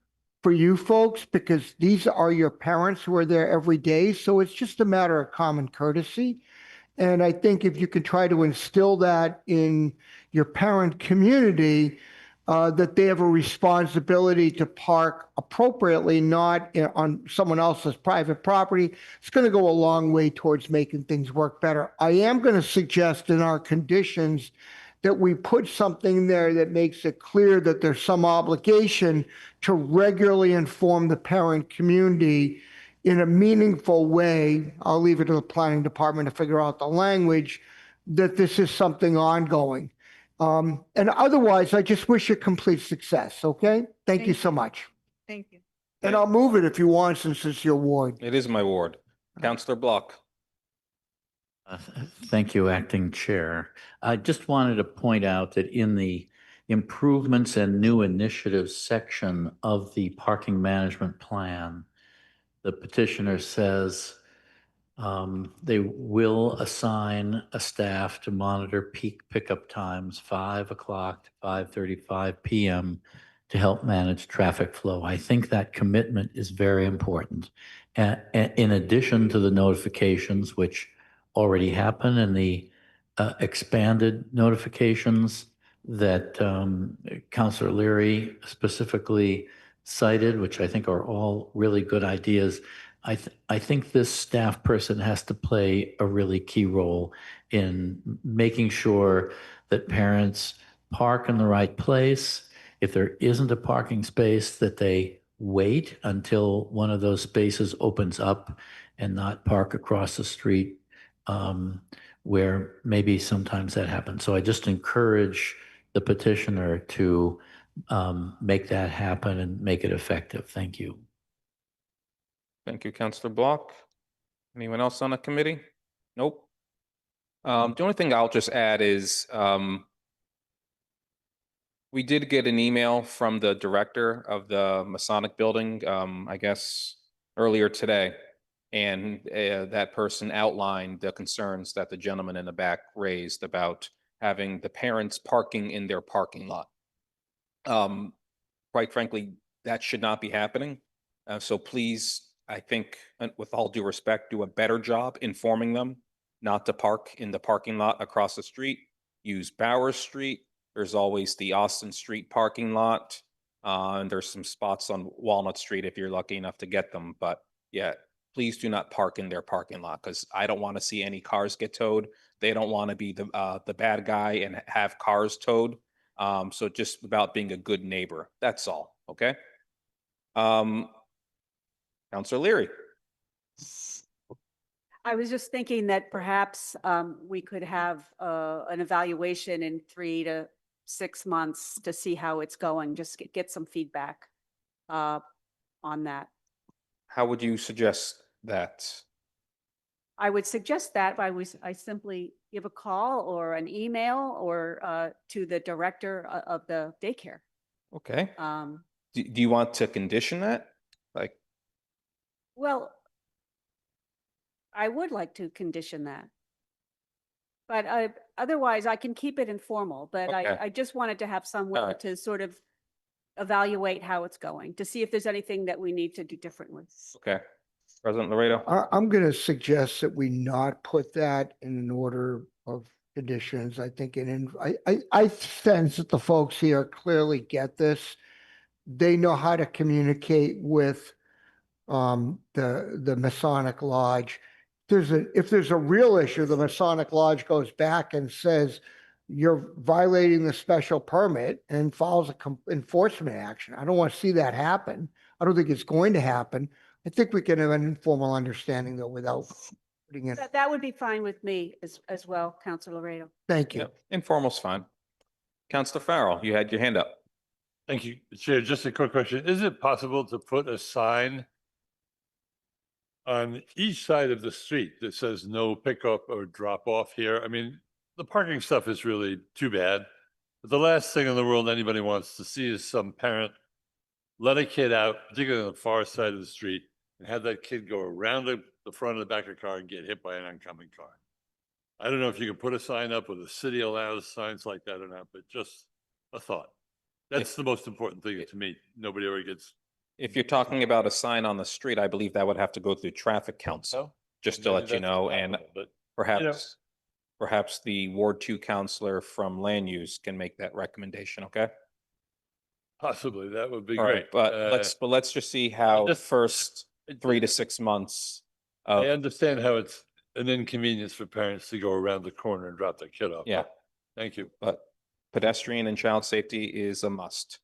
for you folks because these are your parents who are there every day. So it's just a matter of common courtesy. And I think if you can try to instill that in your parent community, that they have a responsibility to park appropriately, not on someone else's private property, it's going to go a long way towards making things work better. I am going to suggest in our conditions that we put something there that makes it clear that there's some obligation to regularly inform the parent community in a meaningful way. I'll leave it to the planning department to figure out the language, that this is something ongoing. And otherwise, I just wish you complete success, okay? Thank you so much. Thank you. And I'll move it if you want, since it's your ward. It is my ward. Councilor Block. Thank you, Acting Chair. I just wanted to point out that in the improvements and new initiatives section of the parking management plan, the petitioner says they will assign a staff to monitor peak pickup times, 5 o'clock to 5:35 p.m. to help manage traffic flow. I think that commitment is very important. In addition to the notifications, which already happen, and the expanded notifications that Councilor Leary specifically cited, which I think are all really good ideas. I think this staff person has to play a really key role in making sure that parents park in the right place. If there isn't a parking space, that they wait until one of those spaces opens up and not park across the street, where maybe sometimes that happens. So I just encourage the petitioner to make that happen and make it effective. Thank you. Thank you, Councilor Block. Anyone else on the committee? Nope. The only thing I'll just add is we did get an email from the director of the Masonic Building, I guess earlier today. And that person outlined the concerns that the gentleman in the back raised about having the parents parking in their parking lot. Quite frankly, that should not be happening. So please, I think, with all due respect, do a better job informing them not to park in the parking lot across the street. Use Bowers Street. There's always the Austin Street parking lot. And there's some spots on Walnut Street if you're lucky enough to get them. But yeah, please do not park in their parking lot, because I don't want to see any cars get towed. They don't want to be the bad guy and have cars towed. So just about being a good neighbor. That's all. Okay. Councilor Leary. I was just thinking that perhaps we could have an evaluation in 3 to 6 months to see how it's going, just get some feedback on that. How would you suggest that? I would suggest that I simply give a call or an email or to the director of the daycare. Okay. Do you want to condition that? Like, well, I would like to condition that. But otherwise, I can keep it informal, but Okay. I just wanted to have some way All right. to sort of evaluate how it's going, to see if there's anything that we need to do differently. okay. President Laredo? I'm going to suggest that we not put that in an order of conditions. I think I sense that the folks here clearly get this. They know how to communicate with the Masonic Lodge. If there's a real issue, the Masonic Lodge goes back and says you're violating the special permit and files a enforcement action. I don't want to see that happen. I don't think it's going to happen. I think we can have an informal understanding though without putting in. That would be fine with me as well, Councilor Laredo. Thank you. Yeah, informal's fine. Councilor Farrell, you had your hand up. Thank you, Chair. Just a quick question. Is it possible to put a sign on each side of the street that says no pickup or drop off here? I mean, the parking stuff is really too bad. But the last thing in the world anybody wants to see is some parent let a kid out, particularly on the far side of the street, and have that kid go around the front of the back of the car and get hit by an oncoming car. I don't know if you can put a sign up or the city allows signs like that or not, but just a thought. That's the most important thing to me. Nobody ever gets. If you're talking about a sign on the street, I believe that would have to go through traffic council, just to let you know, and perhaps the Ward 2 counselor from land use can make that recommendation, okay? Possibly, that would be All great. right, but let's just see how the first 3 to 6 months. I understand how it's an inconvenience for parents to go around the corner and drop their kid off. Yeah. Thank you. But pedestrian and child safety is a must.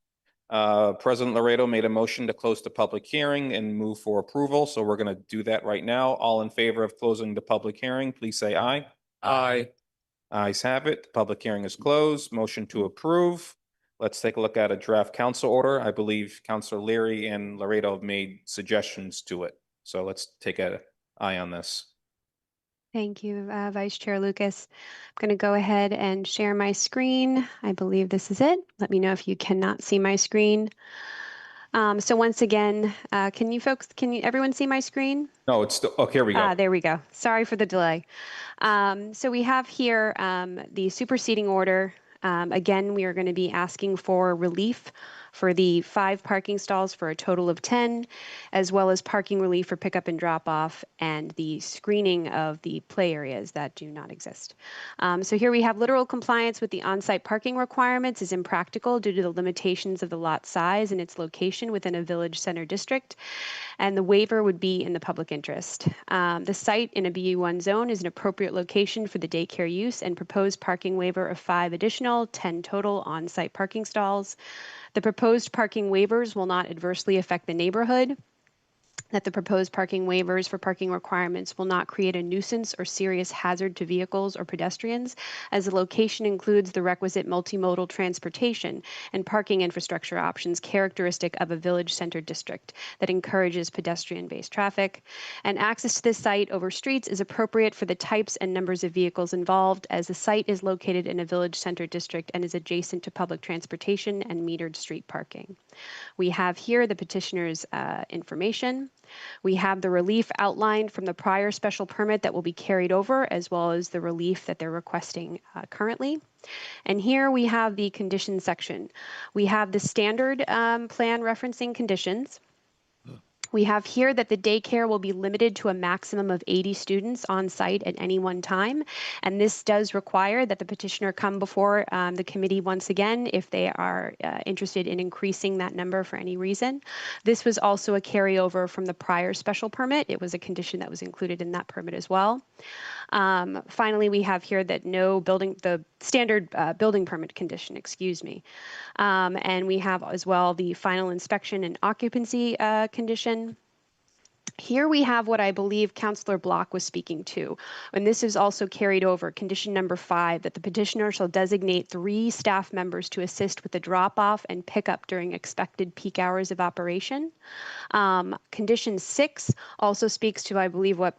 President Laredo made a motion to close the public hearing and move for approval, so we're going to do that right now. All in favor of closing the public hearing, please say aye. Aye. Ayes have it. The public hearing is closed. Motion to approve. Let's take a look at a draft council order. I believe Councilor Leary and Laredo have made suggestions to it. So let's take an eye on this. Thank you, Vice Chair Lucas. I'm going to go ahead and share my screen. I believe this is it. Let me know if you cannot see my screen. So once again, can everyone see my screen? No, it's still, oh, here we go. There we go. Sorry for the delay. So we have here the superseding order. Again, we are going to be asking for relief for the 5 parking stalls for a total of 10, as well as parking relief for pickup and drop off and the screening of the play areas that do not exist. So here we have literal compliance with the on-site parking requirements is impractical due to the limitations of the lot size and its location within a village center district, and the waiver would be in the public interest. The site in a BU1 zone is an appropriate location for the daycare use, and proposed parking waiver of 5 additional, 10 total on-site parking stalls. The proposed parking waivers will not adversely affect the neighborhood. That the proposed parking waivers for parking requirements will not create a nuisance or serious hazard to vehicles or pedestrians, as the location includes the requisite multimodal transportation and parking infrastructure options characteristic of a village center district that encourages pedestrian-based traffic. And access to this site over streets is appropriate for the types and numbers of vehicles involved, as the site is located in a village center district and is adjacent to public transportation and metered street parking. We have here the petitioner's information. We have the relief outlined from the prior special permit that will be carried over, as well as the relief that they're requesting currently. And here we have the condition section. We have the standard plan referencing conditions. We have here that the daycare will be limited to a maximum of 80 students on site at any one time. And this does require that the petitioner come before the committee once again if they are interested in increasing that number for any reason. This was also a carryover from the prior special permit. It was a condition that was included in that permit as well. Finally, we have here that the standard building permit condition, and we have as well the final inspection and occupancy condition. Here we have what I believe Councillor Block was speaking to, and this is also carried over, condition number 5, that the petitioner shall designate 3 staff members to assist with the drop-off and pickup during expected peak hours of operation. Condition 6 also speaks to, I believe, what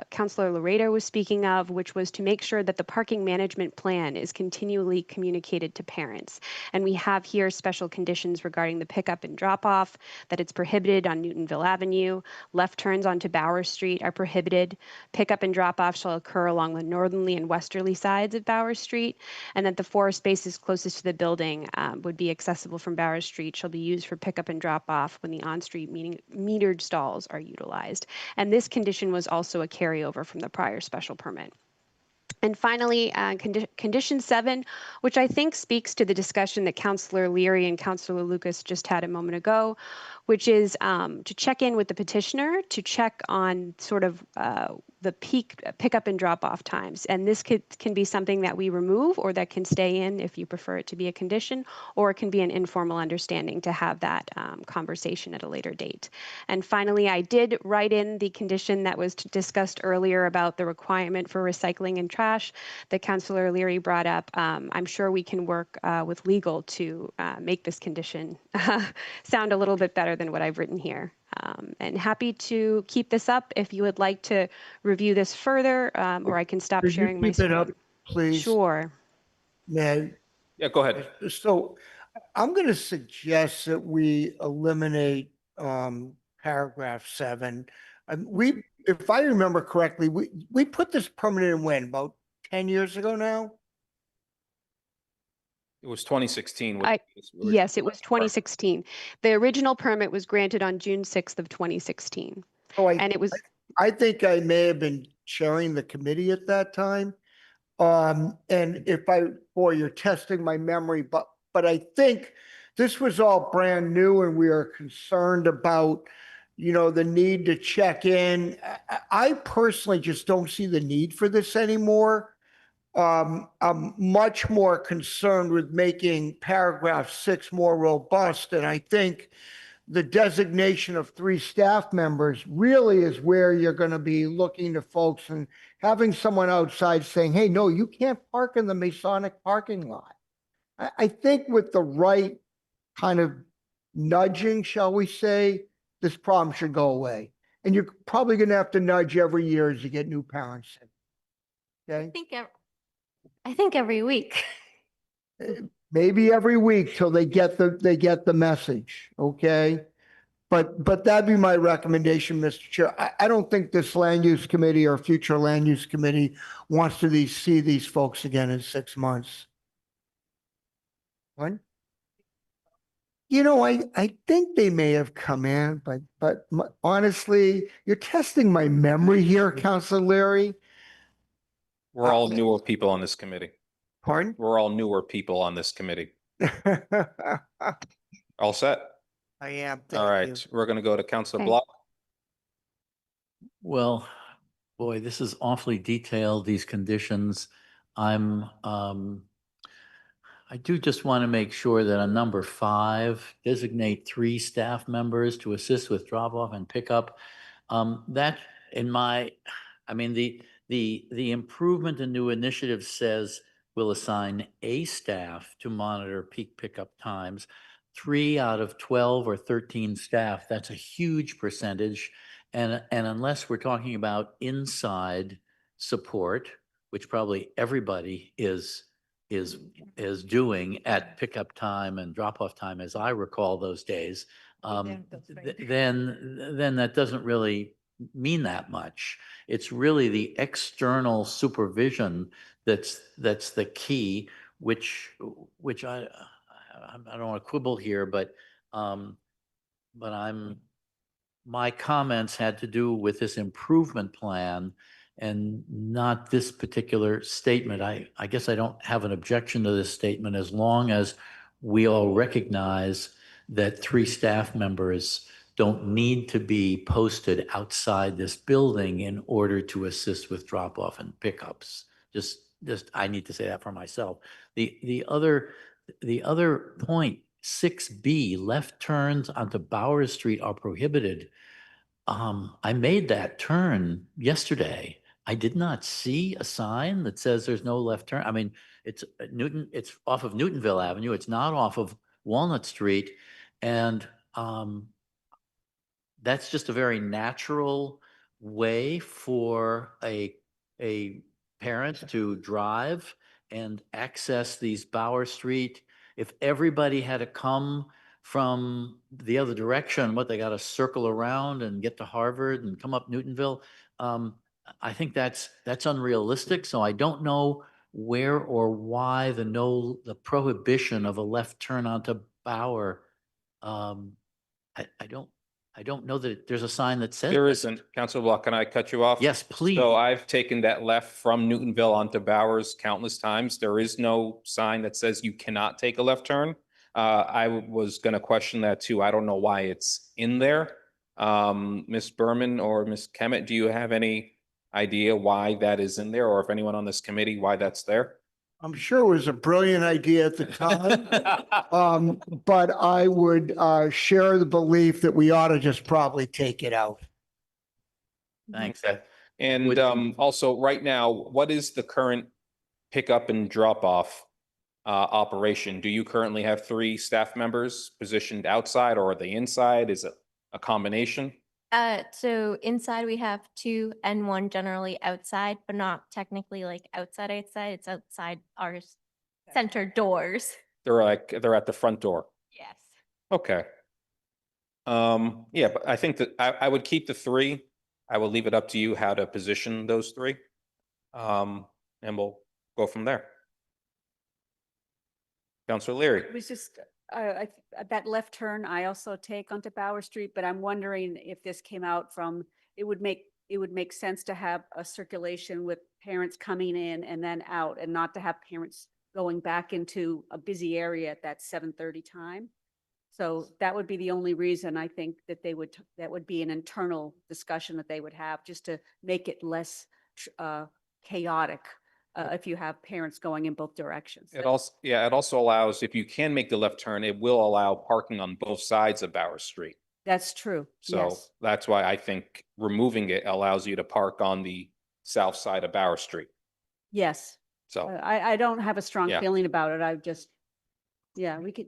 Councillor Laredo was speaking of, which was to make sure that the parking management plan is continually communicated to parents. And we have here special conditions regarding the pickup and drop-off, that it's prohibited on Newtonville Avenue, left turn turns onto Bower Street are prohibited. Pickup and drop-off shall occur along the northerly and westerly sides of Bower Street, and that the 4 spaces closest to the building would be accessible from Bower Street shall be used for pickup and drop-off when the on-street metered stalls are utilized. And this condition was also a carryover from the prior special permit. And finally, condition 7, which I think speaks to the discussion that Councillor Leary and Councillor Lucas just had a moment ago, which is to check in with the petitioner to check on sort of the peak pickup and drop off times. And this can be something that we remove or that can stay in if you prefer it to be a condition, or it can be an informal understanding to have that conversation at a later date. And finally, I did write in the condition that was discussed earlier about the requirement for recycling and trash that Councillor Leary brought up. I'm sure we can work with legal to make this condition sound a little bit better than what I've written here. And happy to keep this up if you would like to review this further, or I can stop Could you sharing my keep it up, screen. please? Sure. Ned? Yeah, go ahead. So I'm going to suggest that we eliminate paragraph 7. If I remember correctly, we put this permit in when, about 10 years ago now? It was 2016. Yes, it was 2016. The original permit was granted on June 6th of 2016. Oh, And it was, I think I may have been chairing the committee at that time. And you're testing my memory, but I think this was all brand new and we are concerned about, the need to check in. I personally just don't see the need for this anymore. I'm much more concerned with making paragraph 6 more robust. And I think the designation of 3 staff members really is where you're going to be looking to folks and having someone outside saying, hey, no, you can't park in the Masonic parking lot. I think with the right kind of nudging, shall we say, this problem should go away. And you're probably going to have to nudge every year as you get new parents in. Okay? I think every week. Maybe every week till they get the message, okay? But that'd be my recommendation, Mr. Chair. I don't think this land use committee or future land use committee wants to see these folks again in 6 months. What? I think they may have come in, but honestly, you're testing my memory here, Councilor Leary. We're all newer people on this committee. Pardon? We're all newer people on this committee. All set? I am. All right, we're going to go to Councilor Block. Well, boy, this is awfully detailed, these conditions. I do just want to make sure that on number 5, designate 3 staff members to assist with drop-off and pickup. That the improvement in new initiative says we'll assign a staff to monitor peak pickup times. 3 out of 12 or 13 staff, that's a huge percentage. And unless we're talking about inside support, which probably everybody is doing at pickup time and drop-off time, as I recall those days, then that doesn't really mean that much. It's really the external supervision that's the key, which I don't want to quibble here, but my comments had to do with this improvement plan and not this particular statement. I guess I don't have an objection to this statement as long as we all recognize that 3 staff members don't need to be posted outside this building in order to assist with drop-off and pickups. Just I need to say that for myself. The other point, 6B, left turns onto Bowers Street are prohibited. I made that turn yesterday. I did not see a sign that says there's no left turn. I mean, it's off of Newtonville Avenue. It's not off of Walnut Street. And that's just a very natural way for a parent to drive and access these Bower Street. If everybody had to come from the other direction, what, they got to circle around and get to Harvard and come up Newtonville. I think that's unrealistic. So I don't know where or why the prohibition of a left turn onto Bauer. I don't know that there's a sign that says. There that. isn't. Councilor Block, can I cut you off? Yes, please. So I've taken that left from Newtonville onto Bowers countless times. There is no sign that says you cannot take a left turn. I was gonna question that too. I don't know why it's in there. Ms. Berman or Ms. Kemet, do you have any idea why that is in there, or if anyone on this committee, why that's there? I'm sure it was a brilliant idea at the time. But I would share the belief that we ought to just probably take it out. Thanks. Okay. And also, right now, what is the current pickup and drop off operation? Do you currently have 3 staff members positioned outside, or are they inside? Is it a combination? So inside we have 2 and 1 generally outside, but not technically like outside. It's outside our center doors. They're at the front door. Yes. Okay. Yeah, but I think that I would keep the 3. I will leave it up to you how to position those 3. And we'll go from there. Councilor Leary. It was just, that left turn I also take onto Bauer Street, but I'm wondering if this came out from, it would make sense to have a circulation with parents coming in and then out, and not to have parents going back into a busy area at that 7:30 time. So that would be the only reason I think that that would be an internal discussion that they would have, just to make it less chaotic. If you have parents going in both directions. It also allows, if you can make the left turn, it will allow parking on both sides of Bauer Street. That's true. So Yes. that's why I think removing it allows you to park on the south side of Bauer Street. Yes. So I don't have a strong Yeah. feeling about it. I just, we could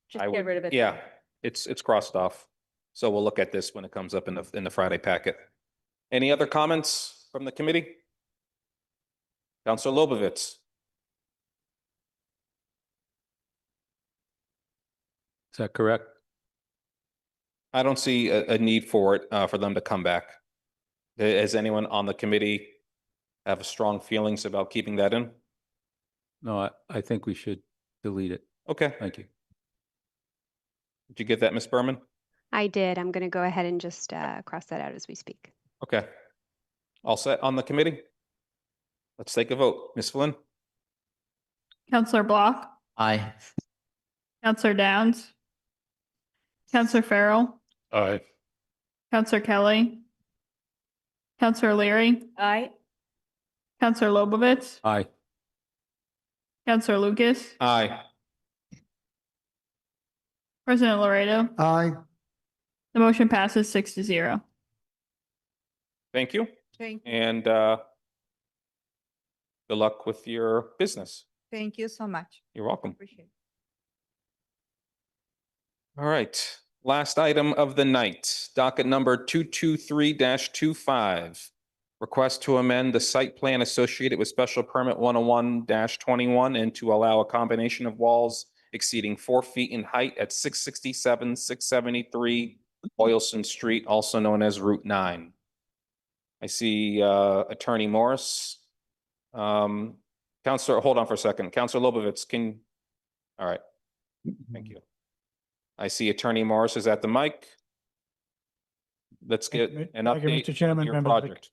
just I get would, rid of it. yeah, it's crossed off. So we'll look at this when it comes up in the Friday packet. Any other comments from the committee? Councilor Lobovitz. Is that correct? I don't see a need for it, for them to come back. Does anyone on the committee have strong feelings about keeping that in? No, I think we should delete it. Okay. Thank you. Did you get that, Ms. Berman? I did. I'm going to go ahead and just cross that out as we speak. Okay. All set on the committee? Let's take a vote. Ms. Flynn? Counselor Block, Aye. Counselor Downs, Counselor Farrell, Aye. Counselor Kelly, Counselor Leary, Aye. Counselor Lobovitz, Aye. Counselor Lucas, Aye. President Laredo. Aye. The motion passes 6-0. Thank you. Thank And good luck with your business. you so much. You're welcome. Appreciate it. All right. Last item of the night, docket number 223-25. Request to amend the site plan associated with special permit 101-21 and to allow a combination of walls exceeding 4 feet in height at 667, 673 Boylston Street, also known as Route 9. I see Attorney Morris. Counselor, hold on for a second. Counselor Lobovitz, all right. Thank you. I see Attorney Morris is at the mic. Let's get an Thank you, update Mr. Chairman, on your members of the- project.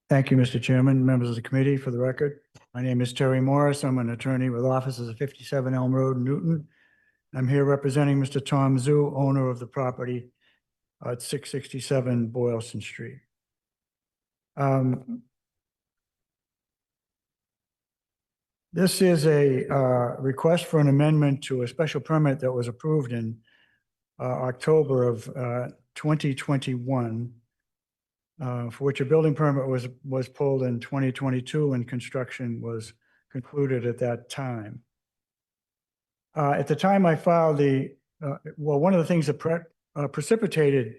Thank you, Mr. Chairman, members of the committee. For the record, my name is Terry Morris. I'm an attorney with offices at 57 Elm Road, Newton. I'm here representing Mr. Tom Zhu, owner of the property at 667 Boylston Street. This is a request for an amendment to a special permit that was approved in October of 2021, for which a building permit was pulled in 2022 and construction was concluded at that time. At the time I filed one of the things that precipitated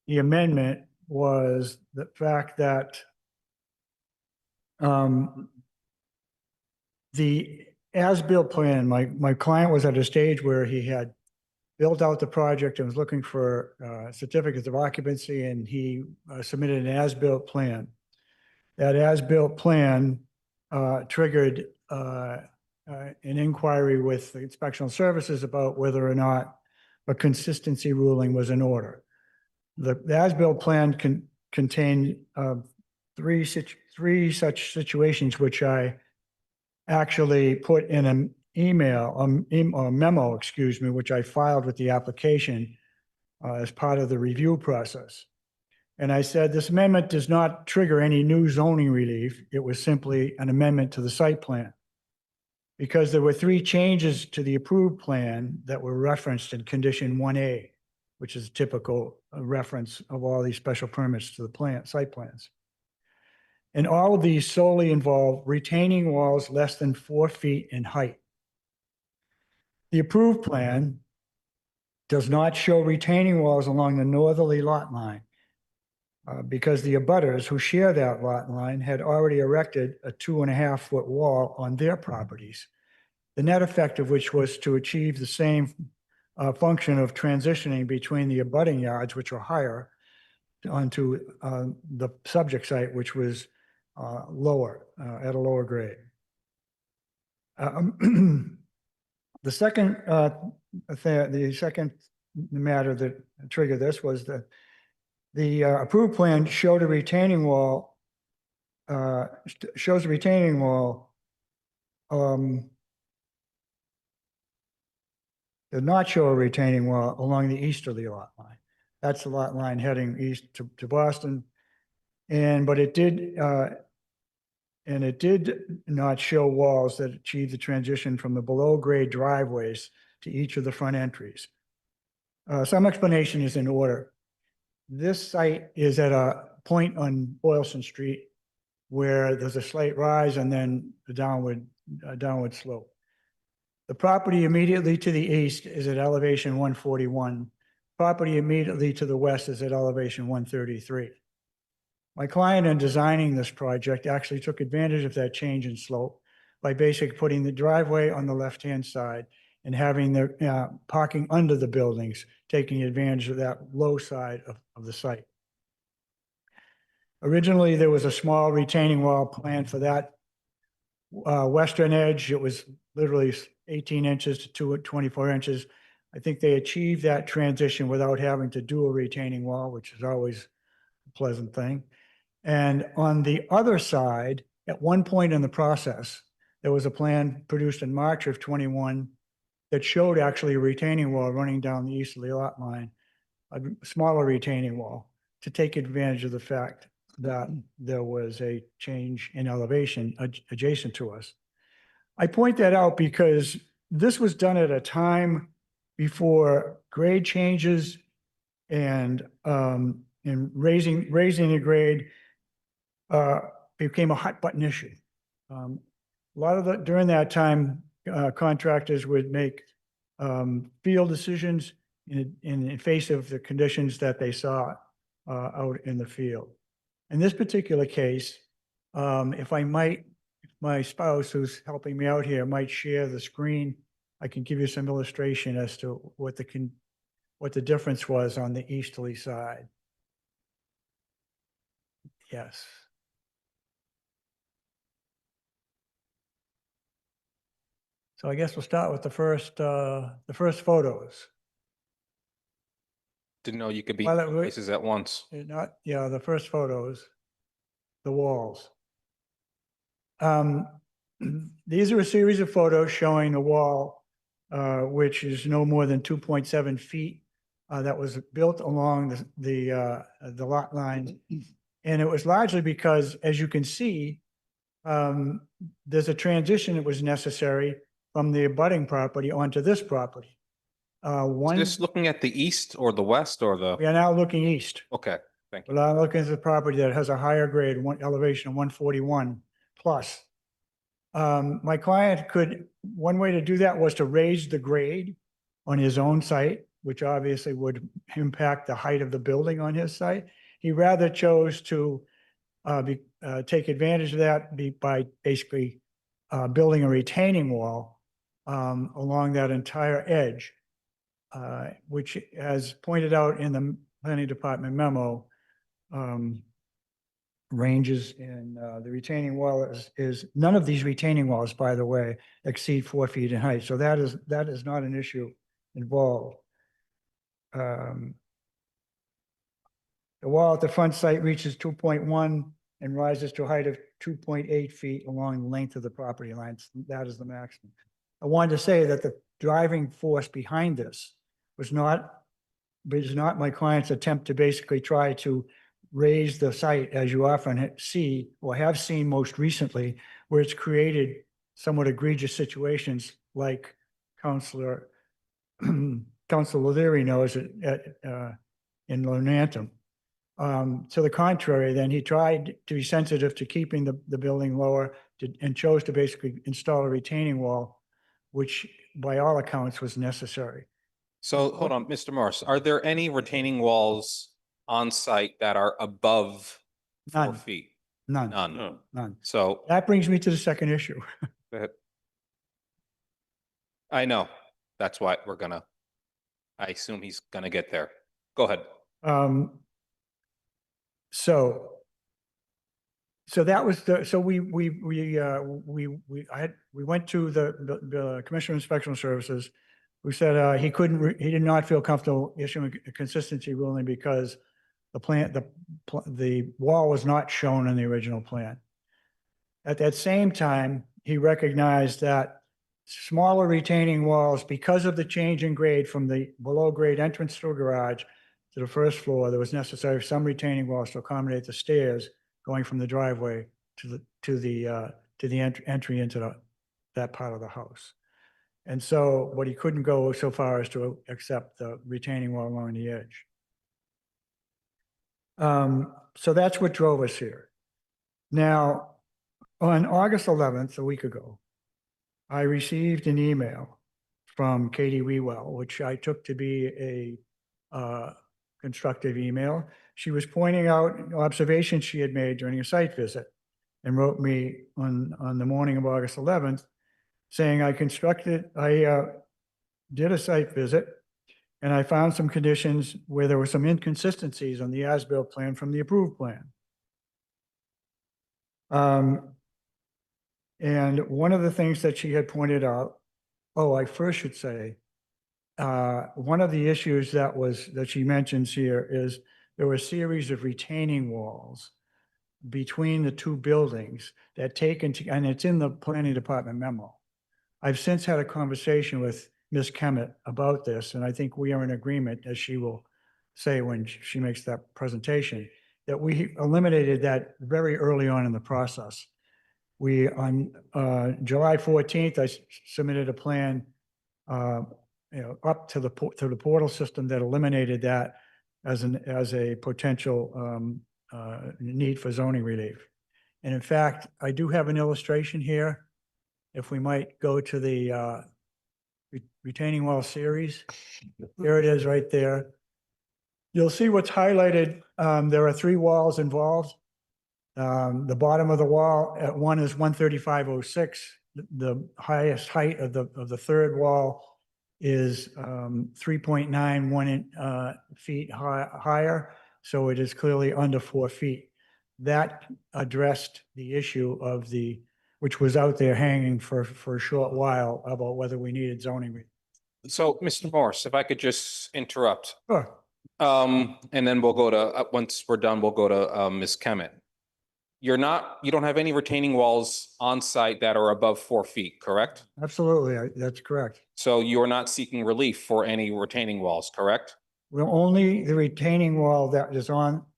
the amendment was the fact that the as-built plan, my client was at a stage where he had built out the project and was looking for certificates of occupancy, and he submitted an as-built plan. That as-built plan triggered an inquiry with the inspectional services about whether or not a consistency ruling was in order. The as-built plan contained three such situations, which I actually put in an email, a memo, excuse me, which I filed with the application as part of the review process. And I said, this amendment does not trigger any new zoning relief. It was simply an amendment to the site plan. Because there were 3 changes to the approved plan that were referenced in condition 1A, which is a typical reference of all these special permits to the site plans. And all of these solely involve retaining walls less than 4 feet in height. The approved plan does not show retaining walls along the northerly lot line because the abutters who share that lot line had already erected a 2.5-foot wall on their properties, the net effect of which was to achieve the same function of transitioning between the abutting yards, which were higher, onto the subject site, which was lower, at a lower grade. The second matter that triggered this was that the approved plan showed a retaining wall, shows a retaining wall, did not show a retaining wall along the easterly lot line. That's the lot line heading east to Boston. But it did, and it did not show walls that achieve the transition from the below grade driveways to each of the front entries. Some explanation is in order. This site is at a point on Boylston Street where there's a slight rise and then a downward slope. The property immediately to the east is at elevation 141. Property immediately to the west is at elevation 133. My client in designing this project actually took advantage of that change in slope by basically putting the driveway on the left-hand side and having the parking under the buildings, taking advantage of that low side of the site. Originally, there was a small retaining wall planned for that western edge. It was literally 18 inches to 24 inches. I think they achieved that transition without having to do a retaining wall, which is always a pleasant thing. And on the other side, at one point in the process, there was a plan produced in March of 21 that showed actually a retaining wall running down the easterly lot line, a smaller retaining wall, to take advantage of the fact that there was a change in elevation adjacent to us. I point that out because this was done at a time before grade changes and raising the grade became a hot button issue. A lot of during that time, contractors would make field decisions in face of the conditions that they saw out in the field. In this particular case, if I might, my spouse who's helping me out here might share the screen, I can give you some illustration as to what the difference was on the easterly side. Yes. So I guess we'll start with the first photos. Didn't know you could be Well, places at once. The first photos, the walls. These are a series of photos showing the wall, which is no more than 2.7 feet, that was built along the lot line. And it was largely because, as you can see, there's a transition that was necessary from the abutting property onto this property. Just looking at the east or the west or the? We are now looking east. Okay, thank you. We're now looking at the property that has a higher grade, elevation of 141 plus. My client one way to do that was to raise the grade on his own site, which obviously would impact the height of the building on his site. He rather chose to take advantage of that by basically building a retaining wall along that entire edge, which, as pointed out in the planning department memo, ranges in the retaining wall is none of these retaining walls, by the way, exceed 4 feet in height. So that is not an issue involved. The wall at the front site reaches 2.1 and rises to a height of 2.8 feet along the length of the property lines. That is the maximum. I wanted to say that the driving force behind this was not my client's attempt to basically try to raise the site, as you often see or have seen most recently, where it's created somewhat egregious situations like Councilor O'Leary knows in Lonantum. To the contrary, then he tried to be sensitive to keeping the building lower and chose to basically install a retaining wall, which by all accounts was necessary. So hold on, Mr. Morris, are there any retaining walls on site that are above 4 None. feet? None. None. None. So That brings me to the second issue. go ahead. I know. That's why I assume he's gonna get there. Go ahead. So that was we went to the Commissioner of Inspection Services. We said he did not feel comfortable issuing a consistency ruling because the wall was not shown in the original plan. At that same time, he recognized that smaller retaining walls, because of the change in grade from the below grade entrance to a garage to the first floor, there was necessary some retaining walls to accommodate the stairs going from the driveway to the entry into that part of the house. And so, but he couldn't go so far as to accept the retaining wall along the edge. So that's what drove us here. Now, on August 11th, a week ago, I received an email from Katie Wewell, which I took to be a constructive email. She was pointing out observations she had made during a site visit and wrote me on the morning of August 11th saying, I did a site visit and I found some conditions where there were some inconsistencies on the as-built plan from the approved plan. And one of the things that she had pointed out, I first should say, one of the issues that she mentions here is there were a series of retaining walls between the two buildings that and it's in the planning department memo. I've since had a conversation with Ms. Kemet about this, and I think we are in agreement, as she will say when she makes that presentation, that we eliminated that very early on in the process. On July 14th, I submitted a plan up to the portal system that eliminated that as a potential need for zoning relief. And in fact, I do have an illustration here. If we might go to the retaining wall series, there it is right there. You'll see what's highlighted. There are 3 walls involved. The bottom of the wall at one is 135.06. The highest height of the third wall is 3.91 feet higher. So it is clearly under 4 feet. That addressed the issue of which was out there hanging for a short while about whether we needed zoning. So, Mr. Morris, if I could just interrupt. Sure. And then we'll go to, once we're done, we'll go to Ms. Kemet. You don't have any retaining walls on site that are above 4 feet, correct? Absolutely, that's correct. So you're not seeking relief for any retaining walls, correct? Well, only the retaining wall that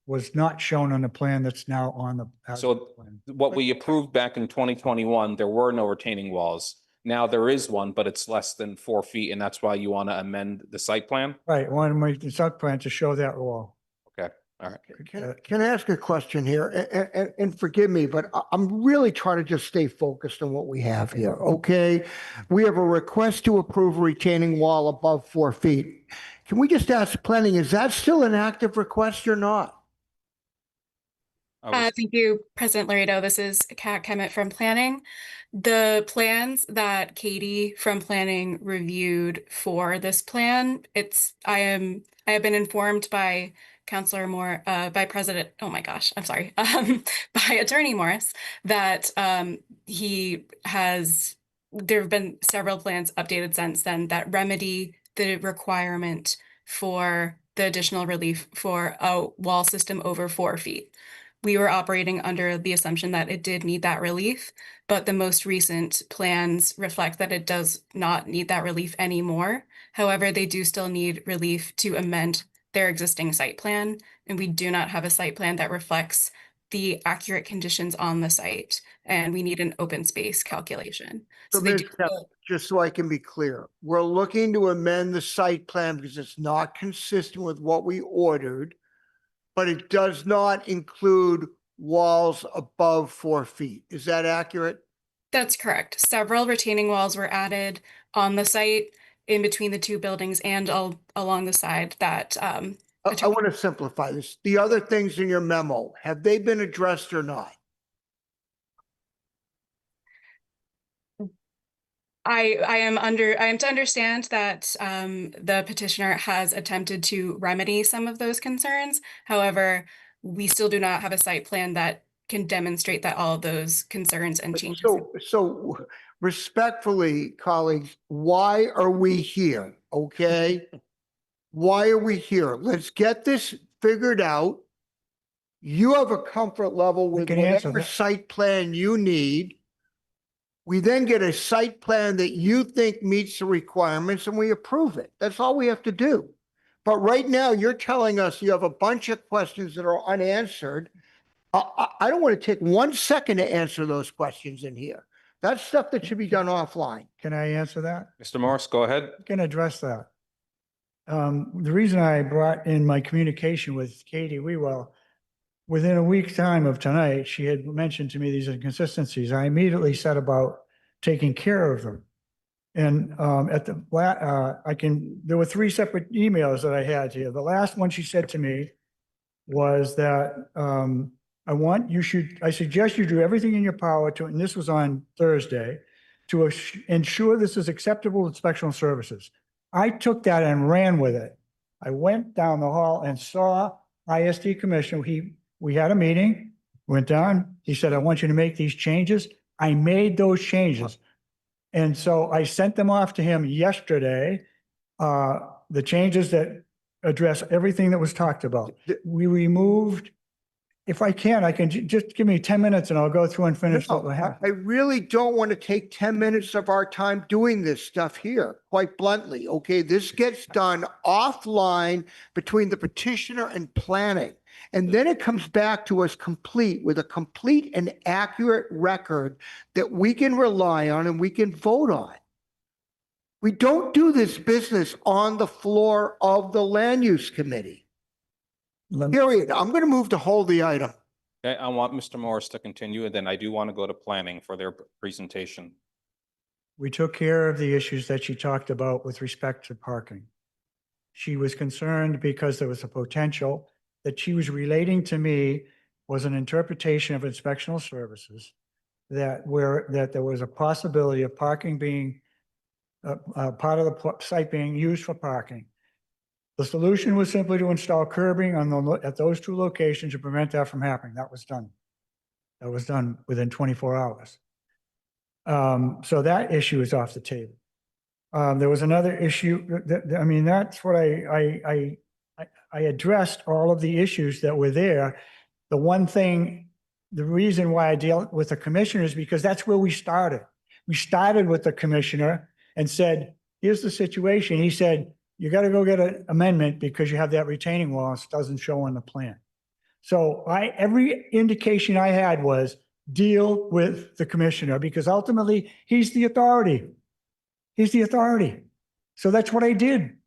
was not shown on the plan that's now on the. So what we approved back in 2021, there were no retaining walls. Now there is one, but it's less than 4 feet, and that's why you want to amend the site plan? Right, I want to make the site plan to show that wall. Okay, all right. Can I ask a question here? And forgive me, but I'm really trying to just stay focused on what we have here, okay? We have a request to approve a retaining wall above 4 feet. Can we just ask planning, is that still an active request or not? was- Thank you, President Laredo. This is Kat Kemet from Planning. The plans that Katie from Planning reviewed for this plan, I have been informed by Councilor Moore, by President, oh my gosh, I'm sorry, by Attorney Morris, that there have been several plans updated since then that remedy the requirement for the additional relief for a wall system over 4 feet. We were operating under the assumption that it did need that relief, but the most recent plans reflect that it does not need that relief anymore. However, they do still need relief to amend their existing site plan, and we do not have a site plan that reflects the accurate conditions on the site, and we need an open space calculation. So they Ms. do Kemp, still- just so I can be clear, we're looking to amend the site plan because it's not consistent with what we ordered, but it does not include walls above 4 feet. Is that accurate? That's correct. Several retaining walls were added on the site in between the two buildings and along the side that I want to simplify this. The other things in your memo, have they been addressed or not? I am to understand that the petitioner has attempted to remedy some of those concerns. However, we still do not have a site plan that can demonstrate that all of those concerns and changes. So respectfully, colleagues, why are we here? Okay? Why are we here? Let's get this figured out. You have a comfort level with can answer whatever that. site plan you need. We then get a site plan that you think meets the requirements and we approve it. That's all we have to do. But right now, you're telling us you have a bunch of questions that are unanswered. I don't want to take 1 second to answer those questions in here. That's stuff that should be done offline. Can I answer that? Mr. Morris, go ahead. I can address that. The reason I brought in my communication with Katie Wewell, within a week's time of tonight, she had mentioned to me these inconsistencies. I immediately set about taking care of them. And there were 3 separate emails that I had here. The last one she said to me was that I suggest you do everything in your power to, and this was on Thursday, to ensure this is acceptable inspectional services. I took that and ran with it. I went down the hall and saw ISD Commissioner. We had a meeting, went down. He said, I want you to make these changes. I made those changes. And so I sent them off to him yesterday, the changes that address everything that was talked about. We removed, if I can just give me 10 minutes and I'll go through and finish what we have. I really don't want to take 10 minutes of our time doing this stuff here, quite bluntly. Okay, this gets done offline between the petitioner and planning. And then it comes back to us complete with a complete and accurate record that we can rely on and we can vote on. We don't do this business on the floor of the land use committee. Period. I'm going to move to hold the item. Okay, I want Mr. Morris to continue, and then I do want to go to planning for their presentation. We took care of the issues that she talked about with respect to parking. She was concerned because there was a potential that she was relating to me was an interpretation of inspectional services that there was a possibility of parking being part of the site being used for parking. The solution was simply to install curbing at those 2 locations to prevent that from happening. That was done. That was done within 24 hours. So that issue is off the table. There was another issue that's what I addressed all of the issues that were there. The reason why I deal with the commissioner is because that's where we started. We started with the commissioner and said, here's the situation. He said, you got to go get an amendment because you have that retaining wall. It doesn't show on the plan. So every indication I had was deal with the commissioner because ultimately he's the authority. He's the authority. So that's what I did.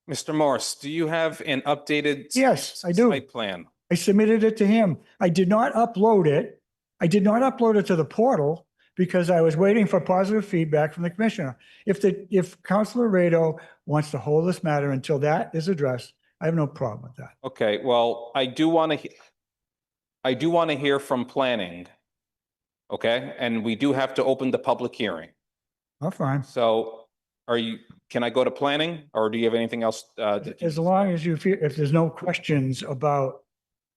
Mr. Morris, do you have an updated? Yes, I do. Site plan? I submitted it to him. I did not upload it. I did not upload it to the portal because I was waiting for positive feedback from the commissioner. If Councilor Rado wants to hold this matter until that is addressed, I have no problem with that. Okay, well, I do want to I do want to hear from planning. Okay, and we do have to open the public hearing. I'm fine. So can I go to planning or do you have anything else? As long as you feel, if there's no questions about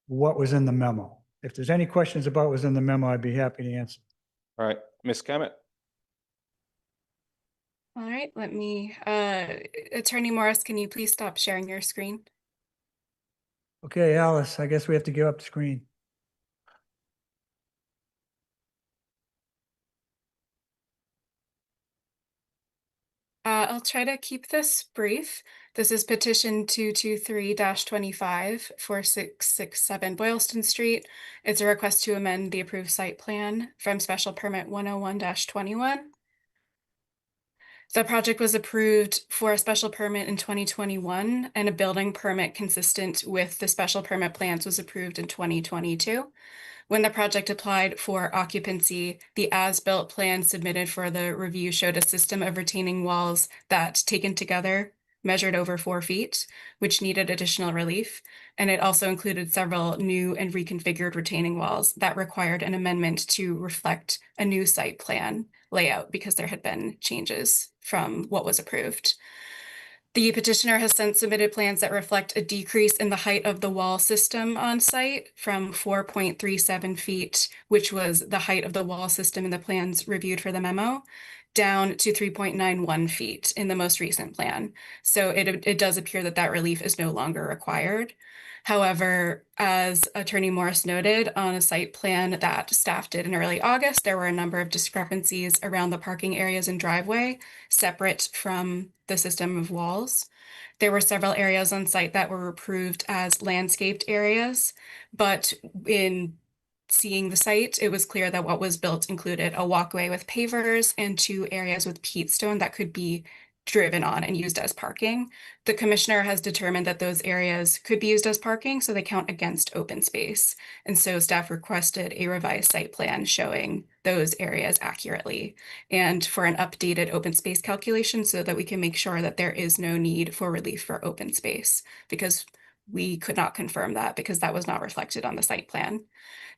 what was in the memo. If there's any questions about what was in the memo, I'd be happy to answer. All right, Ms. Kemet. All right, let me, Attorney Morris, can you please stop sharing your screen? Okay, Alice, I guess we have to give up the screen. I'll try to keep this brief. This is petition 223-25 for 667 Boylston Street. It's a request to amend the approved site plan from special permit 101-21. The project was approved for a special permit in 2021, and a building permit consistent with the special permit plans was approved in 2022. When the project applied for occupancy, the as-built plan submitted for the review showed a system of retaining walls that, taken together, measured over 4 feet, which needed additional relief. And it also included several new and reconfigured retaining walls that required an amendment to reflect a new site plan layout because there had been changes from what was approved. The petitioner has since submitted plans that reflect a decrease in the height of the wall system on site from 4.37 feet, which was the height of the wall system in the plans reviewed for the memo, down to 3.91 feet in the most recent plan. So it does appear that that relief is no longer required. However, as Attorney Morris noted, on a site plan that staff did in early August, there were a number of discrepancies around the parking areas and driveway, separate from the system of walls. There were several areas on site that were approved as landscaped areas, but in seeing the site, it was clear that what was built included a walkway with pavers and 2 areas with peat stone that could be driven on and used as parking. The commissioner has determined that those areas could be used as parking, so they count against open space. And so staff requested a revised site plan showing those areas accurately and for an updated open space calculation so that we can make sure that there is no need for relief for open space, because we could not confirm that because that was not reflected on the site plan.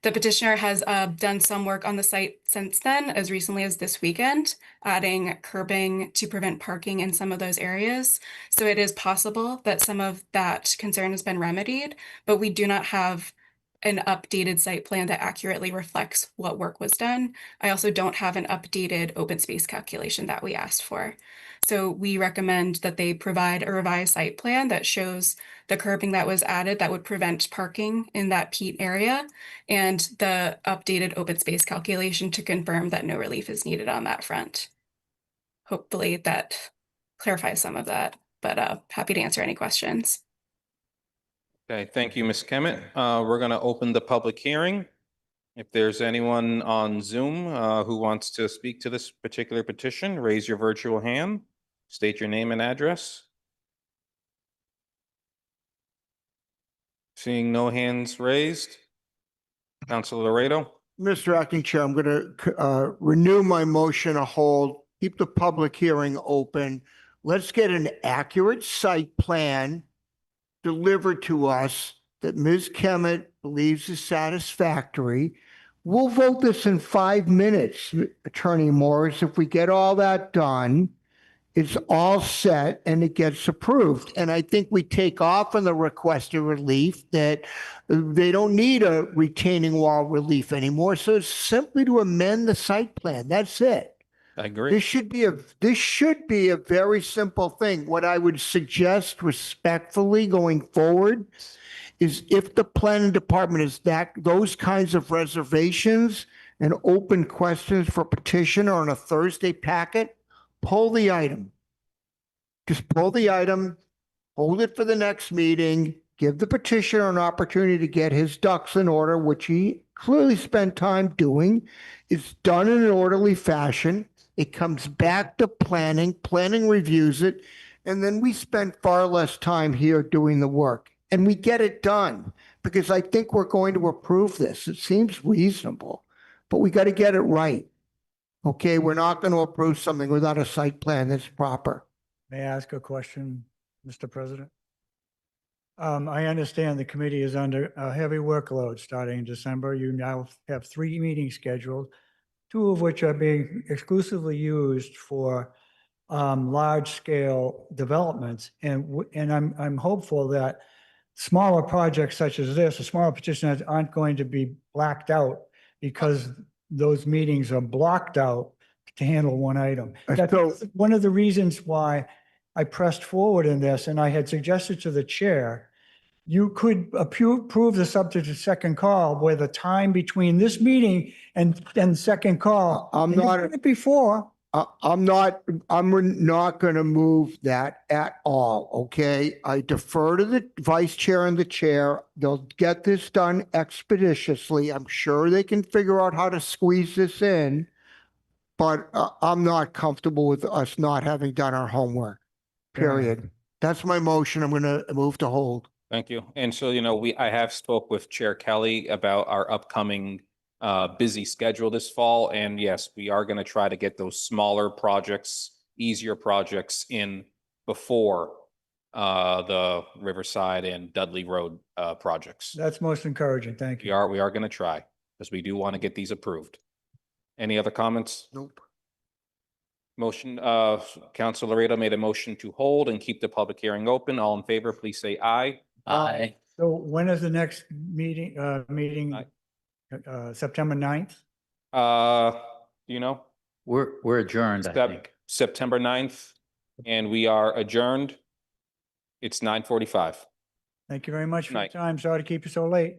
The petitioner has done some work on the site since then, as recently as this weekend, adding curbing to prevent parking in some of those areas. So it is possible that some of that concern has been remedied, but we do not have an updated site plan that accurately reflects what work was done. I also don't have an updated open space calculation that we asked for. So we recommend that they provide a revised site plan that shows the curbing that was added that would prevent parking in that peat area and the updated open space calculation to confirm that no relief is needed on that front. Hopefully that clarifies some of that, but happy to answer any questions. Okay, thank you, Ms. Kemet. We're going to open the public hearing. If there's anyone on Zoom who wants to speak to this particular petition, raise your virtual hand, state your name and address. Seeing no hands raised. Councilor Laredo. Mr. Acting Chair, I'm going to renew my motion to hold, keep the public hearing open. Let's get an accurate site plan delivered to us that Ms. Kemet believes is satisfactory. We'll vote this in 5 minutes, Attorney Morris. If we get all that done, it's all set and it gets approved. And I think we take off on the requested relief that they don't need a retaining wall relief anymore. So it's simply to amend the site plan. That's it. I agree. This should be a very simple thing. What I would suggest respectfully going forward is if the planning department is those kinds of reservations and open questions for petitioner on a Thursday packet, pull the item. Just pull the item, hold it for the next meeting, give the petitioner an opportunity to get his ducks in order, which he clearly spent time doing. It's done in an orderly fashion. It comes back to planning reviews it, and then we spend far less time here doing the work. And we get it done because I think we're going to approve this. It seems reasonable, but we got to get it right. Okay, we're not going to approve something without a site plan that's proper. May I ask a question, Mr. President? I understand the committee is under a heavy workload starting in December. You now have 3 meetings scheduled, 2 of which are being exclusively used for large-scale developments. And I'm hopeful that smaller projects such as this, the smaller petitions aren't going to be blacked out because those meetings are blocked out to handle one item. That's one of the reasons why I pressed forward in this, and I had suggested to the chair, you could approve the subject to second call where the time between this meeting and second call. I'm and you've not- done it before. I'm not going to move that at all, okay? I defer to the vice chair and the chair. They'll get this done expeditiously. I'm sure they can figure out how to squeeze this in, but I'm not comfortable with us not having done our homework, period. That's my motion. I'm going to move to hold. Thank you. And so, I have spoke with Chair Kelly about our upcoming busy schedule this fall. And yes, we are going to try to get those smaller projects, easier projects in before the Riverside and Dudley Road projects. That's most encouraging. Thank We you. are going to try because we do want to get these approved. Any other comments? Nope. Motion, Council Laredo made a motion to hold and keep the public hearing open. All in favor, please say aye. Aye. So when is the next meeting, September 9th? Do you know? We're adjourned, I think. September 9th, and we are adjourned. It's 9:45. Thank you very much for your Night. time. Sorry to keep you so late.